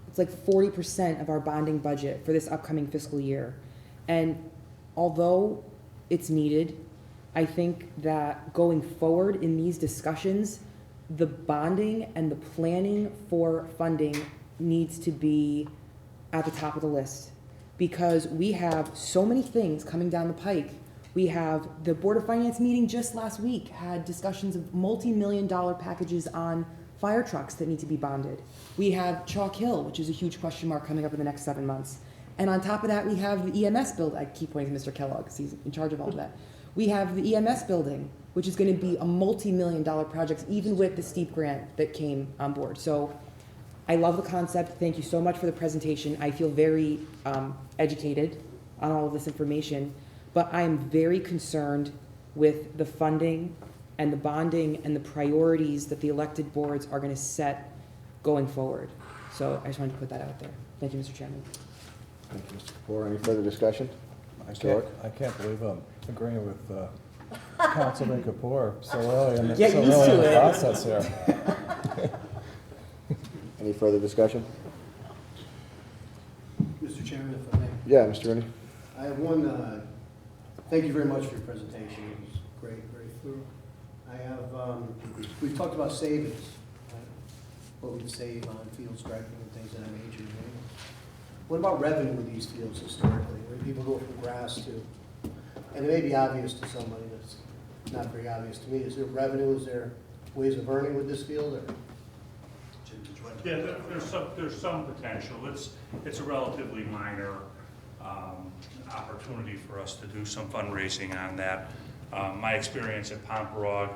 Speaker 4: it's like 40% of our bonding budget for this upcoming fiscal year. And although it's needed, I think that going forward in these discussions, the bonding and the planning for funding needs to be at the top of the list, because we have so many things coming down the pike. We have the Board of Finance meeting just last week had discussions of multi-million-dollar packages on fire trucks that need to be bonded. We have Chalk Hill, which is a huge question mark coming up in the next 7 months. And on top of that, we have the EMS build. I keep pointing to Mr. Kellogg because he's in charge of all of that. We have the EMS building, which is going to be a multi-million-dollar project, even with the steep grant that came on board. So I love the concept. Thank you so much for the presentation. I feel very educated on all of this information, but I am very concerned with the funding and the bonding and the priorities that the elected boards are going to set going forward. So I just wanted to put that out there. Thank you, Mr. Chairman.
Speaker 1: Thank you, Mr. Kapoor. Any further discussion? Mr. York?
Speaker 5: I can't believe I'm agreeing with Councilman Kapoor so early in the,
Speaker 4: Get
Speaker 5: so
Speaker 4: used
Speaker 5: early
Speaker 4: to
Speaker 5: in the
Speaker 4: it.
Speaker 5: process here.
Speaker 1: Any further discussion?
Speaker 15: Mr. Chairman, if I may.
Speaker 1: Yeah, Mr. Rooney?
Speaker 15: I have one, thank you very much for your presentation. It was great, very thorough. I have, we've talked about savings, right? What we'd save on field striping and things of that nature. What about revenue with these fields historically, where people go from grass to, and it may be obvious to somebody, that's not very obvious to me. Is there revenue, is there ways of earning with this field, or?
Speaker 11: Yeah, there's some potential. It's a relatively minor opportunity for us to do some fundraising on that. My experience at Pomperog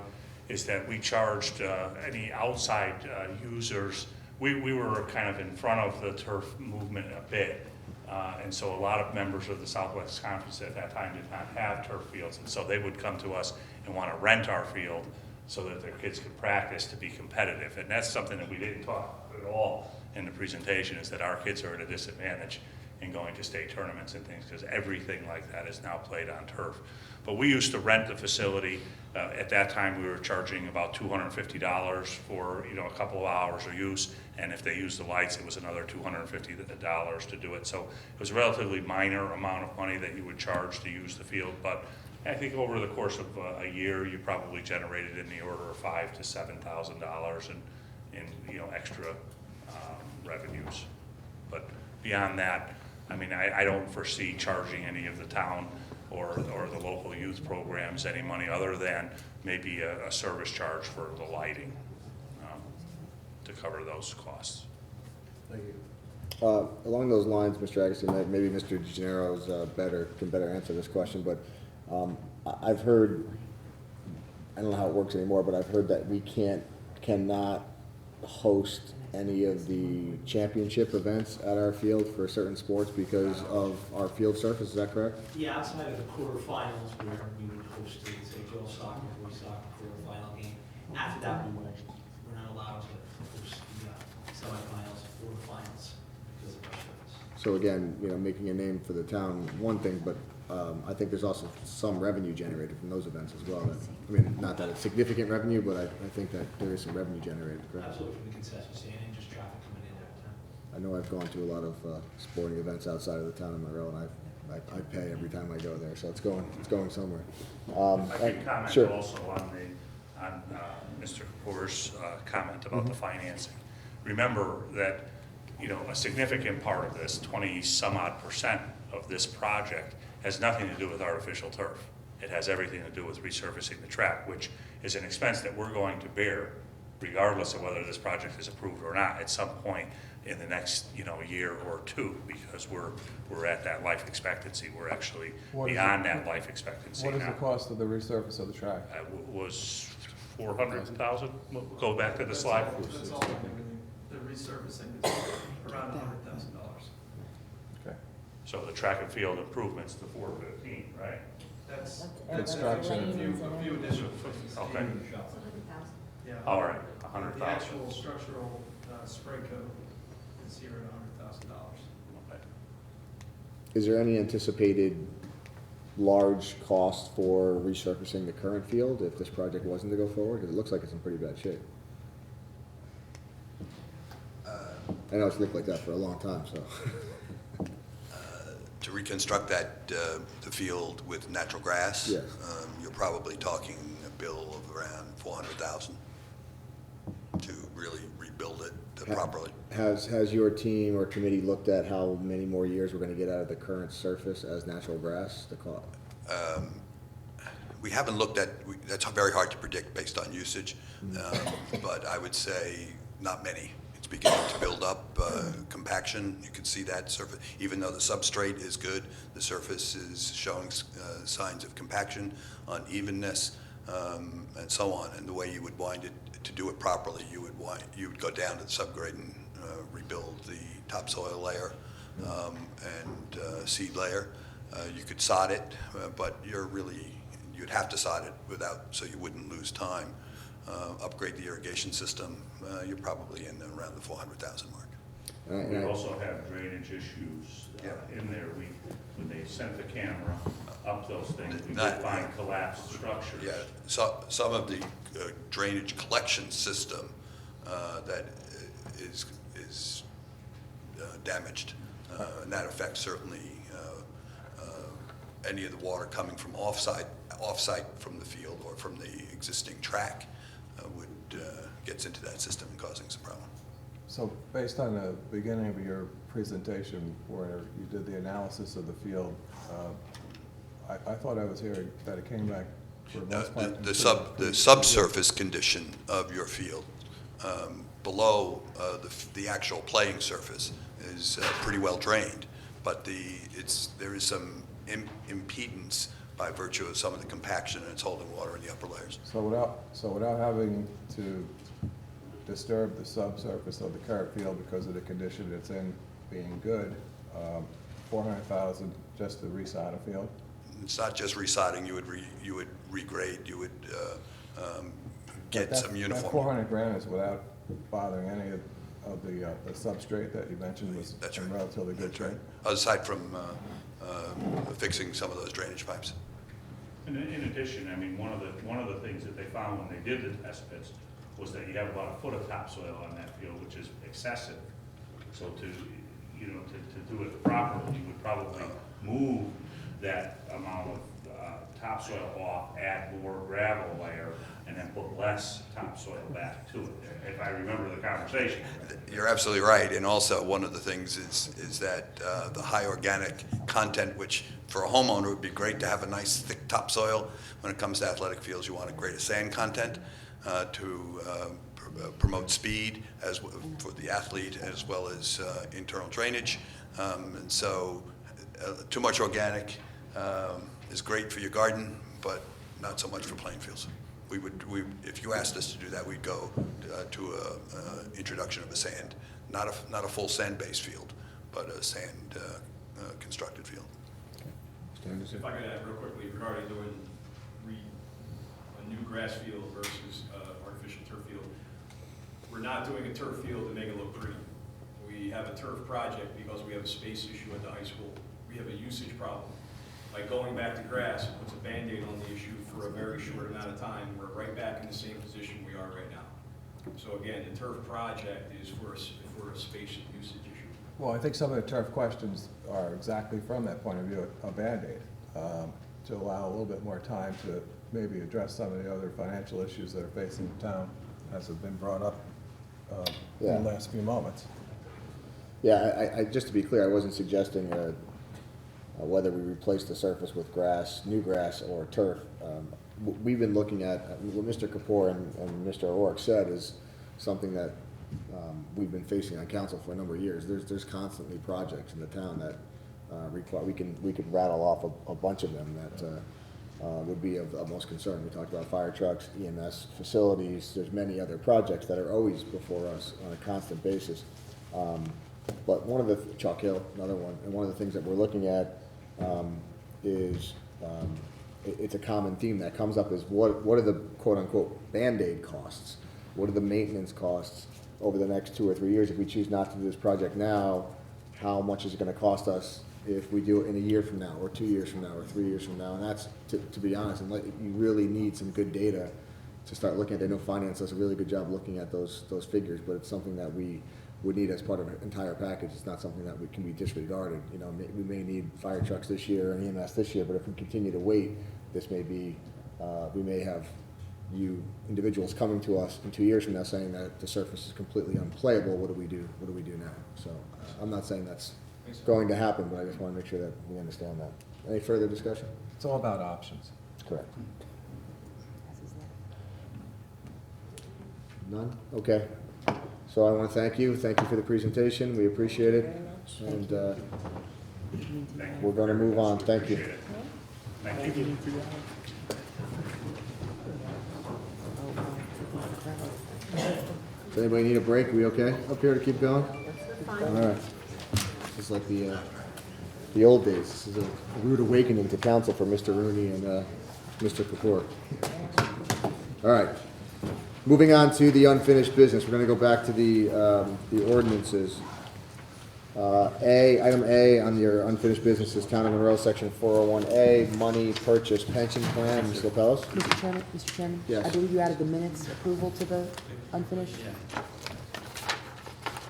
Speaker 11: is that we charged any outside users. We were kind of in front of the turf movement a bit, and so a lot of members of the Southwest Conference at that time did not have turf fields, and so they would come to us and want to rent our field so that their kids could practice to be competitive. And that's something that we didn't talk at all in the presentation, is that our kids are at a disadvantage in going to state tournaments and things, because everything like that is now played on turf. But we used to rent the facility. At that time, we were charging about $250 for a couple of hours of use, and if they used the lights, it was another $250 to do it. So it was a relatively minor amount of money that you would charge to use the field, but I think over the course of a year, you probably generated in the order of $5,000 to $7,000 in extra revenues. But beyond that, I mean, I don't foresee charging any of the town or the local youth programs any money other than maybe a service charge for the lighting to cover those costs.
Speaker 15: Thank you.
Speaker 1: Along those lines, Mr. Agassi, maybe Mr. DeGenero can better answer this question, but I've heard, I don't know how it works anymore, but I've heard that we cannot host any of the championship events at our field for certain sports because of our field surface. Is that correct?
Speaker 16: Yeah, outside of the quarterfinals where we would host, say, girls soccer, boys soccer quarterfinal game. After that, we're not allowed to host the semifinals, quarterfinals because of our surface.
Speaker 1: So again, making a name for the town, one thing, but I think there's also some revenue generated from those events as well. I mean, not that it's significant revenue, but I think that there is some revenue generated, correct?
Speaker 16: Absolutely, from the concession stand and just traffic coming in every time.
Speaker 1: I know I've gone to a lot of sporting events outside of the town of Monroe, and I pay every time I go there, so it's going somewhere.
Speaker 11: I can comment
Speaker 1: Sure.
Speaker 11: also on Mr. Kapoor's comment about the financing. Remember that, a significant part of this, 20-some-odd% of this project has nothing to do with artificial turf. It has everything to do with resurfacing the track, which is an expense that we're going to bear regardless of whether this project is approved or not at some point in the next, year or two, because we're at that life expectancy. We're actually beyond that life expectancy now.
Speaker 5: What is the cost of the resurface of the track?
Speaker 11: Was 400,000? We'll go back to the slide.
Speaker 13: That's all, the resurfacing is around $100,000.
Speaker 5: Okay.
Speaker 11: So the track and field improvements to 415, right?
Speaker 13: That's
Speaker 5: Construction.
Speaker 13: a few additional.
Speaker 11: Okay.
Speaker 13: Yeah.
Speaker 11: All right,
Speaker 13: The
Speaker 11: 100,000.
Speaker 13: actual structural spray coat is here at $100,000.
Speaker 11: Okay.
Speaker 1: Is there any anticipated large cost for resurfacing the current field if this project wasn't to go forward? Because it looks like it's in pretty bad shape. I know it's looked like that for a long time, so.
Speaker 12: To reconstruct that, the field with natural grass,
Speaker 1: Yes.
Speaker 12: You're probably talking a bill of around $400,000 to really rebuild it properly.
Speaker 1: Has your team or committee looked at how many more years we're gonna get out of the current surface as natural grass?
Speaker 12: We haven't looked at, that's very hard to predict based on usage, but I would say not many. It's beginning to build up compaction. You can see that surface, even though the substrate is good, the surface is showing signs of compaction, unevenness, and so on. And the way you would wind it, to do it properly, you would go down to the subgrade and rebuild the topsoil layer and seed layer. You could sod it, but you'd have to sod it so you wouldn't lose time. Upgrade the irrigation system, you're probably in around the 400,000 mark.
Speaker 11: We also have drainage issues in there. When they sent the camera up those things, we did find collapsed structures.
Speaker 12: Yeah, so some of the drainage collection system that is damaged, and that affects certainly any of the water coming from off-site from the field or from the existing track gets into that system and causing some problem.
Speaker 5: So based on the beginning of your presentation where you did the analysis of the field, I thought I was hearing that it came back for the most part.
Speaker 12: The subsurface condition of your field below the actual playing surface is pretty well drained, but there is some impedance by virtue of some of the compaction, and it's holding water in the upper layers.
Speaker 5: So without having to disturb the subsurface of the current field because of the condition it's in being good, 400,000 just to resod a field?
Speaker 12: It's not just resodding. You would regrade. You would get some uniform.
Speaker 5: That 400 grand is without bothering any of the substrate that you mentioned was in relatively good shape.
Speaker 12: Aside from fixing some of those drainage pipes.
Speaker 11: And in addition, I mean, one of the things that they found when they did the test pits was that you have about a foot of topsoil on that field, which is excessive. So to do it properly, you would probably move that amount of topsoil off, add more gravel layer, and then put less topsoil back to it, if I remember the conversation.
Speaker 12: You're absolutely right, and also one of the things is that the high organic content, which for a homeowner would be great to have a nice thick topsoil. When it comes to athletic fields, you want a greater sand content to promote speed for the athlete as well as internal drainage. And so too much organic is great for your garden, but not so much for playing fields. If you asked us to do that, we'd go to a introduction of a sand, not a full sand-based field, but a sand constructed field.
Speaker 14: If I could add real quickly regarding doing a new grass field versus artificial turf field. We're not doing a turf field to make it look pretty. We have a turf project because we have a space issue at the high school. We have a usage problem. By going back to grass, it puts a Band-Aid on the issue for a very short amount of time. We're right back in the same position we are right now. So again, the turf project is for a space and usage issue.
Speaker 5: Well, I think some of the turf questions are exactly from that point of view, a Band-Aid, to allow a little bit more time to maybe address some of the other financial issues that are facing the town, as have been brought up in the last few moments.
Speaker 1: Yeah, I just to be clear, I wasn't suggesting whether we replace the surface with grass, new grass, or turf. We've been looking at, what Mr. Kapoor and Mr. O'Rourke said is something that we've been facing on council for a number of years. There's constantly projects in the town that require, we could rattle off a bunch of them that would be of most concern. We talked about fire trucks, EMS facilities. There's many other projects that are always before us on a constant basis. But one of the, Chalk Hill, another one, and one of the things that we're looking at is, it's a common theme that comes up is what are the quote-unquote Band-Aid costs? What are the maintenance costs over the next 2 or 3 years? If we choose not to do this project now, how much is it gonna cost us if we do it in a year from now, or 2 years from now, or 3 years from now? And that's, to be honest, and you really need some good data to start looking at. I know finance does a really good job looking at those figures, but it's something that we would need as part of an entire package. It's not something that can be disregarded. You know, we may need fire trucks this year and EMS this year, but if we continue to wait, this may be, we may have you individuals coming to us in 2 years from now saying that the surface is completely unplayable. What do we do? What do we do now? So I'm not saying that's going to happen, but I just want to make sure that we understand that. Any further discussion?
Speaker 5: It's all about options.
Speaker 1: Correct. None? Okay. So I want to thank you. Thank you for the presentation. We appreciate it. And we're going to move on. Thank you.
Speaker 11: Thank you.
Speaker 1: Does anybody need a break? Are we okay up here to keep going?
Speaker 2: Fine.
Speaker 1: All right. This is like the old days. This is a rude awakening to council for Mr. Rooney and Mr. Kapoor. All right. Moving on to the unfinished business. We're going to go back to the ordinances. Item A on your unfinished business is Town of Monroe, Section 401A, money purchase pension plan. Ms. Lopellis?
Speaker 4: Mr. Chairman?
Speaker 1: Yes.
Speaker 4: I believe you added the minutes approval to the unfinished?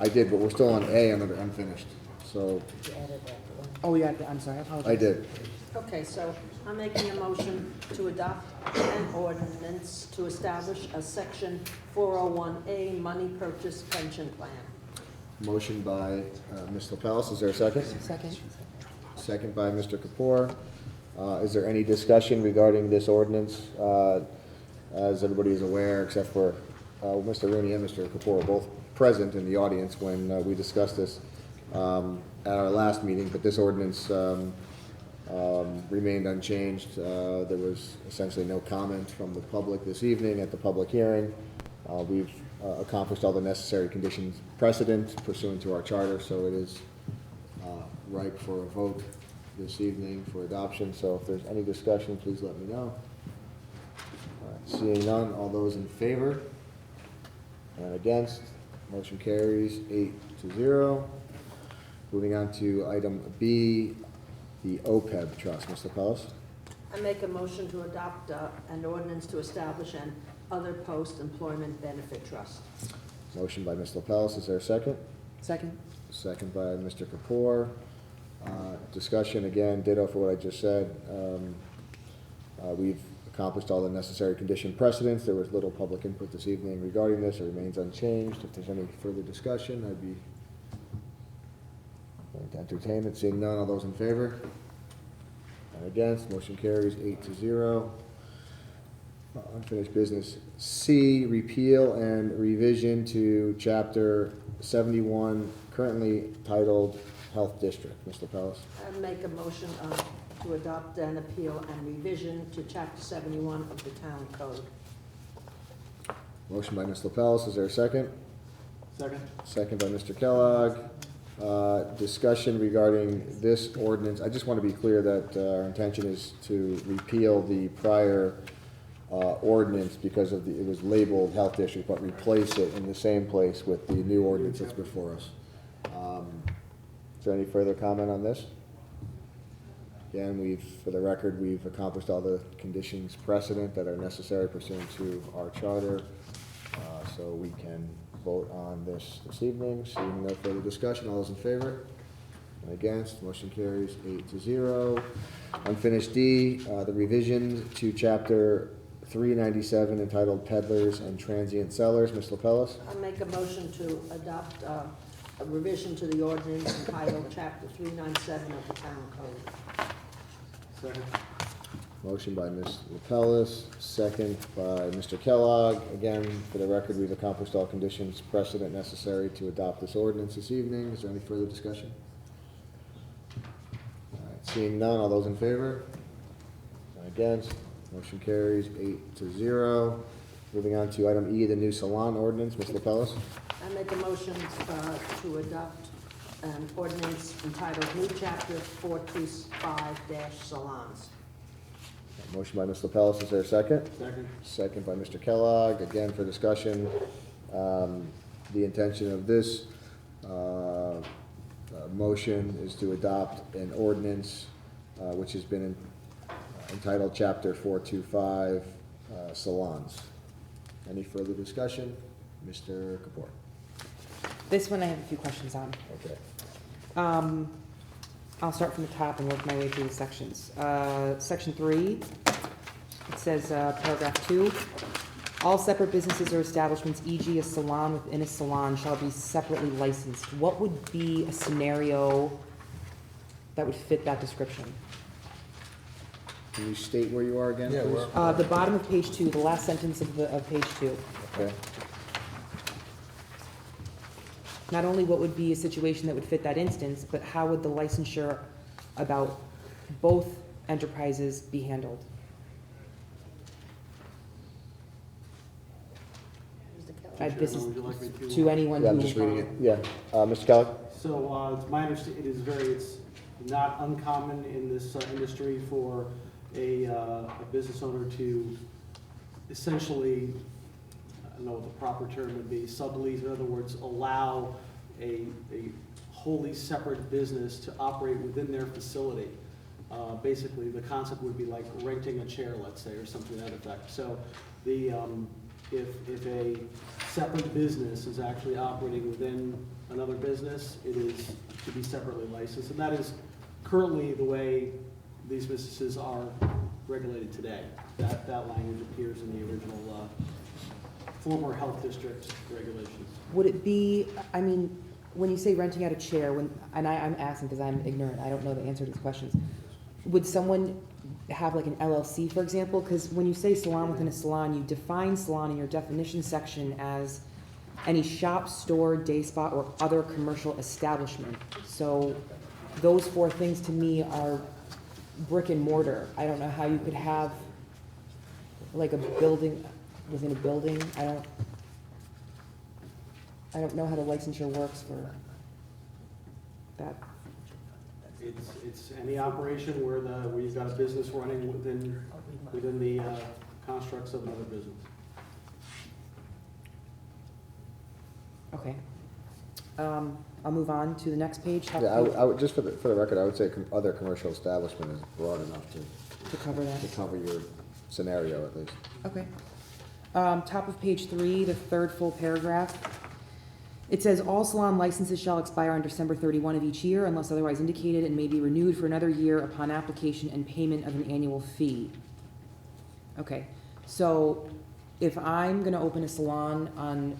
Speaker 1: I did, but we're still on A under the unfinished. So
Speaker 4: Oh, you added, I'm sorry, I apologize.
Speaker 1: I did.
Speaker 2: Okay, so I'm making a motion to adopt an ordinance to establish a section 401A money purchase pension plan.
Speaker 1: Motion by Ms. Lopellis. Is there a second?
Speaker 4: Second.
Speaker 1: Second by Mr. Kapoor. Is there any discussion regarding this ordinance? As everybody is aware, except for Mr. Rooney and Mr. Kapoor were both present in the audience when we discussed this at our last meeting, but this ordinance remained unchanged. There was essentially no comment from the public this evening at the public hearing. We've accomplished all the necessary conditions precedent pursuant to our charter, so it is ripe for a vote this evening for adoption. So if there's any discussion, please let me know. All right, seeing none, all those in favor and against, motion carries 8-0. Moving on to item B, the OPEB trust. Mr. Pellis?
Speaker 2: I make a motion to adopt an ordinance to establish an other post-employment benefit trust.
Speaker 1: Motion by Ms. Lopellis. Is there a second?
Speaker 4: Second.
Speaker 1: Second by Mr. Kapoor. Discussion, again, ditto for what I just said. We've accomplished all the necessary condition precedents. There was little public input this evening regarding this. It remains unchanged. If there's any further discussion, I'd be willing to entertain it. Seeing none, all those in favor? And against, motion carries 8-0. Unfinished business C, repeal and revision to chapter 71, currently titled Health District. Mr. Pellis.
Speaker 2: I make a motion to adopt an appeal and revision to chapter 71 of the town code.
Speaker 1: Motion by Ms. LaPellis, is there a second?
Speaker 3: Second.
Speaker 1: Second by Mr. Kellogg. Discussion regarding this ordinance. I just want to be clear that our intention is to repeal the prior ordinance because of it was labeled health district, but replace it in the same place with the new ordinance that's before us. Is there any further comment on this? Again, for the record, we've accomplished all the conditions precedent that are necessary pursuant to our charter, so we can vote on this evening. Seeing no further discussion, all those in favor? And against, motion carries 8-0. Unfinished D, the revision to chapter 397 entitled Peddlers and Transient Sellers. Ms. LaPellis?
Speaker 2: I make a motion to adopt a revision to the ordinance entitled chapter 397 of the town code.
Speaker 3: Second.
Speaker 1: Motion by Ms. LaPellis, second by Mr. Kellogg. Again, for the record, we've accomplished all conditions precedent necessary to adopt this ordinance this evening. Is there any further discussion? All right, seeing none, all those in favor? Against? Motion carries 8-0. Moving on to item E, the new salon ordinance. Ms. LaPellis?
Speaker 2: I make a motion to adopt an ordinance entitled New Chapter 425-Salons.
Speaker 1: Motion by Ms. LaPellis, is there a second?
Speaker 3: Second.
Speaker 1: Second by Mr. Kellogg. Again, for discussion, the intention of this motion is to adopt an ordinance which has been entitled Chapter 425, Salons. Any further discussion? Mr. Kapoor.
Speaker 4: This one I have a few questions on.
Speaker 1: Okay.
Speaker 4: I'll start from the top and work my way through the sections. Section 3, it says, paragraph 2, all separate businesses or establishments, e.g. a salon within a salon, shall be separately licensed. What would be a scenario that would fit that description?
Speaker 1: Can you state where you are again,
Speaker 5: Yeah,
Speaker 1: please?
Speaker 4: The bottom of page 2, the last sentence of page 2.
Speaker 1: Okay.
Speaker 4: Not only what would be a situation that would fit that instance, but how would the licensure about both enterprises be handled? This is
Speaker 3: Would you like me
Speaker 4: to anyone who...
Speaker 1: Yeah, I'm just reading it. Yeah. Mr. Kellogg?
Speaker 3: So, it's my understanding, it's not uncommon in this industry for a business owner to essentially, I don't know what the proper term would be, sublease, in other words, allow a wholly separate business to operate within their facility. Basically, the concept would be like renting a chair, let's say, or something to that effect. So the, if a separate business is actually operating within another business, it is to be separately licensed. And that is currently the way these businesses are regulated today. That language appears in the original former health district regulations.
Speaker 4: Would it be, I mean, when you say renting out a chair, and I'm asking because I'm ignorant, I don't know the answer to these questions. Would someone have like an LLC, for example? Because when you say salon within a salon, you define salon in your definition section as any shop, store, day spa, or other commercial establishment. So those four things to me are brick and mortar. I don't know how you could have like a building within a building. I don't know how the licensure works for that.
Speaker 3: It's any operation where you've got a business running within the constructs of another business.
Speaker 4: Okay. I'll move on to the next page.
Speaker 1: Yeah, I would, just for the record, I would say other commercial establishment is broad enough to
Speaker 4: cover that.
Speaker 1: To cover your scenario at least.
Speaker 4: Okay. Top of page 3, the third full paragraph. It says, all salon licenses shall expire on December 31 of each year unless otherwise indicated and may be renewed for another year upon application and payment of an annual fee. Okay, so if I'm gonna open a salon on,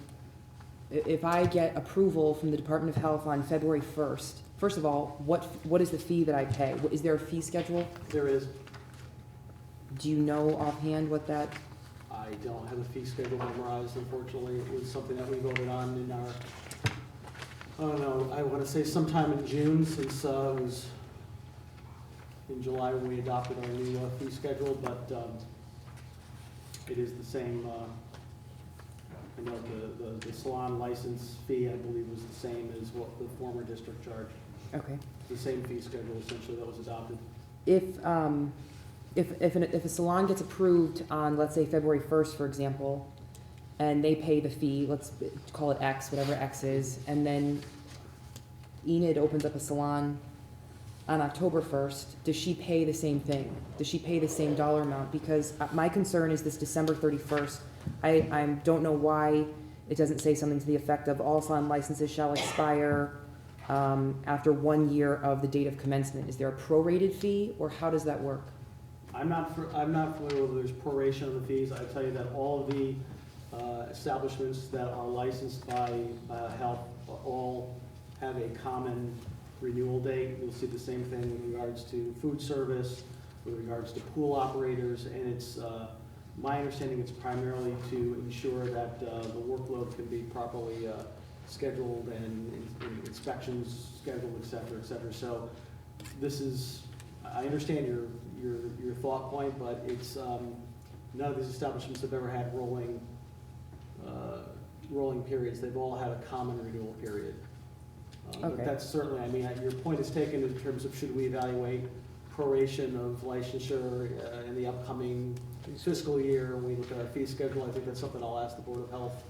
Speaker 4: if I get approval from the Department of Health on February 1st, first of all, what is the fee that I pay? Is there a fee schedule?
Speaker 3: There is,
Speaker 4: Do you know offhand what that,
Speaker 3: I don't have a fee schedule memorized, unfortunately. It was something that we voted on in our, I don't know, I want to say sometime in June, since it was in July when we adopted our new fee schedule, but it is the same, I know the salon license fee, I believe, was the same as what the former district charged.
Speaker 4: okay.
Speaker 3: The same fee schedule essentially that was adopted.
Speaker 4: If a salon gets approved on, let's say, February 1st, for example, and they pay the fee, let's call it X, whatever X is, and then Enid opens up a salon on October 1st, does she pay the same thing? Does she pay the same dollar amount? Because my concern is this December 31st. I don't know why it doesn't say something to the effect of all salon licenses shall expire after 1 year of the date of commencement. Is there a prorated fee, or how does that work?
Speaker 3: I'm not familiar with there's proration of the fees. I tell you that all of the establishments that are licensed by health all have a common renewal date. You'll see the same thing with regards to food service, with regards to pool operators, and it's my understanding it's primarily to ensure that the workload can be properly scheduled and inspections scheduled, et cetera, et cetera. So this is, I understand your thought point, but it's none of these establishments have ever had rolling periods. They've all had a common renewal period. But
Speaker 4: Okay.
Speaker 3: that's certainly, I mean, your point is taken in terms of should we evaluate proration of licensure in the upcoming fiscal year when we look at our fee schedule. I think that's something I'll ask the Board of Health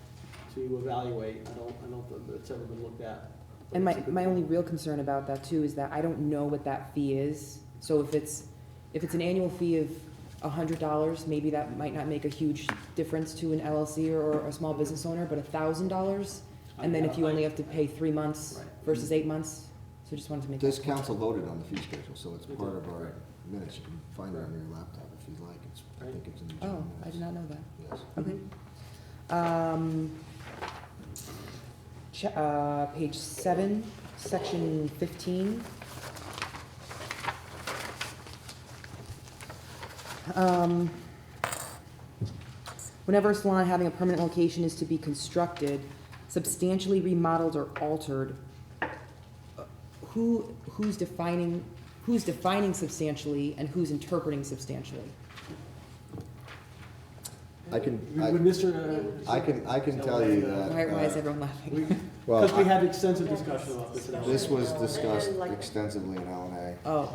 Speaker 3: to evaluate. I don't think it's ever been looked at. But
Speaker 4: And
Speaker 3: it's a good
Speaker 4: my only
Speaker 3: point.
Speaker 4: real concern about that too is that I don't know what that fee is. So if it's an annual fee of $100, maybe that might not make a huge difference to an LLC or a small business owner, but $1,000? And then if you only have to pay 3 months
Speaker 3: Right.
Speaker 4: versus 8 months? So just wanted to make
Speaker 1: This
Speaker 4: that clear.
Speaker 1: council voted on the fee schedule, so it's part of our minutes. You can find it on your laptop if you'd like. I think it's in the June
Speaker 4: Oh,
Speaker 1: minutes.
Speaker 4: I did not know that.
Speaker 1: Yes.
Speaker 4: Okay. Page 7, section 15. Whenever a salon having a permanent location is to be constructed, substantially remodeled or altered, who's defining substantially and who's interpreting substantially?
Speaker 1: I can tell you that.
Speaker 4: Why is everyone laughing?
Speaker 1: Well,
Speaker 3: Because we had extensive discussion about this. in our-
Speaker 1: This was discussed extensively in LNA.
Speaker 4: Oh,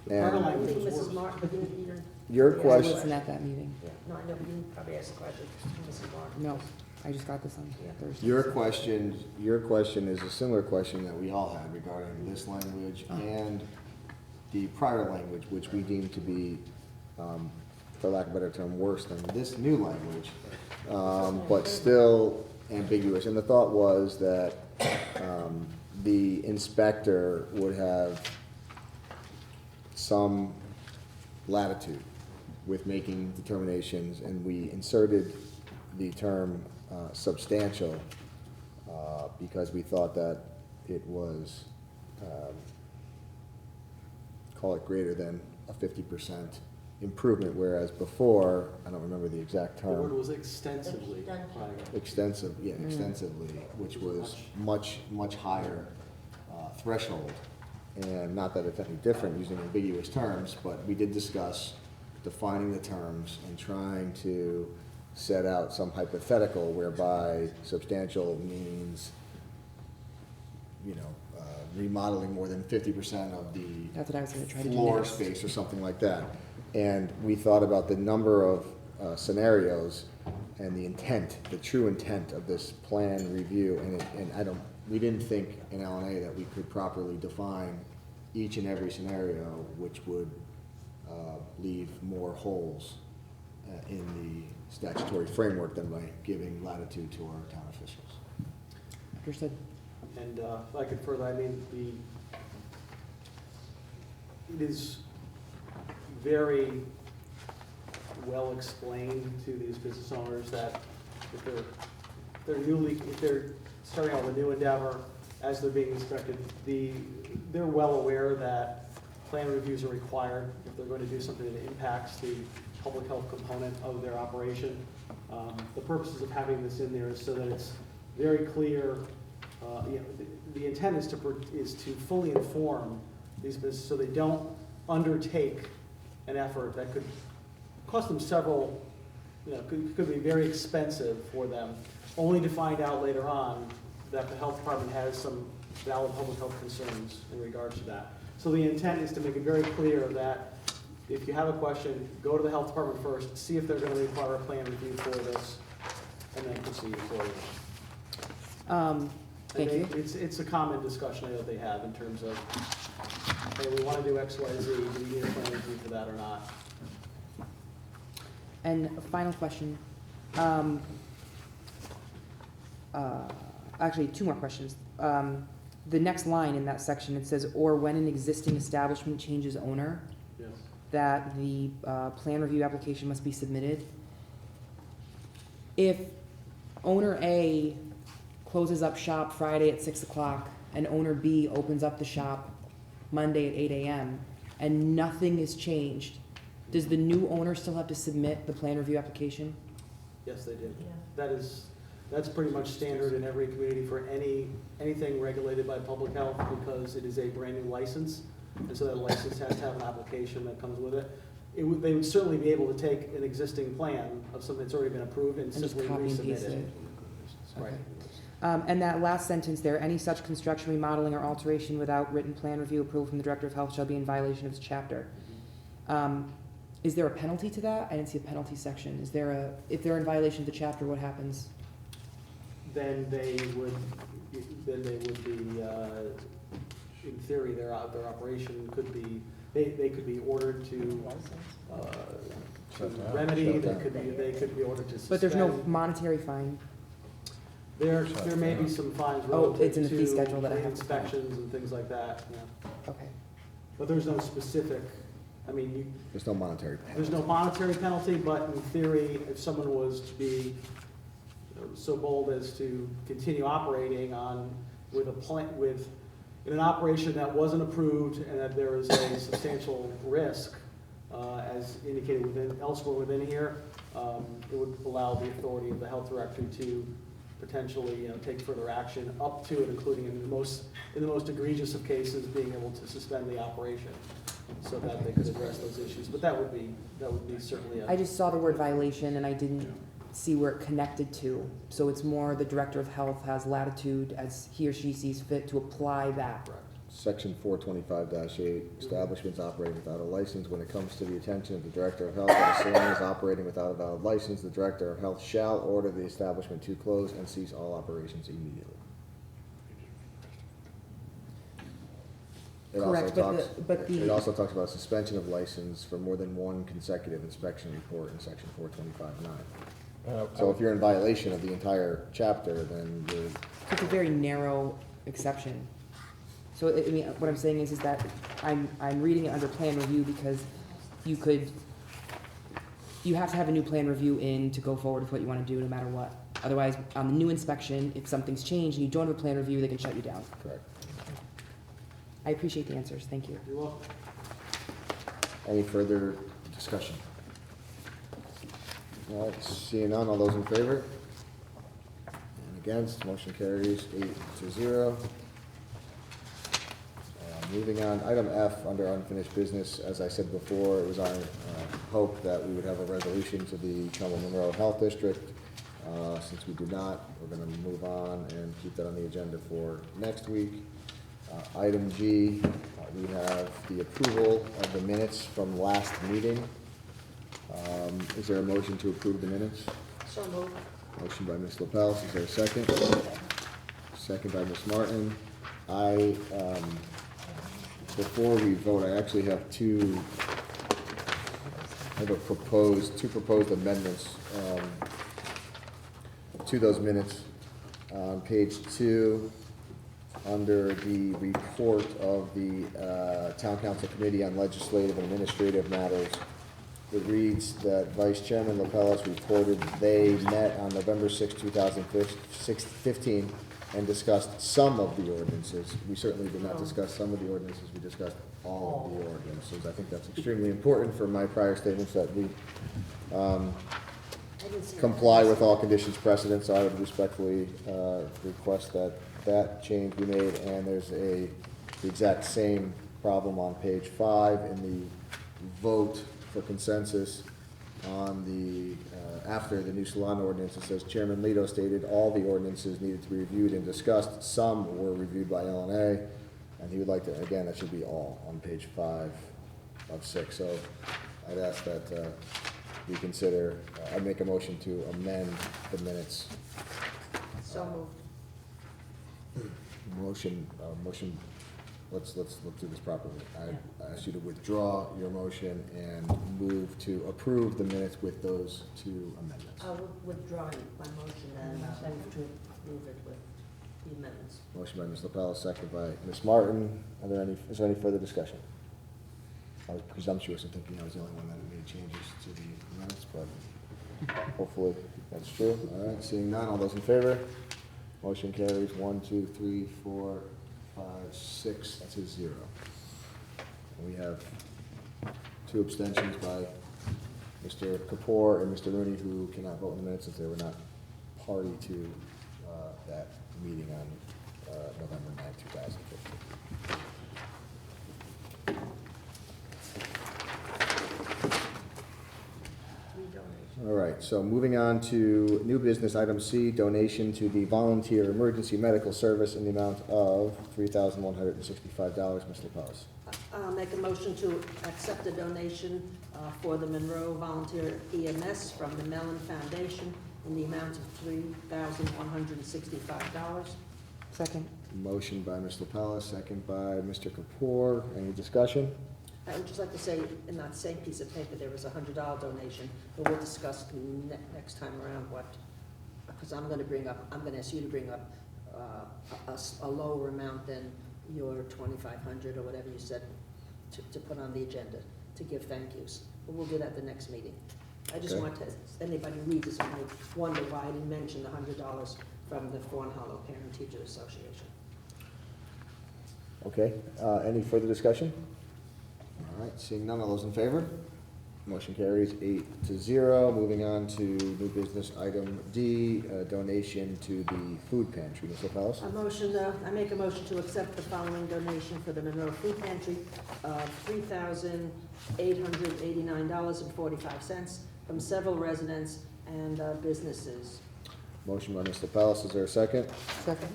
Speaker 3: Our
Speaker 1: And
Speaker 2: I
Speaker 3: language
Speaker 2: think
Speaker 3: was
Speaker 2: Mrs.
Speaker 3: worse.
Speaker 2: Martin, but you,
Speaker 1: your
Speaker 2: Yeah,
Speaker 4: I
Speaker 1: question,
Speaker 4: wasn't at that meeting.
Speaker 2: no, I know, you probably asked the question to Mrs. Martin.
Speaker 4: No, I just got this on Thursday.
Speaker 1: your question is a similar question that we all had regarding this language and the prior language, which we deem to be, for lack of a better term, worse than this new language, but still ambiguous. And the thought was that the inspector would have some latitude with making determinations, and we inserted the term substantial because we thought that it was, call it greater than a 50% improvement, whereas before, I don't remember the exact
Speaker 3: The word
Speaker 1: term,
Speaker 3: was extensively.
Speaker 1: extensively, which was much higher threshold. And not that it's any different using ambiguous terms, but we did discuss defining the terms and trying to set out some hypothetical whereby substantial means, remodeling more than 50% of the
Speaker 4: That's what I was gonna try to do
Speaker 1: floor
Speaker 4: next.
Speaker 1: space or something like that. And we thought about the number of scenarios and the intent, the true intent of this plan review, and we didn't think in LNA that we could properly define each and every scenario, which would leave more holes in the statutory framework than by giving latitude to our town officials.
Speaker 4: Understood.
Speaker 3: And if I could further, I mean, it is very well explained to these business owners that if they're starting out with a new endeavor, as they're being inspected, they're well aware that plan reviews are required if they're going to do something that impacts the public health component of their operation. The purposes of having this in there is so that it's very clear. The intent is to fully inform these businesses so they don't undertake an effort that could cost them several, could be very expensive for them, only to find out later on that the health department has some valid public health concerns in regards to that. So the intent is to make it very clear that if you have a question, go to the health department first, see if they're going to require a plan review for this, and then proceed forward.
Speaker 4: Thank you.
Speaker 3: It's a common discussion I know they have in terms of, hey, we want to do X, Y, Z, do we need a plan review for that or not?
Speaker 4: And a final question. Actually, two more questions. The next line in that section, it says, or when an existing establishment changes owner,
Speaker 3: Yes.
Speaker 4: that the plan review application must be submitted. If owner A closes up shop Friday at 6 o'clock and owner B opens up the shop Monday at 8 a.m. and nothing is changed, does the new owner still have to submit the plan review application?
Speaker 3: Yes, they did. That's pretty much standard in every community for anything regulated by public health because it is a brand new license. And so that license has to have an application that comes with it. They would certainly be able to take an existing plan of something that's already been approved and
Speaker 4: And just
Speaker 3: simply
Speaker 4: copy and
Speaker 3: resubmit
Speaker 4: paste
Speaker 3: it.
Speaker 4: it?
Speaker 3: Right.
Speaker 4: And that last sentence there, any such construction, remodeling, or alteration without written plan review approval from the Director of Health shall be in violation of this chapter. Is there a penalty to that? I didn't see a penalty section. If they're in violation of the chapter, what happens?
Speaker 3: Then they would be, in theory, their operation could be, they could be ordered to remedy, they could be ordered to suspend.
Speaker 4: But there's no monetary fine.
Speaker 3: There may be some fines
Speaker 4: Oh, it's in
Speaker 3: relative
Speaker 4: the fee
Speaker 3: to
Speaker 4: schedule that I have to follow.
Speaker 3: inspections and things like that, yeah.
Speaker 4: Okay.
Speaker 3: But there's no specific,
Speaker 1: There's no monetary penalty.
Speaker 3: there's no monetary penalty, but in theory, if someone was to be so bold as to continue operating with in an operation that wasn't approved and that there is a substantial risk, as indicated elsewhere within here, it would allow the authority of the health director to potentially, take further action up to and including in the most egregious of cases, being able to suspend the operation so that they could address those issues. But that would be certainly
Speaker 4: I just saw the word violation and I didn't see where it connected to. So it's more the Director of Health has latitude as he or she sees fit to apply that.
Speaker 1: Section 425-8, establishments operating without a license. When it comes to the attention of the Director of Health that a same is operating without a valid license, the Director of Health shall order the establishment to close and cease all operations immediately.
Speaker 4: Correct,
Speaker 1: It also talks about suspension of license for more than one consecutive inspection report in section 425-9. So if you're in violation of the entire chapter, then you're.
Speaker 4: So it's a very narrow exception. So, what I'm saying is that I'm reading it under plan review because you have to have a new plan review in to go forward with what you want to do no matter what. Otherwise, on the new inspection, if something's changed and you don't have a plan review, they can shut you down.
Speaker 1: Correct.
Speaker 4: I appreciate the answers. Thank you.
Speaker 3: You're welcome.
Speaker 1: Any further discussion? All right, seeing none, all those in favor? And against, motion carries 8-0. Moving on, item F, under unfinished business, as I said before, it was our hope that we would have a resolution to the Monroe Health District. Since we do not, we're going to move on and keep that on the agenda for next week. Item G, we have the approval of the minutes from last meeting. Is there a motion to approve the minutes?
Speaker 2: So moved.
Speaker 1: Motion by Ms. LaPels, is there a second? Second by Ms. Martin. Before we vote, I actually have two proposed amendments to those minutes. On page 2, under the report of the Town Council Committee on Legislative and Administrative Matters, It reads that Vice Chairman Lapellis reported they met on November 6, 2015, and discussed some of the ordinances. We certainly did not discuss some of the ordinances, we discussed all of the ordinances. I think that's extremely important for my prior statements that we comply with all conditions precedent, so I would respectfully request that that change be made, and there's the exact same problem on page 5 in the vote for consensus on the, after the new salon ordinance. It says Chairman Lito stated all the ordinances needed to be reviewed and discussed. Some were reviewed by LNA, and he would like to, again, that should be all on page 5 of 6. So I'd ask that we consider, I'd make a motion to amend the minutes.
Speaker 2: So moved.
Speaker 1: Motion, let's do this properly. I ask you to withdraw your motion and move to approve the minutes with those two amendments.
Speaker 2: I'll withdraw my motion and move to approve it with the amendments.
Speaker 1: Motion by Ms. LaPella, second by Ms. Martin. Is there any further discussion? I was presumptuous in thinking I was the only one that made changes to the minutes, but hopefully that's true. All right, seeing none, all those in favor? Motion carries 1, 2, 3, 4, 5, 6 to 0. And we have 2 abstentions by Mr. Kapoor and Mr. Rooney, who cannot vote in the minutes since they were not party to that meeting on November 9, 2015. All right, so moving on to new business, item C, donation to the Volunteer Emergency Medical Service in the amount of $3,165. Ms. LaPellis.
Speaker 2: I'll make a motion to accept a donation for the Monroe Volunteer EMS from the Mellon Foundation in the amount of $3,165.
Speaker 4: Second.
Speaker 1: Motion by Ms. LaPellis, second by Mr. Kapoor. Any discussion?
Speaker 2: I would just like to say, in that same piece of paper, there was a $100 donation, but we'll discuss next time around what, because I'm gonna ask you to bring up a lower amount than your 2,500 or whatever you said to put on the agenda to give thank yous. But we'll do that the next meeting. I just
Speaker 1: Okay.
Speaker 2: want to, anybody reads this might wonder why I didn't mention the $100 from the Fawn Hollow Parent Teacher Association.
Speaker 1: Okay, any further discussion? All right, seeing none, all those in favor? Motion carries 8 to 0. Moving on to new business item D, donation to the food pantry. Ms. LaPellis?
Speaker 2: I make a motion to accept the following donation for the Monroe Food Pantry of $3,889.45 from several residents and businesses.
Speaker 1: Motion by Ms. LaPellis, is there a second?
Speaker 4: Second.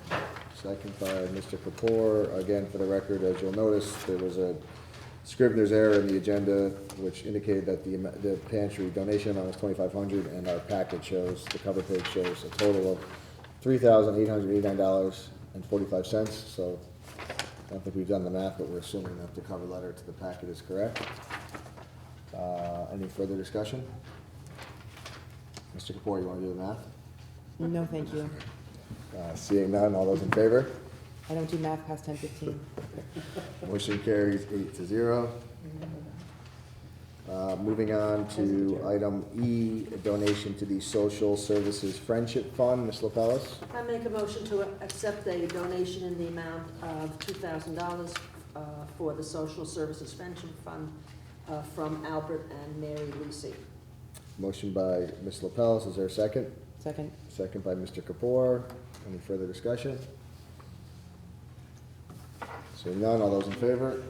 Speaker 1: Second by Mr. Kapoor. Again, for the record, as you'll notice, there was a Scrivener's error in the agenda, which indicated that the pantry donation amount was $2,500, and our packet shows, the cover page shows a total of $3,889.45. So I don't think we've done the math, but we're assuming that the cover letter to the packet is correct. Any further discussion? Mr. Kapoor, you want to do the math?
Speaker 4: No, thank you.
Speaker 1: Seeing none, all those in favor?
Speaker 4: I don't do math past 10:15.
Speaker 1: Motion carries 8 to 0. Moving on to item E, a donation to the Social Services Friendship Fund. Ms. LaPellis?
Speaker 2: I make a motion to accept a donation in the amount of $2,000 for the Social Services Friendship Fund from Albert and Mary Lucy.
Speaker 1: Motion by Ms. LaPellis, is there a second?
Speaker 4: Second.
Speaker 1: Second by Mr. Kapoor. Any further discussion? Seeing none, all those in favor?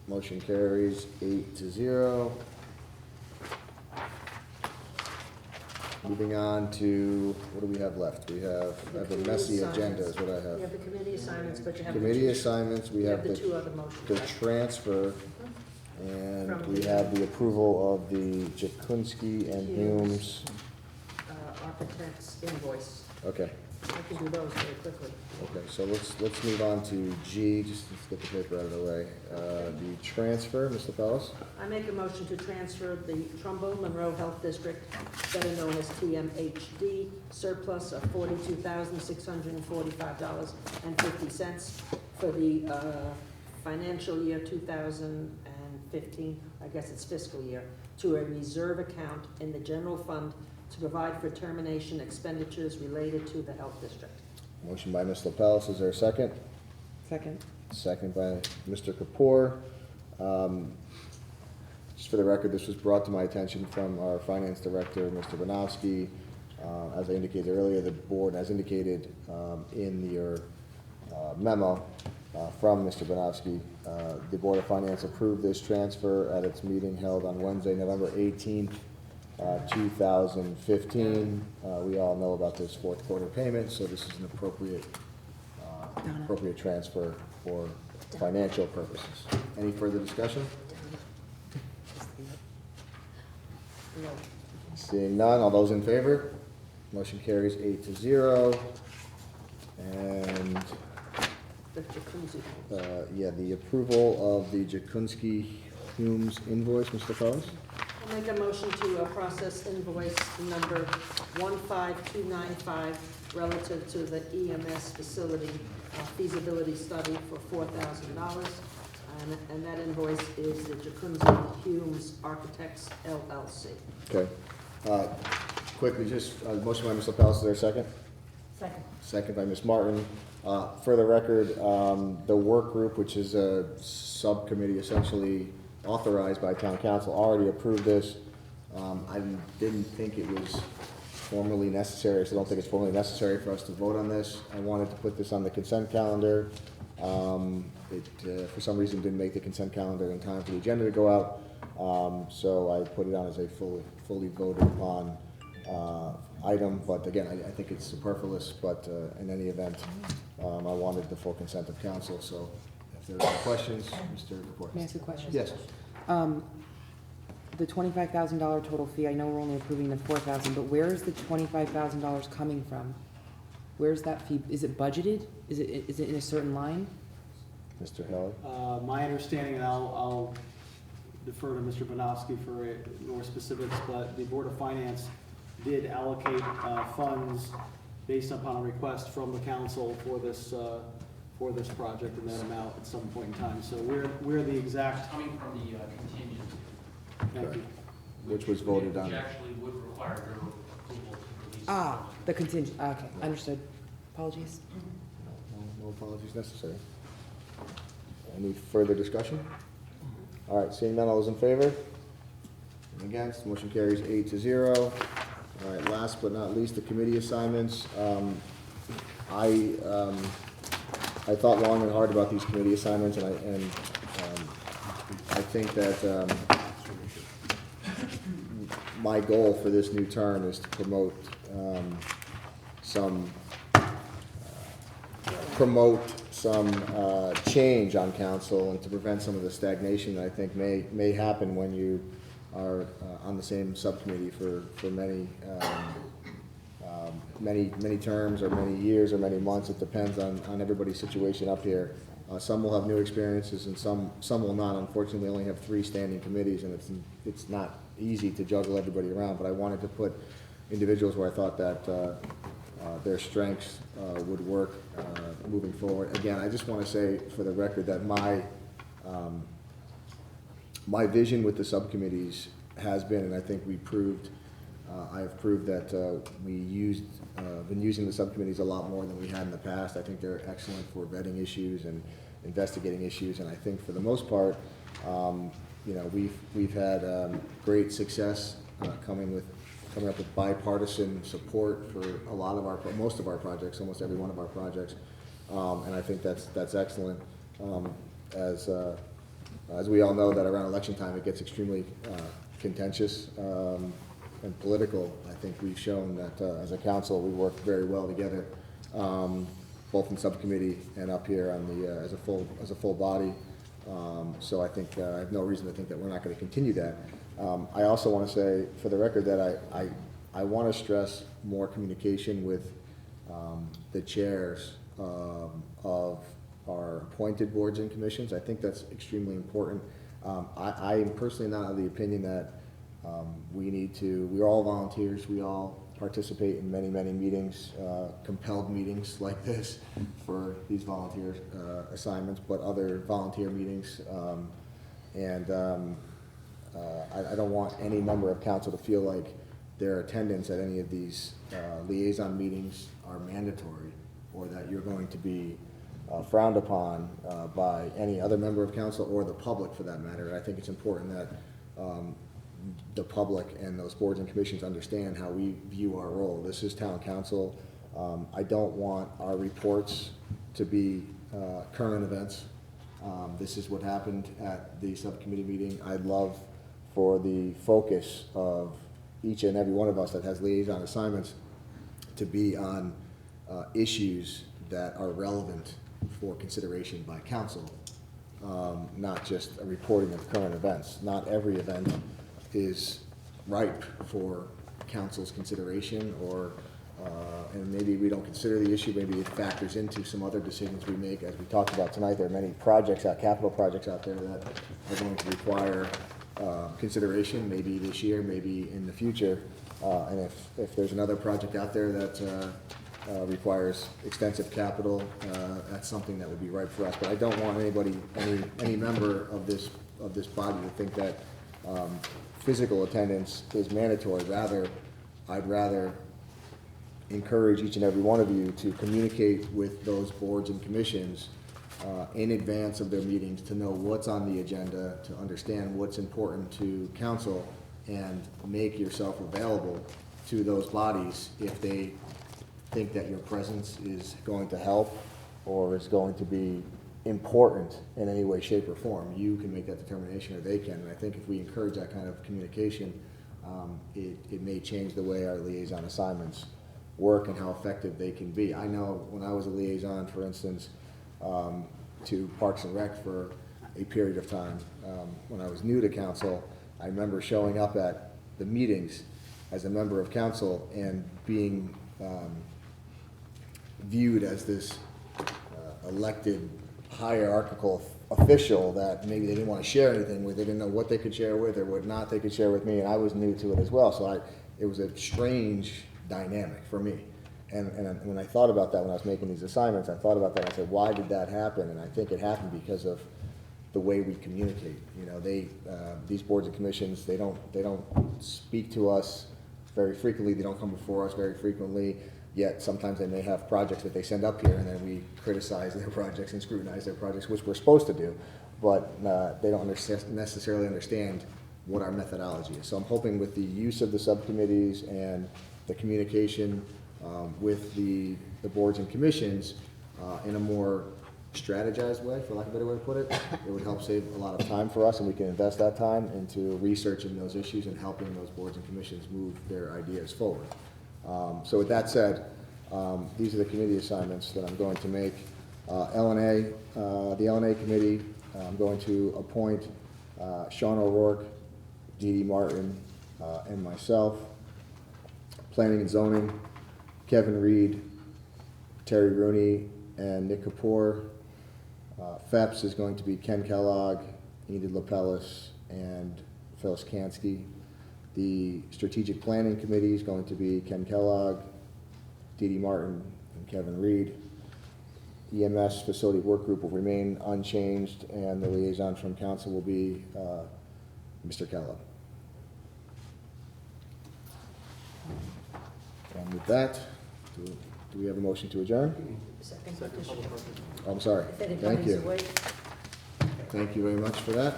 Speaker 1: Motion carries 8 to 0. Moving on to, what do we have left? I have a messy agenda is what I
Speaker 2: You
Speaker 1: have.
Speaker 2: have the committee assignments, but you have
Speaker 1: Committee assignments, we have
Speaker 2: the two other motions.
Speaker 1: the transfer, and we have the approval of the Jakunski and Humes.
Speaker 2: Architect's invoice.
Speaker 1: Okay,
Speaker 2: I can do those very quickly.
Speaker 1: okay, so let's move on to G, just let's get the paper out of the way. The transfer, Ms. LaPellis?
Speaker 2: I make a motion to transfer the Trumbull Monroe Health District, better known as TMHD, surplus of $42,645.50 for the financial year 2015, I guess it's fiscal year, to a reserve account in the general fund to provide for termination expenditures related to the health district.
Speaker 1: Motion by Ms. LaPellis, is there a second?
Speaker 4: Second.
Speaker 1: Second by Mr. Kapoor. Just for the record, this was brought to my attention from our finance director, Mr. Banowski. As I indicated earlier, the board has indicated in your memo from Mr. Banowski, the Board of Finance approved this transfer at its meeting held on Wednesday, November 18th, 2015. We all know about this fourth quarter payment, so this is an appropriate transfer for financial purposes. Any further discussion?
Speaker 2: No.
Speaker 1: Seeing none, all those in favor? Motion carries 8-0. And,
Speaker 2: The jacuzzi.
Speaker 1: yeah, the approval of the Jakunski Humes invoice, Mr. Fellows?
Speaker 2: I'll make a motion to process invoice number 15295 relative to the EMS facility feasibility study for $4,000. And that invoice is the Jakunzi Humes Architects LLC.
Speaker 1: Okay. Quickly, just, motion by Mr. Pellis, is there a second?
Speaker 6: Second.
Speaker 1: Second by Ms. Martin. For the record, the work group, which is a subcommittee essentially authorized by town council, already approved this. I didn't think it was formally necessary, so I don't think it's formally necessary for us to vote on this. I wanted to put this on the consent calendar. It, for some reason, didn't make the consent calendar in time for the agenda to go out. So I put it on as a fully voted upon item, but again, I think it's superfluous, but in any event, I wanted the full consent of council, so if there are any questions, Mr. Report.
Speaker 4: May I ask a question?
Speaker 1: Yes.
Speaker 4: The $25,000 total fee, I know we're only approving the $4,000, but where is the $25,000 coming from? Where's that fee? Is it budgeted? Is it in a certain line?
Speaker 1: Mr. Heller?
Speaker 3: My understanding, and I'll defer to Mr. Banowski for more specifics, but the Board of Finance did allocate funds based upon a request from the council for this project in that amount at some point in time. So where the exact,
Speaker 16: Coming from the contingent.
Speaker 3: thank you.
Speaker 1: Which was voted on.
Speaker 16: Which actually would require your approval to release.
Speaker 4: The contingent, okay, understood. Apologies.
Speaker 1: No apologies necessary. Any further discussion? All right, seeing none, all those in favor? And against, motion carries 8-0. All right, last but not least, the committee assignments. I thought long and hard about these committee assignments, and I think that my goal for this new term is to promote some change on council and to prevent some of the stagnation that I think may happen when you are on the same subcommittee for many terms or many years or many months. It depends on everybody's situation up here. Some will have new experiences and some will not. Unfortunately, we only have 3 standing committees, and it's not easy to juggle everybody around, but I wanted to put individuals where I thought that their strengths would work moving forward. Again, I just want to say for the record that my vision with the subcommittees has been, and I think I have proved that been using the subcommittees a lot more than we had in the past. I think they're excellent for vetting issues and investigating issues, and I think for the most part, we've had great success coming up with bipartisan support for most of our projects, almost every one of our projects, and I think that's excellent. As we all know, that around election time it gets extremely contentious and political. I think we've shown that as a council we work very well together, both in subcommittee and up here on as a full body. So I think I have no reason to think that we're not going to continue that. I also want to say, for the record, that I want to stress more communication with the chairs of our appointed boards and commissions. I think that's extremely important. I am personally not of the opinion that we're all volunteers. We all participate in many meetings, compelled meetings like this for these volunteer assignments, but other volunteer meetings. I don't want any member of council to feel like their attendance at any of these liaison meetings are mandatory, or that you're going to be frowned upon by any other member of council or the public for that matter. I think it's important that the public and those boards and commissions understand how we view our role. This is town council. I don't want our reports to be current events. This is what happened at the subcommittee meeting. I'd love for the focus of each and every one of us that has liaison assignments to be on issues that are relevant for consideration by council, not just a reporting of current events. Not every event is ripe for council's consideration, or and maybe we don't consider the issue, maybe it factors into some other decisions we make. As we talked about tonight, there are many projects, capital projects out there that are going to require consideration, maybe this year, maybe in the future. And if there's another project out there that requires extensive capital, that's something that would be right for us. But I don't want anybody, any member of this body to think that physical attendance is mandatory. I'd rather encourage each and every one of you to communicate with those boards and commissions in advance of their meetings, to know what's on the agenda, to understand what's important to council, and make yourself available to those bodies if they think that your presence is going to help or is going to be important in any way, shape, or form. You can make that determination, or they can. And I think if we encourage that kind of communication, it may change the way our liaison assignments work and how effective they can be. I know when I was a liaison, for instance, to Parks and Rec for a period of time, when I was new to council, I remember showing up at the meetings as a member of council and being viewed as this elected hierarchical official that maybe they didn't want to share anything with. They didn't know what they could share with or what not they could share with me, and I was new to it as well. So it was a strange dynamic for me. And when I thought about that when I was making these assignments, I thought about that and I said, why did that happen? And I think it happened because of the way we communicate. You know, these boards and commissions, they don't speak to us very frequently. They don't come before us very frequently. Yet sometimes they may have projects that they send up here, and then we criticize their projects and scrutinize their projects, which we're supposed to do. But they don't necessarily understand what our methodology is. So I'm hoping with the use of the subcommittees and the communication with the boards and commissions in a more strategized way, for lack of a better way to put it, it would help save a lot of time for us, and we can invest that time into researching those issues and helping those boards and commissions move their ideas forward. So with that said, these are the committee assignments that I'm going to make. LNA, the LNA committee, I'm going to appoint Sean O'Rourke, Dee Dee Martin, and myself. Planning and zoning, Kevin Reed, Terry Rooney, and Nick Kapoor. FEPS is going to be Ken Kellogg, Enid Lapellis, and Phyllis Kansky. The strategic planning committee is going to be Ken Kellogg, Dee Dee Martin, and Kevin Reed. EMS facility work group will remain unchanged, and the liaison from council will be Mr. Kellogg. And with that, do we have a motion to adjourn?
Speaker 2: Second petition.
Speaker 1: Oh, I'm sorry. Thank you. Thank you very much for that.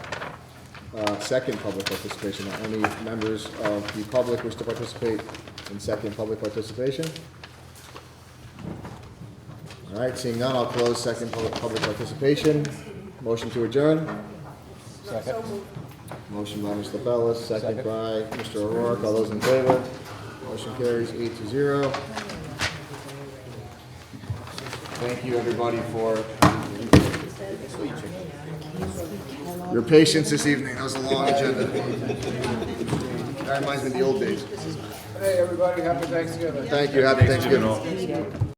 Speaker 1: Second public participation. Are any members of the public wish to participate in second public participation? All right, seeing none, I'll close second public participation. Motion to adjourn.
Speaker 2: Second.
Speaker 1: Motion by Mr. Bellis, second by Mr. O'Rourke. All those in favor? Motion carries 8-0. Thank you, everybody, for your patience this evening. That was a long agenda. That reminds me of the old days.
Speaker 17: Hey, everybody, happy Thanksgiving.
Speaker 1: Thank you, happy Thanksgiving.